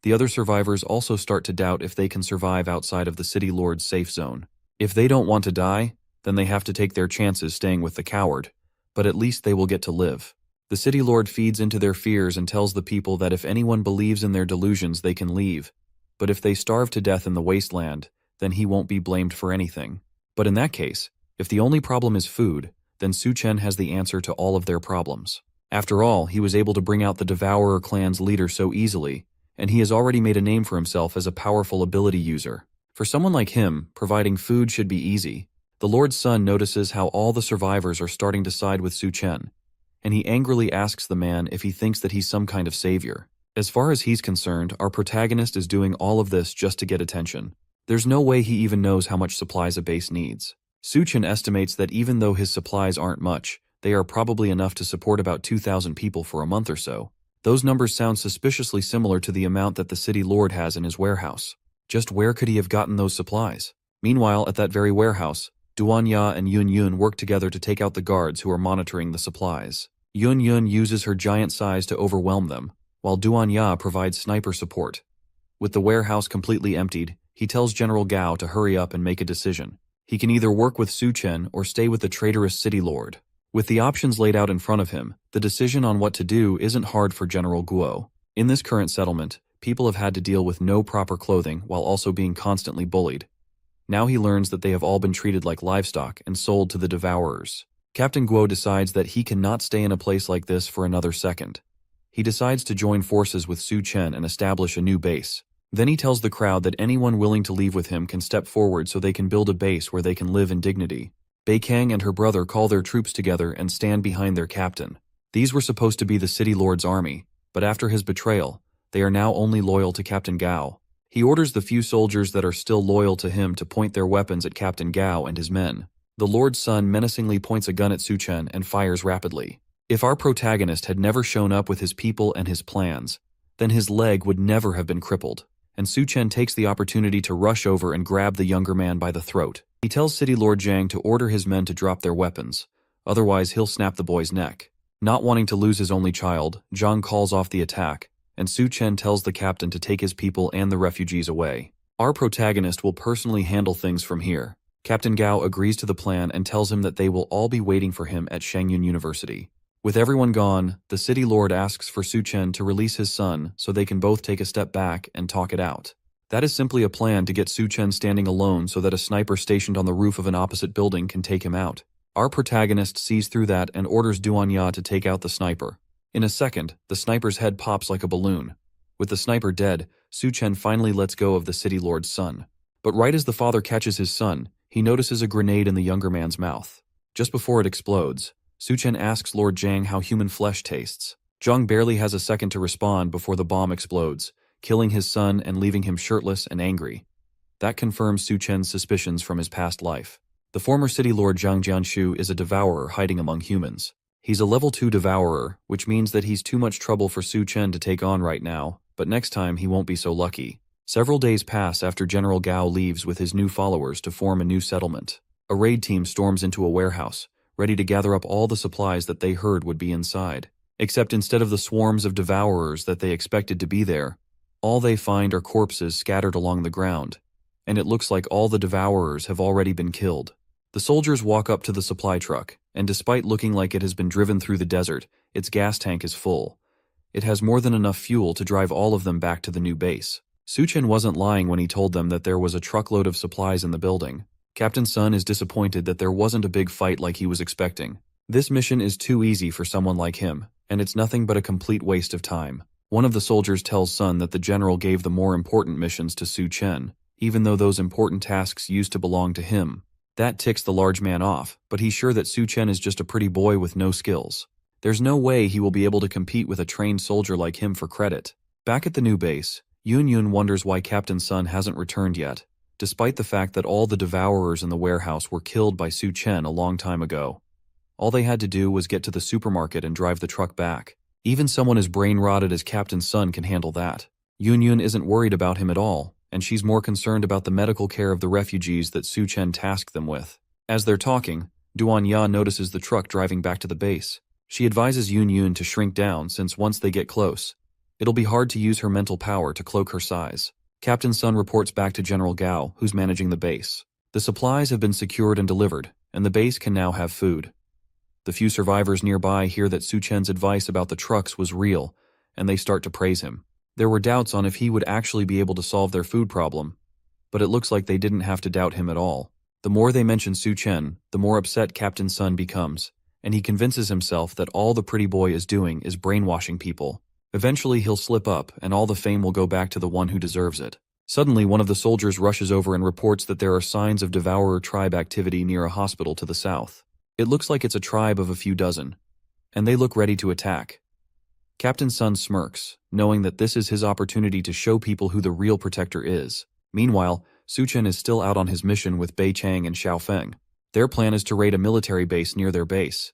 The other survivors also start to doubt if they can survive outside of the city lord's safe zone. If they don't want to die, then they have to take their chances staying with the coward, but at least they will get to live. The city lord feeds into their fears and tells the people that if anyone believes in their delusions they can leave, but if they starve to death in the wasteland, then he won't be blamed for anything. But in that case, if the only problem is food, then Su Chen has the answer to all of their problems. After all, he was able to bring out the Devourer clan's leader so easily, and he has already made a name for himself as a powerful ability user. For someone like him, providing food should be easy. The Lord's son notices how all the survivors are starting to side with Su Chen, and he angrily asks the man if he thinks that he's some kind of savior. As far as he's concerned, our protagonist is doing all of this just to get attention. There's no way he even knows how much supplies a base needs. Su Chen estimates that even though his supplies aren't much, they are probably enough to support about 2,000 people for a month or so. Those numbers sound suspiciously similar to the amount that the city lord has in his warehouse. Just where could he have gotten those supplies? Meanwhile, at that very warehouse, Duan Ya and Yun Yun work together to take out the guards who are monitoring the supplies. Yun Yun uses her giant size to overwhelm them, while Duan Ya provides sniper support. With the warehouse completely emptied, he tells General Gao to hurry up and make a decision. He can either work with Su Chen or stay with the traitorous city lord. With the options laid out in front of him, the decision on what to do isn't hard for General Guo. In this current settlement, people have had to deal with no proper clothing while also being constantly bullied. Now he learns that they have all been treated like livestock and sold to the Devourers. Captain Guo decides that he cannot stay in a place like this for another second. He decides to join forces with Su Chen and establish a new base. Then he tells the crowd that anyone willing to leave with him can step forward so they can build a base where they can live in dignity. Bei Kang and her brother call their troops together and stand behind their captain. These were supposed to be the city lord's army, but after his betrayal, they are now only loyal to Captain Gao. He orders the few soldiers that are still loyal to him to point their weapons at Captain Gao and his men. The lord's son menacingly points a gun at Su Chen and fires rapidly. If our protagonist had never shown up with his people and his plans, then his leg would never have been crippled, and Su Chen takes the opportunity to rush over and grab the younger man by the throat. He tells City Lord Zhang to order his men to drop their weapons, otherwise he'll snap the boy's neck. Not wanting to lose his only child, Zhang calls off the attack, and Su Chen tells the captain to take his people and the refugees away. Our protagonist will personally handle things from here. Captain Gao agrees to the plan and tells him that they will all be waiting for him at Shangyun University. With everyone gone, the city lord asks for Su Chen to release his son so they can both take a step back and talk it out. That is simply a plan to get Su Chen standing alone so that a sniper stationed on the roof of an opposite building can take him out. Our protagonist sees through that and orders Duan Ya to take out the sniper. In a second, the sniper's head pops like a balloon. With the sniper dead, Su Chen finally lets go of the city lord's son. But right as the father catches his son, he notices a grenade in the younger man's mouth. Just before it explodes, Su Chen asks Lord Zhang how human flesh tastes. Zhang barely has a second to respond before the bomb explodes, killing his son and leaving him shirtless and angry. That confirms Su Chen's suspicions from his past life. The former city lord Zhang Jianshu is a devourer hiding among humans. He's a level 2 devourer, which means that he's too much trouble for Su Chen to take on right now, but next time he won't be so lucky. Several days pass after General Gao leaves with his new followers to form a new settlement. A raid team storms into a warehouse, ready to gather up all the supplies that they heard would be inside. Except instead of the swarms of devourers that they expected to be there, all they find are corpses scattered along the ground, and it looks like all the devourers have already been killed. The soldiers walk up to the supply truck, and despite looking like it has been driven through the desert, its gas tank is full. It has more than enough fuel to drive all of them back to the new base. Suchen wasn't lying when he told them that there was a truckload of supplies in the building. Captain Sun is disappointed that there wasn't a big fight like he was expecting. This mission is too easy for someone like him, and it's nothing but a complete waste of time. One of the soldiers tells Sun that the general gave the more important missions to Su Chen, even though those important tasks used to belong to him. That ticks the large man off, but he's sure that Su Chen is just a pretty boy with no skills. There's no way he will be able to compete with a trained soldier like him for credit. Back at the new base, Yun wonders why Captain Sun hasn't returned yet, despite the fact that all the devourers in the warehouse were killed by Su Chen a long time ago. All they had to do was get to the supermarket and drive the truck back. Even someone as brain-rotted as Captain Sun can handle that. Yun isn't worried about him at all, and she's more concerned about the medical care of the refugees that Su Chen tasked them with. As they're talking, Duan Ya notices the truck driving back to the base. She advises Yun to shrink down since once they get close, it'll be hard to use her mental power to cloak her size. Captain Sun reports back to General Gao, who's managing the base. The supplies have been secured and delivered, and the base can now have food. The few survivors nearby hear that Su Chen's advice about the trucks was real, and they start to praise him. There were doubts on if he would actually be able to solve their food problem, but it looks like they didn't have to doubt him at all. The more they mention Su Chen, the more upset Captain Sun becomes, and he convinces himself that all the pretty boy is doing is brainwashing people. Eventually he'll slip up, and all the fame will go back to the one who deserves it. Suddenly, one of the soldiers rushes over and reports that there are signs of devourer tribe activity near a hospital to the south. It looks like it's a tribe of a few dozen, and they look ready to attack. Captain Sun smirks, knowing that this is his opportunity to show people who the real protector is. Meanwhile, Su Chen is still out on his mission with Bei Chang and Xiao Feng. Their plan is to raid a military base near their base.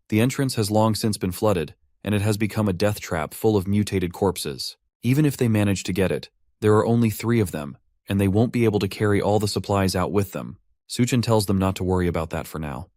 The entrance has long since been flooded, and it has become a death trap full of mutated corpses. Even if they manage to get it, there are only 3 of them, and they won't be able to carry all the supplies out with them. Su Chen tells them not to worry about that for now.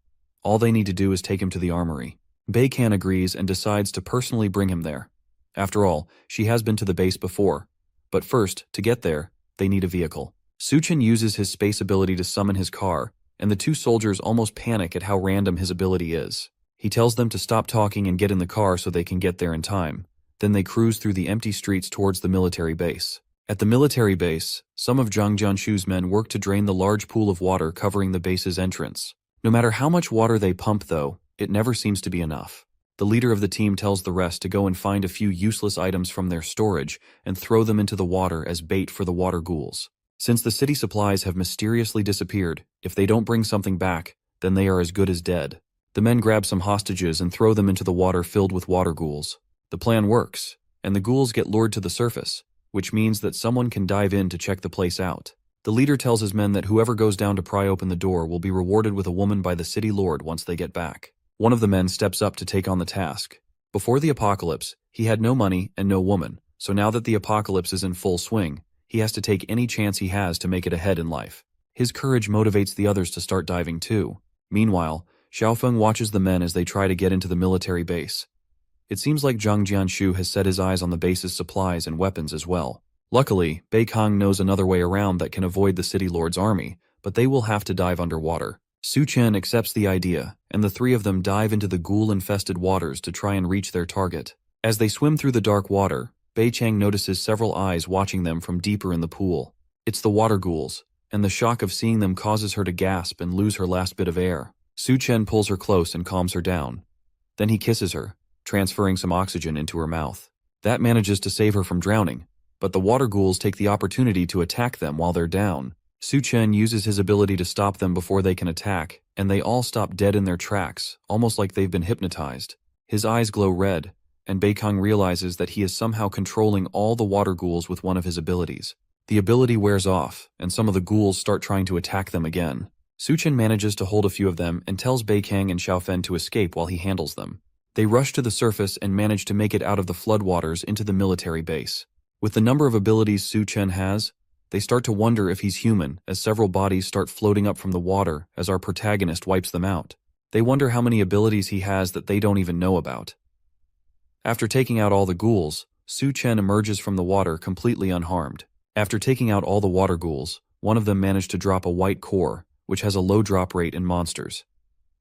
All they need to do is take him to the armory. Bei Kan agrees and decides to personally bring him there. After all, she has been to the base before. But first, to get there, they need a vehicle. Su Chen uses his space ability to summon his car, and the 2 soldiers almost panic at how random his ability is. He tells them to stop talking and get in the car so they can get there in time. Then they cruise through the empty streets towards the military base. At the military base, some of Zhang Jianshu's men work to drain the large pool of water covering the base's entrance. No matter how much water they pump, though, it never seems to be enough. The leader of the team tells the rest to go and find a few useless items from their storage and throw them into the water as bait for the water ghouls. Since the city supplies have mysteriously disappeared, if they don't bring something back, then they are as good as dead. The men grab some hostages and throw them into the water filled with water ghouls. The plan works, and the ghouls get lured to the surface, which means that someone can dive in to check the place out. The leader tells his men that whoever goes down to pry open the door will be rewarded with a woman by the city lord once they get back. One of the men steps up to take on the task. Before the apocalypse, he had no money and no woman, so now that the apocalypse is in full swing, he has to take any chance he has to make it ahead in life. His courage motivates the others to start diving too. Meanwhile, Xiaofeng watches the men as they try to get into the military base. It seems like Zhang Jianshu has set his eyes on the base's supplies and weapons as well. Luckily, Bei Kang knows another way around that can avoid the city lord's army, but they will have to dive underwater. Su Chen accepts the idea, and the 3 of them dive into the ghoul-infested waters to try and reach their target. As they swim through the dark water, Bei Chang notices several eyes watching them from deeper in the pool. It's the water ghouls, and the shock of seeing them causes her to gasp and lose her last bit of air. Su Chen pulls her close and calms her down. Then he kisses her, transferring some oxygen into her mouth. That manages to save her from drowning, but the water ghouls take the opportunity to attack them while they're down. Su Chen uses his ability to stop them before they can attack, and they all stop dead in their tracks, almost like they've been hypnotized. His eyes glow red, and Bei Kang realizes that he is somehow controlling all the water ghouls with one of his abilities. The ability wears off, and some of the ghouls start trying to attack them again. Su Chen manages to hold a few of them and tells Bei Kang and Xiaofen to escape while he handles them. They rush to the surface and manage to make it out of the floodwaters into the military base. With the number of abilities Su Chen has, they start to wonder if he's human as several bodies start floating up from the water as our protagonist wipes them out. They wonder how many abilities he has that they don't even know about. After taking out all the ghouls, Su Chen emerges from the water completely unharmed. After taking out all the water ghouls, one of them managed to drop a white core, which has a low drop rate in monsters.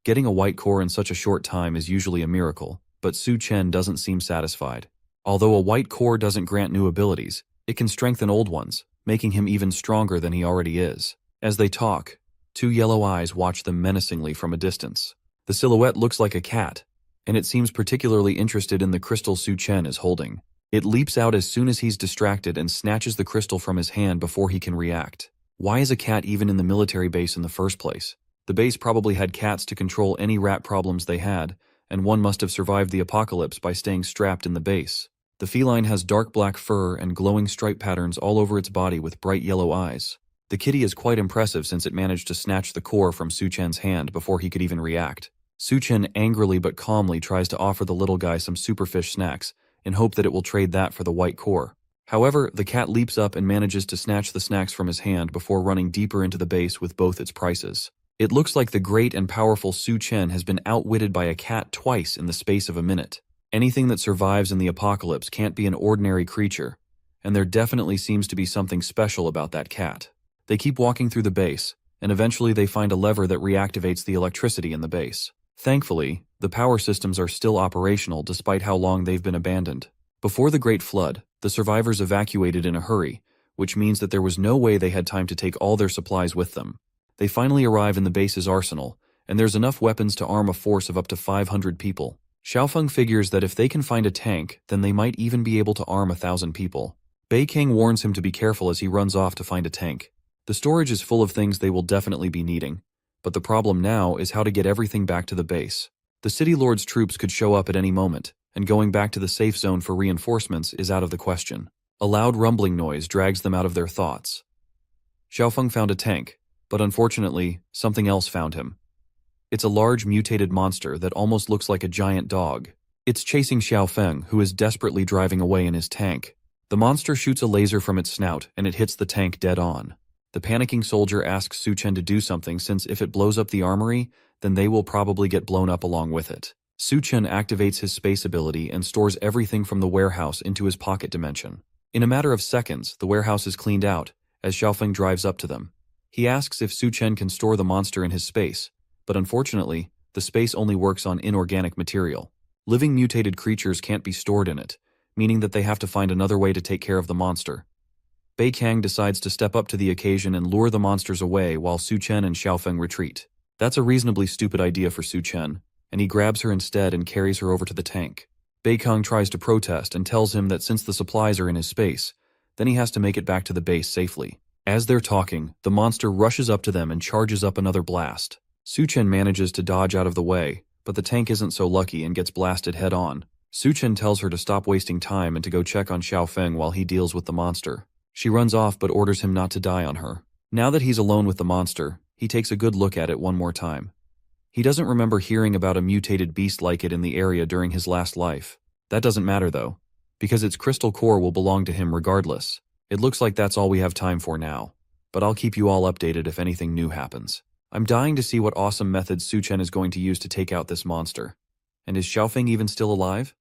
Getting a white core in such a short time is usually a miracle, but Su Chen doesn't seem satisfied. Although a white core doesn't grant new abilities, it can strengthen old ones, making him even stronger than he already is. As they talk, two yellow eyes watch them menacingly from a distance. The silhouette looks like a cat, and it seems particularly interested in the crystal Su Chen is holding. It leaps out as soon as he's distracted and snatches the crystal from his hand before he can react. Why is a cat even in the military base in the first place? The base probably had cats to control any rat problems they had, and one must have survived the apocalypse by staying strapped in the base. The feline has dark black fur and glowing stripe patterns all over its body with bright yellow eyes. The kitty is quite impressive since it managed to snatch the core from Su Chen's hand before he could even react. Su Chen angrily but calmly tries to offer the little guy some superfish snacks in hope that it will trade that for the white core. However, the cat leaps up and manages to snatch the snacks from his hand before running deeper into the base with both its prices. It looks like the great and powerful Su Chen has been outwitted by a cat twice in the space of a minute. Anything that survives in the apocalypse can't be an ordinary creature, and there definitely seems to be something special about that cat. They keep walking through the base, and eventually they find a lever that reactivates the electricity in the base. Thankfully, the power systems are still operational despite how long they've been abandoned. Before the Great Flood, the survivors evacuated in a hurry, which means that there was no way they had time to take all their supplies with them. They finally arrive in the base's arsenal, and there's enough weapons to arm a force of up to 500 people. Xiaofeng figures that if they can find a tank, then they might even be able to arm 1,000 people. Bei King warns him to be careful as he runs off to find a tank. The storage is full of things they will definitely be needing, but the problem now is how to get everything back to the base. The City Lord's troops could show up at any moment, and going back to the safe zone for reinforcements is out of the question. A loud rumbling noise drags them out of their thoughts. Xiaofeng found a tank, but unfortunately, something else found him. It's a large mutated monster that almost looks like a giant dog. It's chasing Xiaofeng, who is desperately driving away in his tank. The monster shoots a laser from its snout, and it hits the tank dead on. The panicking soldier asks Su Chen to do something since if it blows up the armory, then they will probably get blown up along with it. Su Chen activates his space ability and stores everything from the warehouse into his pocket dimension. In a matter of seconds, the warehouse is cleaned out, as Xiaofeng drives up to them. He asks if Su Chen can store the monster in his space, but unfortunately, the space only works on inorganic material. Living mutated creatures can't be stored in it, meaning that they have to find another way to take care of the monster. Bei Kang decides to step up to the occasion and lure the monsters away while Su Chen and Xiaofeng retreat. That's a reasonably stupid idea for Su Chen, and he grabs her instead and carries her over to the tank. Bei Kang tries to protest and tells him that since the supplies are in his space, then he has to make it back to the base safely. As they're talking, the monster rushes up to them and charges up another blast. Su Chen manages to dodge out of the way, but the tank isn't so lucky and gets blasted head-on. Su Chen tells her to stop wasting time and to go check on Xiaofeng while he deals with the monster. She runs off but orders him not to die on her. Now that he's alone with the monster, he takes a good look at it one more time. He doesn't remember hearing about a mutated beast like it in the area during his last life. That doesn't matter though, because its crystal core will belong to him regardless. It looks like that's all we have time for now, but I'll keep you all updated if anything new happens. I'm dying to see what awesome methods Su Chen is going to use to take out this monster. And is Xiaofeng even still alive?